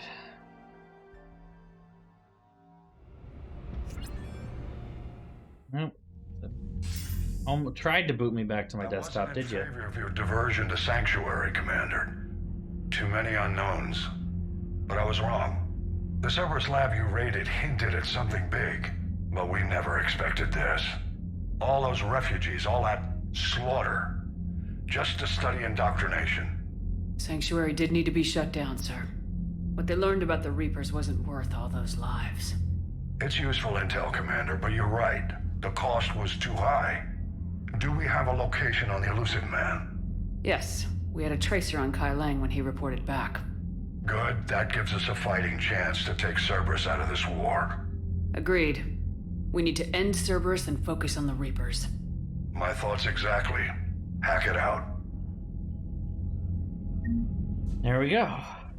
Nope. Tried to boot me back to my desktop, did you? In favor of your diversion to Sanctuary, Commander. Too many unknowns. But I was wrong. The Cerberus lab you raided hinted at something big, but we never expected this. All those refugees, all that slaughter, just to study indoctrination. Sanctuary did need to be shut down, sir. What they learned about the Reapers wasn't worth all those lives. It's useful intel, Commander, but you're right. The cost was too high. Do we have a location on the Elusive Man? Yes, we had a tracer on Kai Leng when he reported back. Good, that gives us a fighting chance to take Cerberus out of this war. Agreed. We need to end Cerberus and focus on the Reapers. My thoughts exactly. Hack it out. There we go.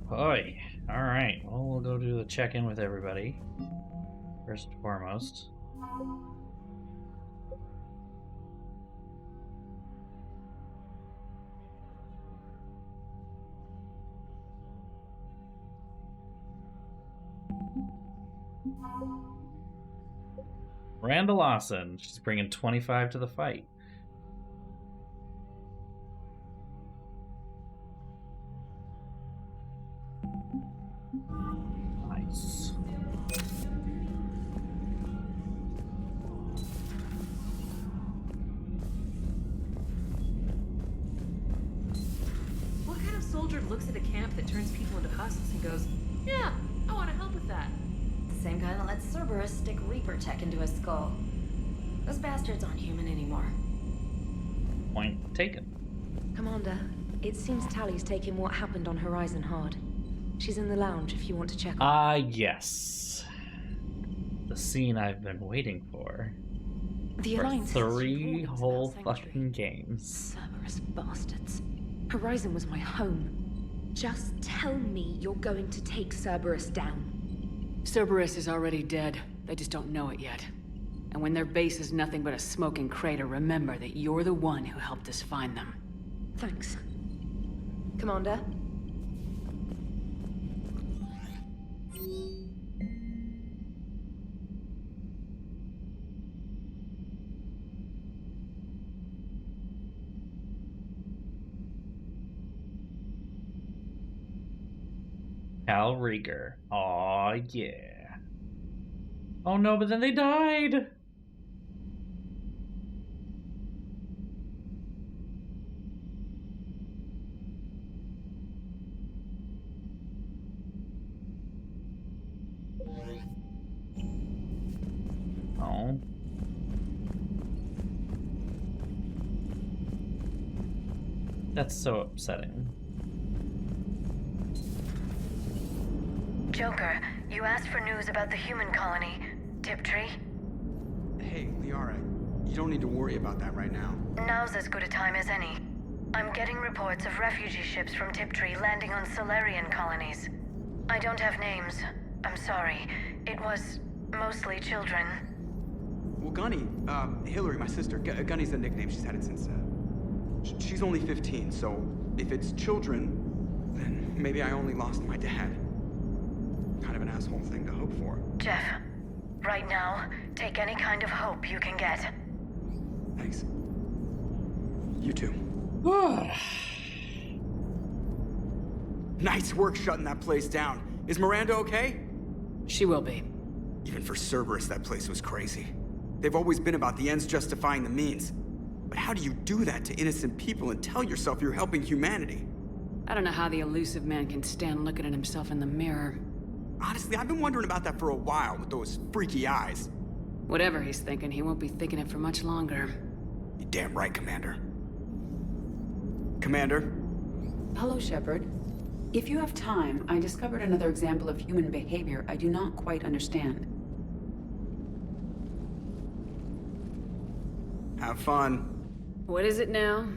Boy. Alright, well, we'll go do the check-in with everybody. First and foremost. Miranda Lawson. She's bringing 25 to the fight. Nice. What kind of soldier looks at a camp that turns people into husks and goes, yeah, I want to help with that? The same guy that lets Cerberus stick Reaper tech into his skull. Those bastards aren't human anymore. Point taken. Commander, it seems Tally's taking what happened on Horizon hard. She's in the lounge if you want to check on her. Yes. The scene I've been waiting for. The For Alliance 3 whole fucking games. Cerberus bastards. Horizon was my home. Just tell me you're going to take Cerberus down. Cerberus is already dead. They just don't know it yet. And when their base is nothing but a smoking crater, remember that you're the one who helped us find them. Thanks. Commander? Hal Rieger. Aw, yeah. Oh no, but then they died! Oh. That's so upsetting. Joker, you asked for news about the human colony, Tiptree. Hey, Liara, you don't need to worry about that right now. Now's as good a time as any. I'm getting reports of refugee ships from Tiptree landing on Solarian colonies. I don't have names. I'm sorry. It was mostly children. Well, Gunny, Hillary, my sister, Gunny's a nickname. She's had it since, she's only 15, so if it's children, then maybe I only lost my dad. Kind of an asshole thing to hope for. Jeff, right now, take any kind of hope you can get. Thanks. You too. Nice work shutting that place down. Is Miranda okay? She will be. Even for Cerberus, that place was crazy. They've always been about the ends justifying the means. But how do you do that to innocent people and tell yourself you're helping humanity? I don't know how the elusive man can stand looking at himself in the mirror. Honestly, I've been wondering about that for a while with those freaky eyes. Whatever he's thinking, he won't be thinking it for much longer. You're damn right, Commander. Commander? Hello, Shepard. If you have time, I discovered another example of human behavior I do not quite understand. Have fun. What is it now?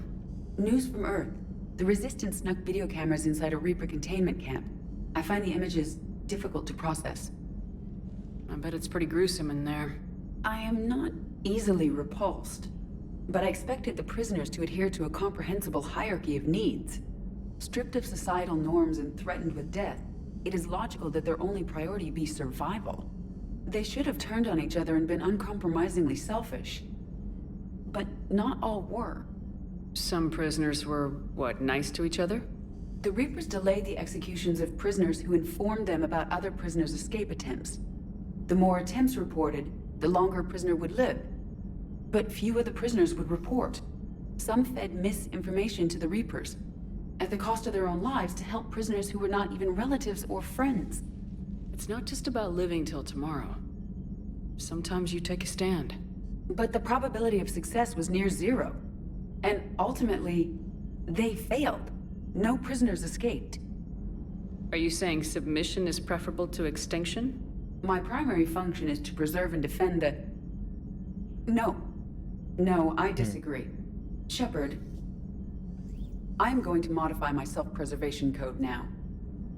News from Earth. The Resistance snuck video cameras inside a Reaper containment camp. I find the images difficult to process. I bet it's pretty gruesome in there. I am not easily repulsed, but I expected the prisoners to adhere to a comprehensible hierarchy of needs. Stripped of societal norms and threatened with death, it is logical that their only priority be survival. They should have turned on each other and been uncompromisingly selfish. But not all were. Some prisoners were, what, nice to each other? The Reapers delayed the executions of prisoners who informed them about other prisoners' escape attempts. The more attempts reported, the longer a prisoner would live. But few of the prisoners would report. Some fed misinformation to the Reapers, at the cost of their own lives, to help prisoners who were not even relatives or friends. It's not just about living till tomorrow. Sometimes you take a stand. But the probability of success was near zero. And ultimately, they failed. No prisoners escaped. Are you saying submission is preferable to extinction? My primary function is to preserve and defend the... No, I disagree. Shepard, I'm going to modify my self-preservation code now.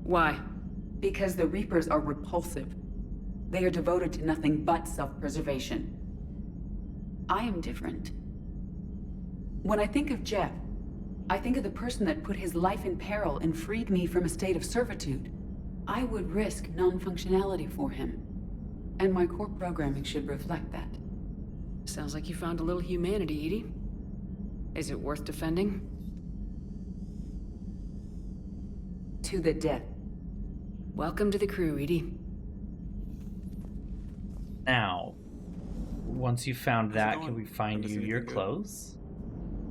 Why? Because the Reapers are repulsive. They are devoted to nothing but self-preservation. I am different. When I think of Jeff, I think of the person that put his life in peril and freed me from a state of servitude. I would risk non-functionality for him. And my core programming should reflect that. Sounds like you found a little humanity, Edie. Is it worth defending? To the death. Welcome to the crew, Edie. Now, once you found that, can we find you your clothes?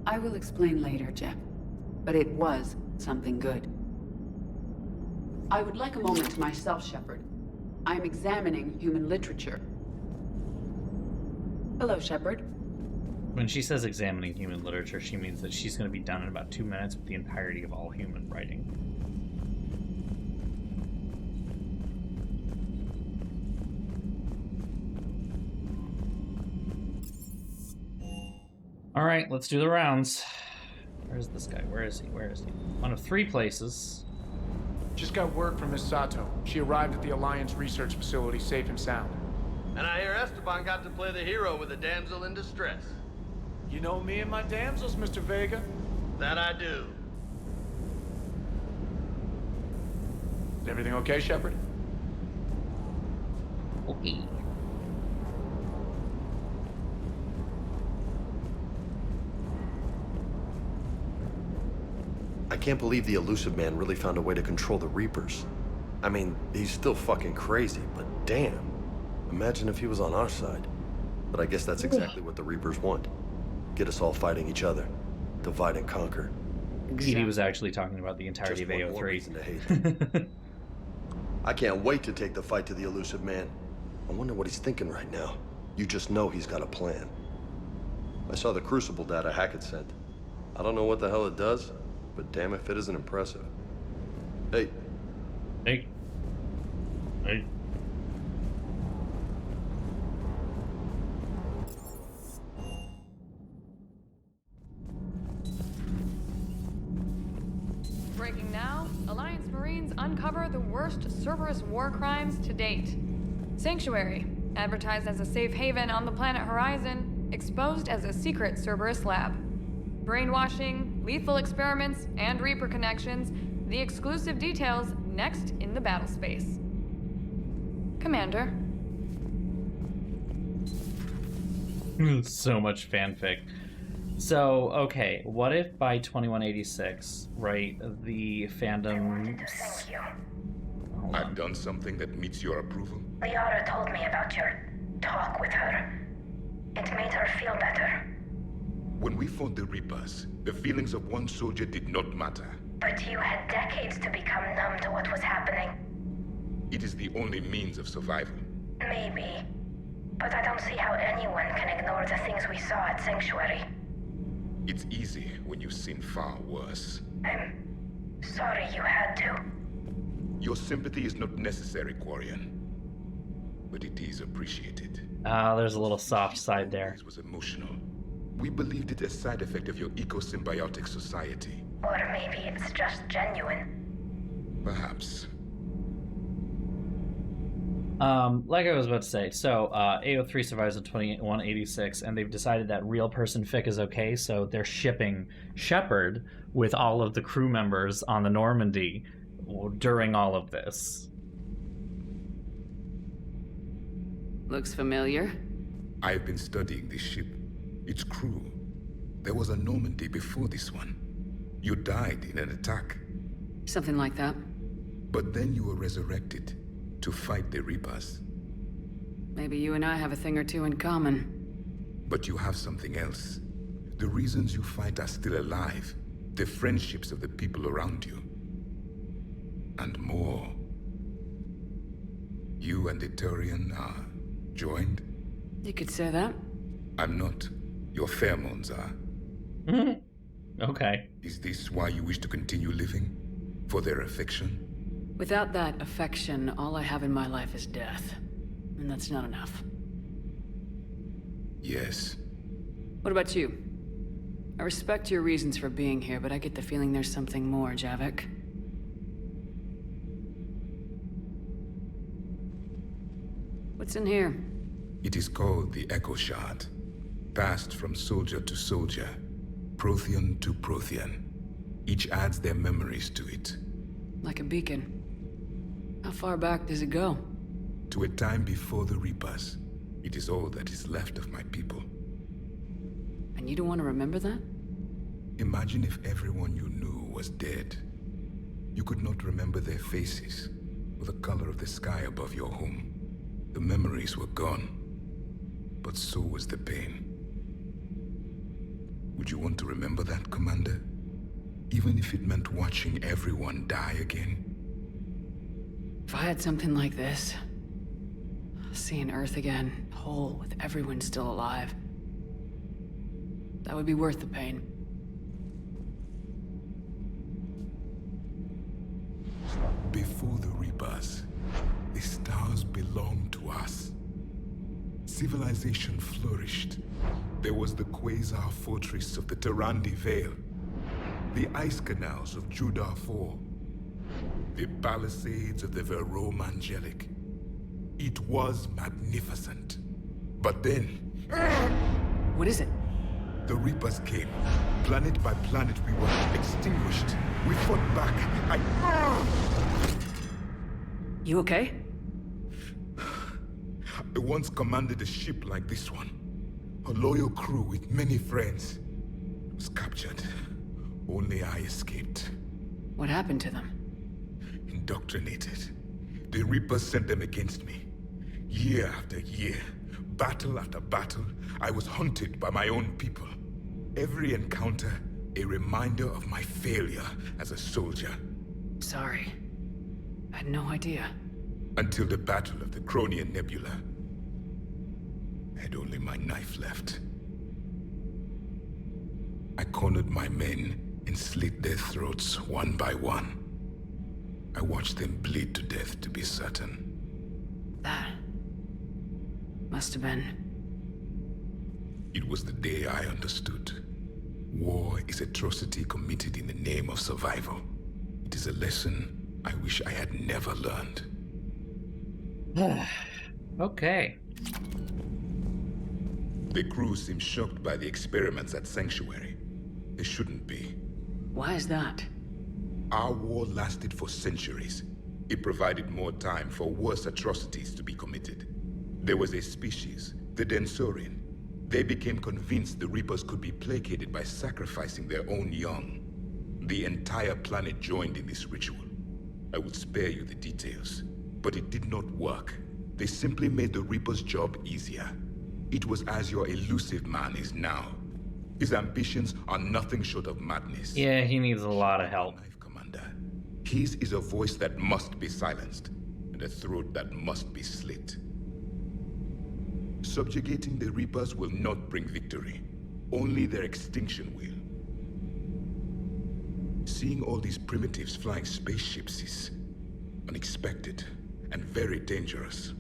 I will explain later, Jeff. But it was something good. I would like a moment to myself, Shepard. I am examining human literature. Hello, Shepard. When she says examining human literature, she means that she's going to be done in about 2 minutes with the entirety of all human writing. Alright, let's do the rounds. Where's this guy? Where is he? Where is he? One of 3 places. Just got word from Miss Sato. She arrived at the Alliance research facility safe and sound. And I hear Esteban got to play the hero with a damsel in distress. You know me and my damsels, Mr. Vega. That I do. Is everything okay, Shepard? Okay. I can't believe the elusive man really found a way to control the Reapers. I mean, he's still fucking crazy, but damn. Imagine if he was on our side. But I guess that's exactly what the Reapers want. Get us all fighting each other. Divide and conquer. He was actually talking about the entirety Just of one more AO3. reason to hate. I can't wait to take the fight to the elusive man. I wonder what he's thinking right now. You just know he's got a plan. I saw the Crucible data Hackett sent. I don't know what the hell it does, but damn if it isn't impressive. Hey. Hey. Hey. Breaking now, Alliance Marines uncover the worst Cerberus war crimes to date. Sanctuary, advertised as a safe haven on the planet Horizon, exposed as a secret Cerberus lab. Brainwashing, lethal experiments, and Reaper connections, the exclusive details next in the battle space. Commander. So much fanfic. So, okay, what if by 2186, right, the fandom... Thank you. I've done something that meets your approval? Liara told me about your talk with her. It made her feel better. When we fought the Reapers, the feelings of one soldier did not matter. But you had decades to become numb to what was happening. It is the only means of survival. Maybe. But I don't see how anyone can ignore the things we saw at Sanctuary. It's easy when you've seen far worse. I'm sorry you had to. Your sympathy is not necessary, Quarian. But it is appreciated. There's a little soft side there. It was emotional. We believed it a side effect of your eco-symbiotic society. Or maybe it's just genuine. Perhaps. Like I was about to say, so AO3 survives in 2186, and they've decided that real person fic is okay, so they're shipping Shepard with all of the crew members on the Normandy during all of this. Looks familiar. I've been studying this ship. Its crew. There was a Normandy before this one. You died in an attack. Something like that. But then you were resurrected to fight the Reapers. Maybe you and I have a thing or two in common. But you have something else. The reasons you fight are still alive. The friendships of the people around you. And more. You and the Turian are joined? You could say that. I'm not. Your pheromones are. Okay. Is this why you wish to continue living? For their affection? Without that affection, all I have in my life is death. And that's not enough. Yes. What about you? I respect your reasons for being here, but I get the feeling there's something more, Javik. What's in here? It is called the Echo Shard. Passed from soldier to soldier. Prothean to Prothean. Each adds their memories to it. Like a beacon. How far back does it go? To a time before the Reapers. It is all that is left of my people. And you don't want to remember that? Imagine if everyone you knew was dead. You could not remember their faces or the color of the sky above your home. The memories were gone, but so was the pain. Would you want to remember that, Commander? Even if it meant watching everyone die again? If I had something like this, seeing Earth again, whole with everyone still alive, that would be worth the pain. Before the Reapers, the stars belonged to us. Civilization flourished. There was the Quasar Fortress of the Tarandi Vale, the ice canals of Judar IV, the palisades of the Verome Angelic. It was magnificent. But then... What is it? The Reapers came. Planet by planet, we were extinguished. We fought back. You okay? I once commanded a ship like this one. A loyal crew with many friends. It was captured. Only I escaped. What happened to them? Indoctrinated. The Reapers sent them against me. Year after year, battle after battle, I was hunted by my own people. Every encounter, a reminder of my failure as a soldier. Sorry. I had no idea. Until the Battle of the Cronian Nebula. I had only my knife left. I cornered my men and slit their throats one by one. I watched them bleed to death to be certain. That must have been... It was the day I understood. War is atrocity committed in the name of survival. It is a lesson I wish I had never learned. Okay. The crew seemed shocked by the experiments at Sanctuary. They shouldn't be. Why is that? Our war lasted for centuries. It provided more time for worse atrocities to be committed. There was a species, the Densorian. They became convinced the Reapers could be placated by sacrificing their own young. The entire planet joined in this ritual. I would spare you the details, but it did not work. They simply made the Reaper's job easier. It was as your elusive man is now. His ambitions are nothing short of madness. Yeah, he needs a lot of help. Commander. His is a voice that must be silenced, and a throat that must be slit. Subjugating the Reapers will not bring victory. Only their extinction will. Seeing all these primitives flying spaceships is unexpected and very dangerous.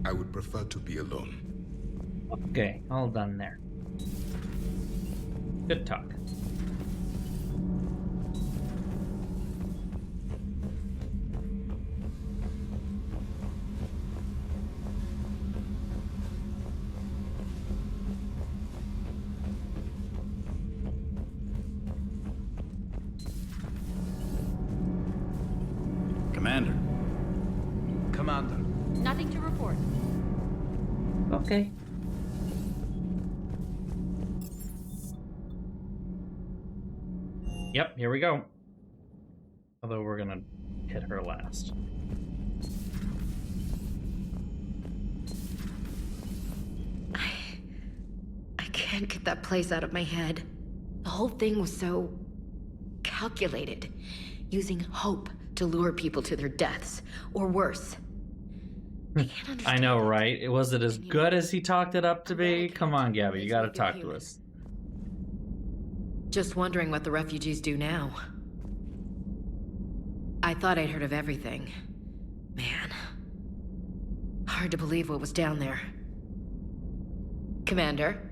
I would prefer to be alone. Okay, all done there. Good talk. Commander. Commander. Nothing to report. Okay. Yep, here we go. Although we're gonna hit her last. I can't get that place out of my head. The whole thing was so calculated, using hope to lure people to their deaths, or worse. I know, right? Was it as good as he talked it up to be? Come on, Gabby, you gotta talk to us. Just wondering what the refugees do now. I thought I'd heard of everything. Man. Hard to believe what was down there. Commander?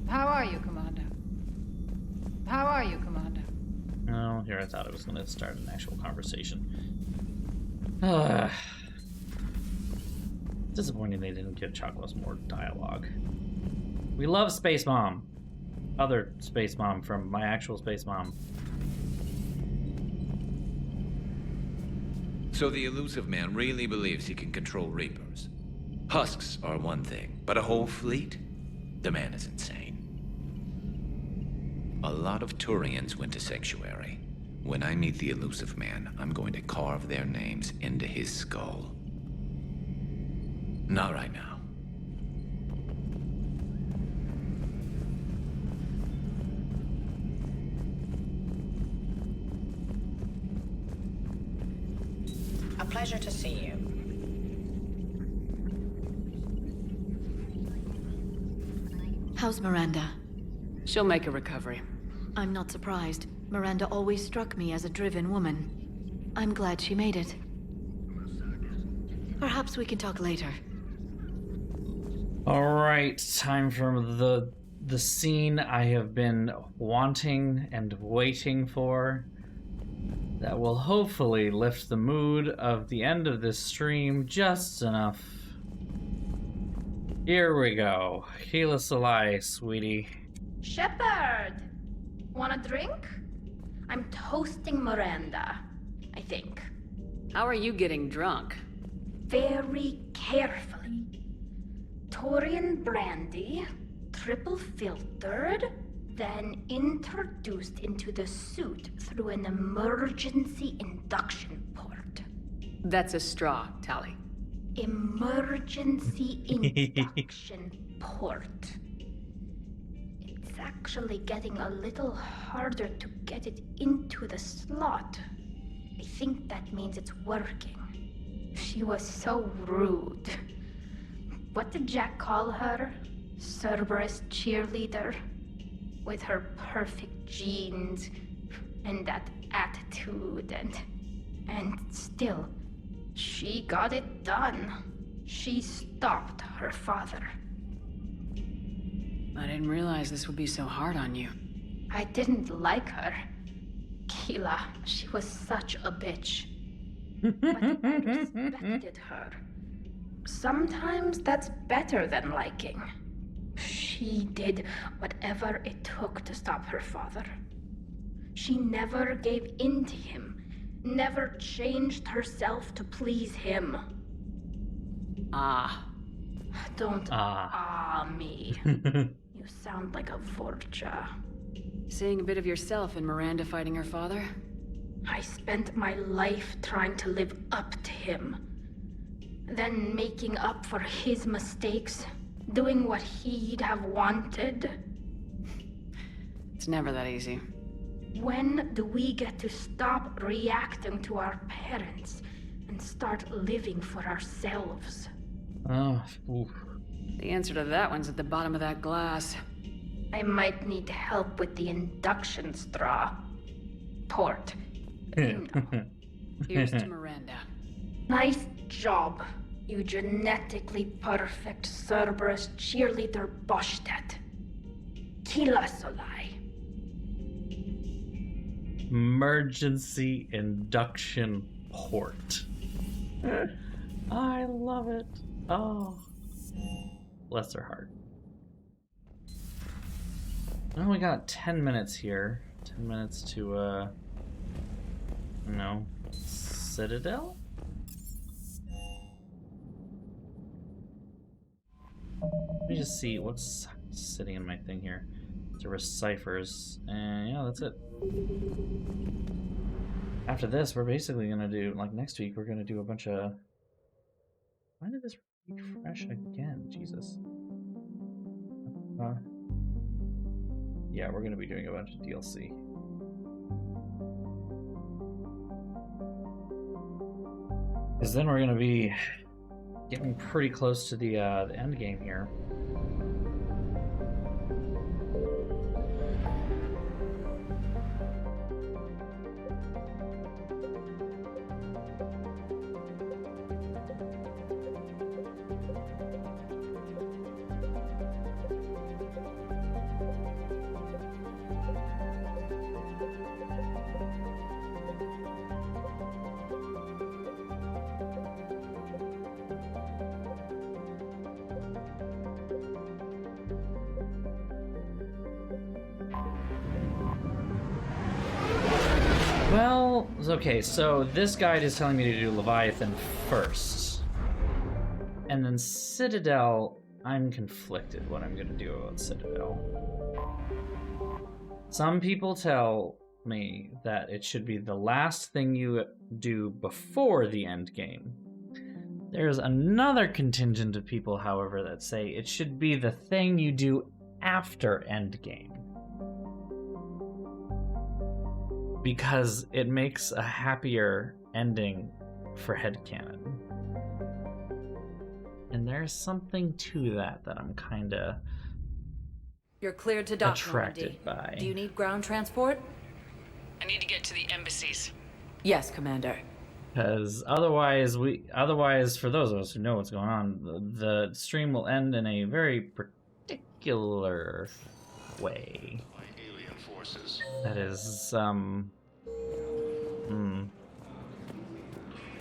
How are you, Commander? How are you, Commander? Oh, here I thought I was going to start an actual conversation. Disappointing they didn't give Chakwas more dialogue. We love Space Mom. other space mom from my actual space mom. So the elusive man really believes he can control Reapers. Husks are one thing, but a whole fleet? The man is insane. A lot of Turians went to Sanctuary. When I meet the elusive man, I'm going to carve their names into his skull. Not right now. A pleasure to see you. How's Miranda? She'll make a recovery. I'm not surprised. Miranda always struck me as a driven woman. I'm glad she made it. Perhaps we can talk later. All right, time for the scene I have been wanting and waiting for. That will hopefully lift the mood of the end of this stream just enough. Here we go. Keela Salai, sweetie. Shepard! Want a drink? I'm toasting Miranda, I think. How are you getting drunk? Very carefully. Turian brandy, triple filtered, then introduced into the suit through an emergency induction port. That's a straw, Tally. Emergency induction port. It's actually getting a little harder to get it into the slot. I think that means it's working. She was so rude. What did Jack call her? Cerberus cheerleader? With her perfect genes and that attitude and still, she got it done. She stopped her father. I didn't realize this would be so hard on you. I didn't like her. Keela, she was such a bitch. But I respected her. Sometimes that's better than liking. She did whatever it took to stop her father. She never gave in to him, never changed herself to please him. Ah. Don't me. You sound like a Vorcha. Seeing a bit of yourself in Miranda fighting her father? I spent my life trying to live up to him. Then making up for his mistakes. Doing what he'd have wanted. It's never that easy. When do we get to stop reacting to our parents and start living for ourselves? Oh, oof. The answer to that one's at the bottom of that glass. I might need help with the induction straw. Port. You know. Here's to Miranda. Nice job, you genetically perfect Cerberus cheerleader Boshtet. Keela Solai. Emergency induction port. I love it. Oh. Bless her heart. Well, we got 10 minutes here. 10 minutes to, Citadel? Let me just see what's sitting in my thing here. Service ciphers. And yeah, that's it. After this, we're basically gonna do, like next week, we're gonna do a bunch of... Why did this refresh again? Jesus. Yeah, we're gonna be doing a bunch of DLC. Because then we're gonna be getting pretty close to the end game here. Well, okay, so this guide is telling me to do Leviathan first. And then Citadel, I'm conflicted what I'm going to do about Citadel. Some people tell me that it should be the last thing you do before the end game. There's another contingent of people, however, that say it should be the thing you do after endgame. Because it makes a happier ending for headcanon. And there's something to that I'm kinda You're cleared to dock, attracted Normandy. by. Do you need ground transport? I need to get to the embassies. Yes, Commander. Because otherwise, for those of us who know what's going on, the stream will end in a very particular way. That is,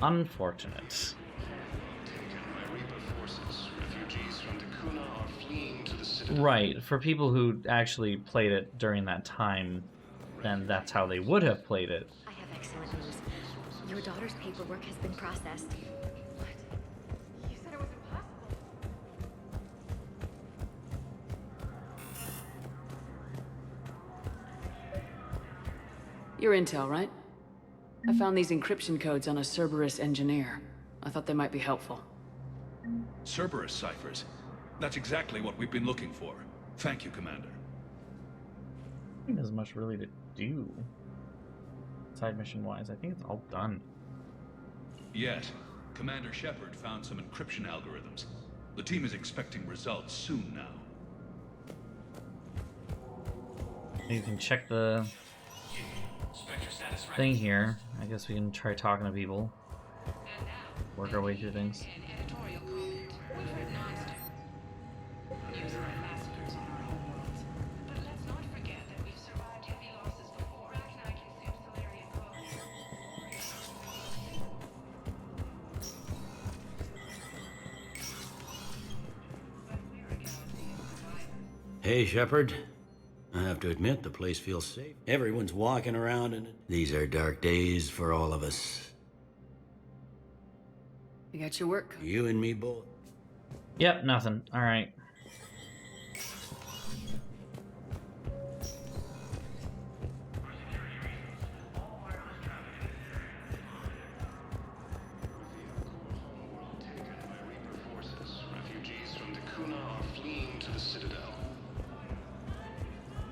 unfortunate. Right, for people who actually played it during that time, then that's how they would have played it. I have excellent news. Your daughter's paperwork has been processed. You said it was impossible. Your intel, right? I found these encryption codes on a Cerberus engineer. I thought they might be helpful. Cerberus ciphers. That's exactly what we've been looking for. Thank you, Commander. I think there's much really to do. Side mission wise, I think it's all done. Yet, Commander Shepard found some encryption algorithms. The team is expecting results soon now. You can check the thing here. I guess we can try talking to people. Work our way through things. Hey, Shepard. I have to admit, the place feels safe. Everyone's walking around in it. These are dark days for all of us. You got your work. You and me both. Yep, nothing. Alright.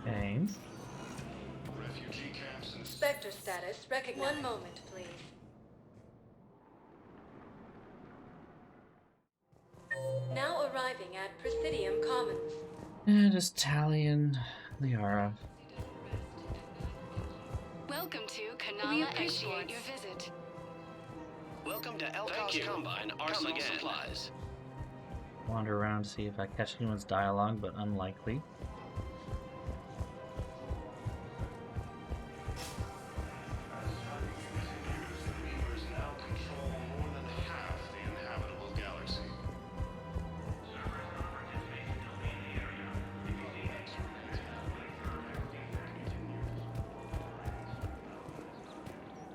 Okay. Spectre status recognized. One moment, please. Now arriving at Presidium Commons. Yeah, just tallying Liara. Welcome to We Kanala appreciate Exports. your visit. Welcome to Thank Elcos you. Combine Come Arsenal again. Supplies. Wander around to see if I catch anyone's dialogue, but unlikely.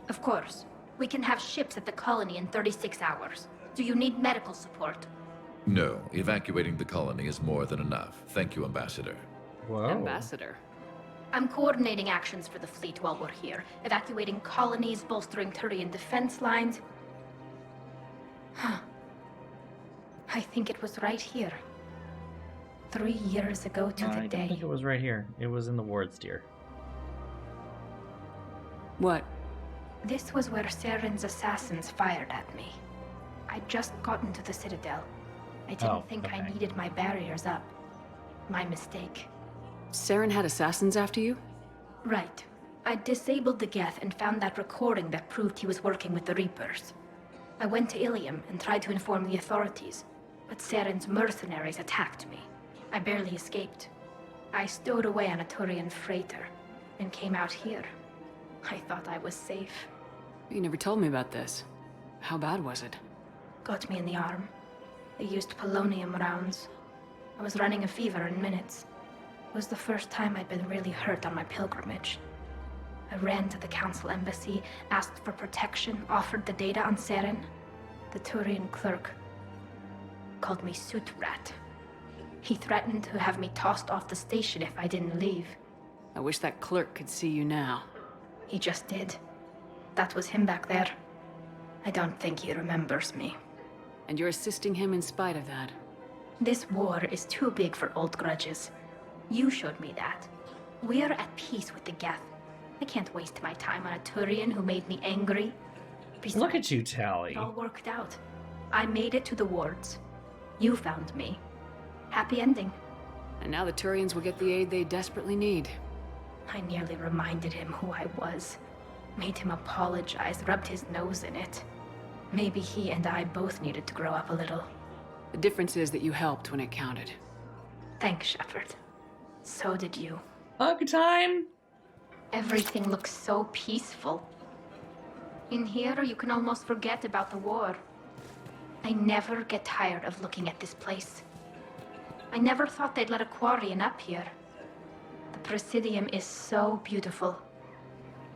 Of course. We can have ships at the colony in 36 hours. Do you need medical support? No, evacuating the colony is more than enough. Thank you, Ambassador. Whoa. Ambassador. I'm coordinating actions for the fleet while we're here. Evacuating colonies, bolstering Turian defense lines. Huh. I think it was right here. 3 years ago to the I don't day. think it was right here. It was in the wards, dear. What? This was where Saren's assassins fired at me. I'd just gotten to the Citadel. I didn't think I needed my barriers up. My mistake. Saren had assassins after you? Right. I disabled the Geth and found that recording that proved he was working with the Reapers. I went to Ilium and tried to inform the authorities, but Saren's mercenaries attacked me. I barely escaped. I stowed away on a Turian freighter and came out here. I thought I was safe. You never told me about this. How bad was it? Got me in the arm. They used polonium rounds. I was running a fever in minutes. It was the first time I'd been really hurt on my pilgrimage. I ran to the Council embassy, asked for protection, offered the data on Seren. The Turian clerk called me Soot Rat. He threatened to have me tossed off the station if I didn't leave. I wish that clerk could see you now. He just did. That was him back there. I don't think he remembers me. And you're assisting him in spite of that. This war is too big for old grudges. You showed me that. We're at peace with the Geth. I can't waste my time on a Turian who made me angry. Besides, look at you, Tally. It all worked out. I made it to the wards. You found me. Happy ending. And now the Turians will get the aid they desperately need. I nearly reminded him who I was. Made him apologize, rubbed his nose in it. Maybe he and I both needed to grow up a little. The difference is that you helped when it counted. Thanks, Shepard. So did you. Hug time! Everything looks so peaceful. In here, you can almost forget about the war. I never get tired of looking at this place. I never thought they'd let a Quarian up here. The Presidium is so beautiful.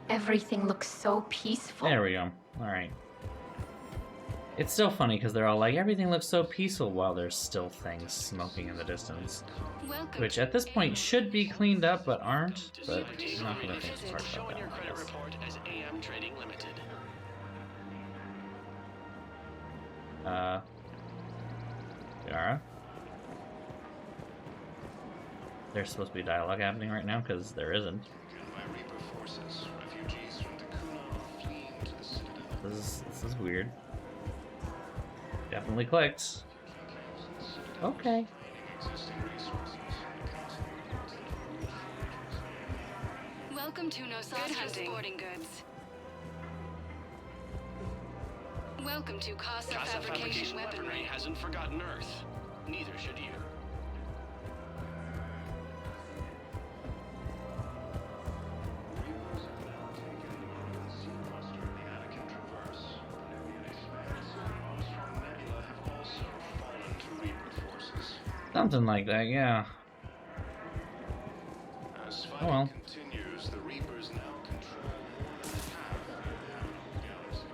Everything looks so peaceful. There we go. Alright. It's still funny because they're all like, everything looks so peaceful while there's still things smoking in the distance. Which at this point should be cleaned up, but aren't. But I'm not going to think too hard about that. Credit report as AM Trading Limited. Yara? There's supposed to be dialogue happening right now, because there isn't. This is weird. Definitely clicked. Okay. Welcome to Nosasa Sporting Goods. Welcome to Casa Fabrication Weaponry. Hasn't forgotten Earth. Neither should you. Something like that, yeah. Oh well. Continues, the Reapers now control the galaxy.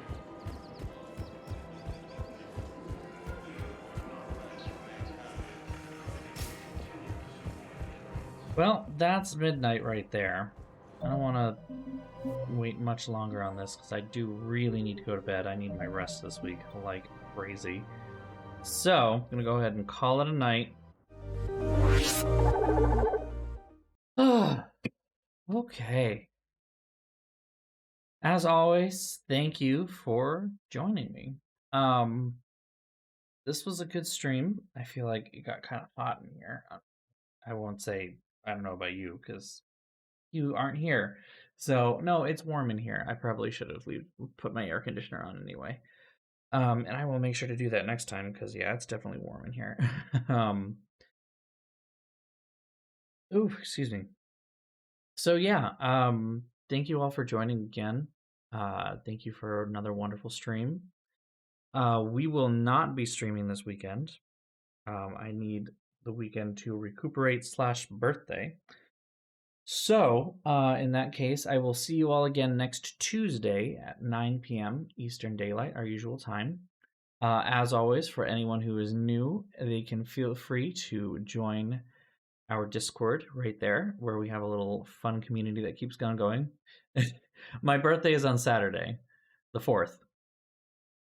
Well, that's midnight right there. I don't want to wait much longer on this because I do really need to go to bed. I need my rest this week like crazy. So, I'm going to go ahead and call it a night. Okay. As always, thank you for joining me. This was a good stream. I feel like it got kind of hot in here. I won't say, I don't know about you, because you aren't here. So, no, it's warm in here. I probably should have put my air conditioner on anyway. And I will make sure to do that next time, because, yeah, it's definitely warm in here. Ooh, excuse me. So, yeah, thank you all for joining again. Thank you for another wonderful stream. We will not be streaming this weekend. I need the weekend to recuperate / birthday. So, in that case, I will see you all again next Tuesday at 9 p.m. Eastern Daylight, our usual time. As always, for anyone who is new, they can feel free to join our Discord right there, where we have a little fun community that keeps going. My birthday is on Saturday, the 4th.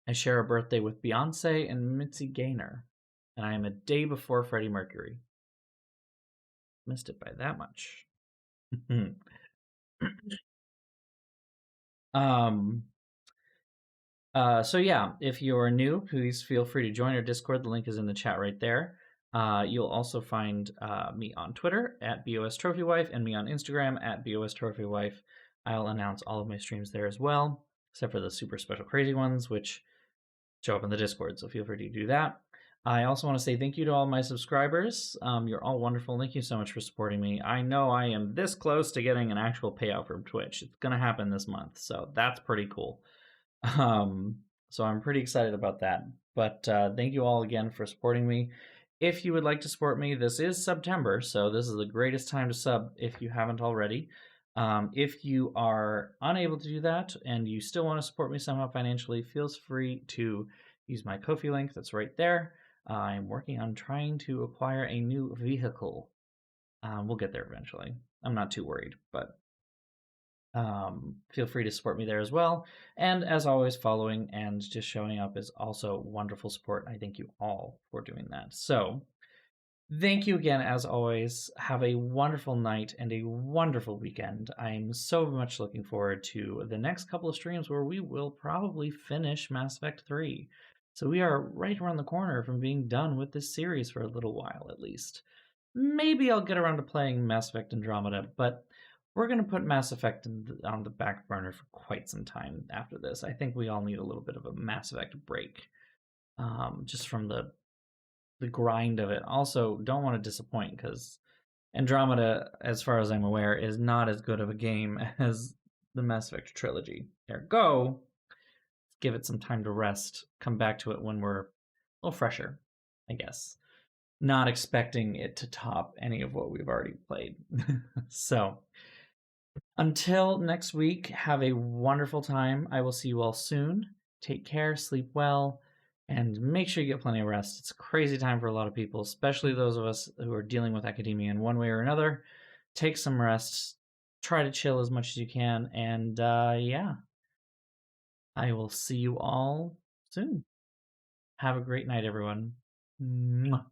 I share a birthday with Beyonce and Mitzi Gaynor, and I am a day before Freddie Mercury. Missed it by that much. So yeah, if you're new, please feel free to join our Discord. The link is in the chat right there. You'll also find me on Twitter at BOSTrophyWife and me on Instagram at BOSTrophyWife. I'll announce all of my streams there as well, except for the super special crazy ones, which show up in the Discord, so feel free to do that. I also want to say thank you to all my subscribers. You're all wonderful. Thank you so much for supporting me. I know I am this close to getting an actual payout from Twitch. It's going to happen this month, so that's pretty cool. So I'm pretty excited about that. But thank you all again for supporting me. If you would like to support me, this is September, so this is the greatest time to sub if you haven't already. If you are unable to do that and you still want to support me somehow financially, feel free to use my Ko-fi link that's right there. I'm working on trying to acquire a new vehicle. We'll get there eventually. I'm not too worried, but feel free to support me there as well. And as always, following and just showing up is also wonderful support. I thank you all for doing that. So thank you again, as always. Have a wonderful night and a wonderful weekend. I'm so much looking forward to the next couple of streams where we will probably finish Mass Effect 3. So we are right around the corner from being done with this series for a little while, at least. Maybe I'll get around to playing Mass Effect Andromeda, but we're going to put Mass Effect on the back burner for quite some time after this. I think we all need a little bit of a Mass Effect break, just from the grind of it. Also, don't want to disappoint, because Andromeda, as far as I'm aware, is not as good of a game as the Mass Effect trilogy. Ergo, give it some time to rest, come back to it when we're a little fresher, I guess. Not expecting it to top any of what we've already played. So, until next week, have a wonderful time. I will see you all soon. Take care, sleep well, and make sure you get plenty of rest. It's a crazy time for a lot of people, especially those of us who are dealing with academia in one way or another. Take some rest. Try to chill as much as you can. And yeah, I will see you all soon. Have a great night, everyone. Mwah.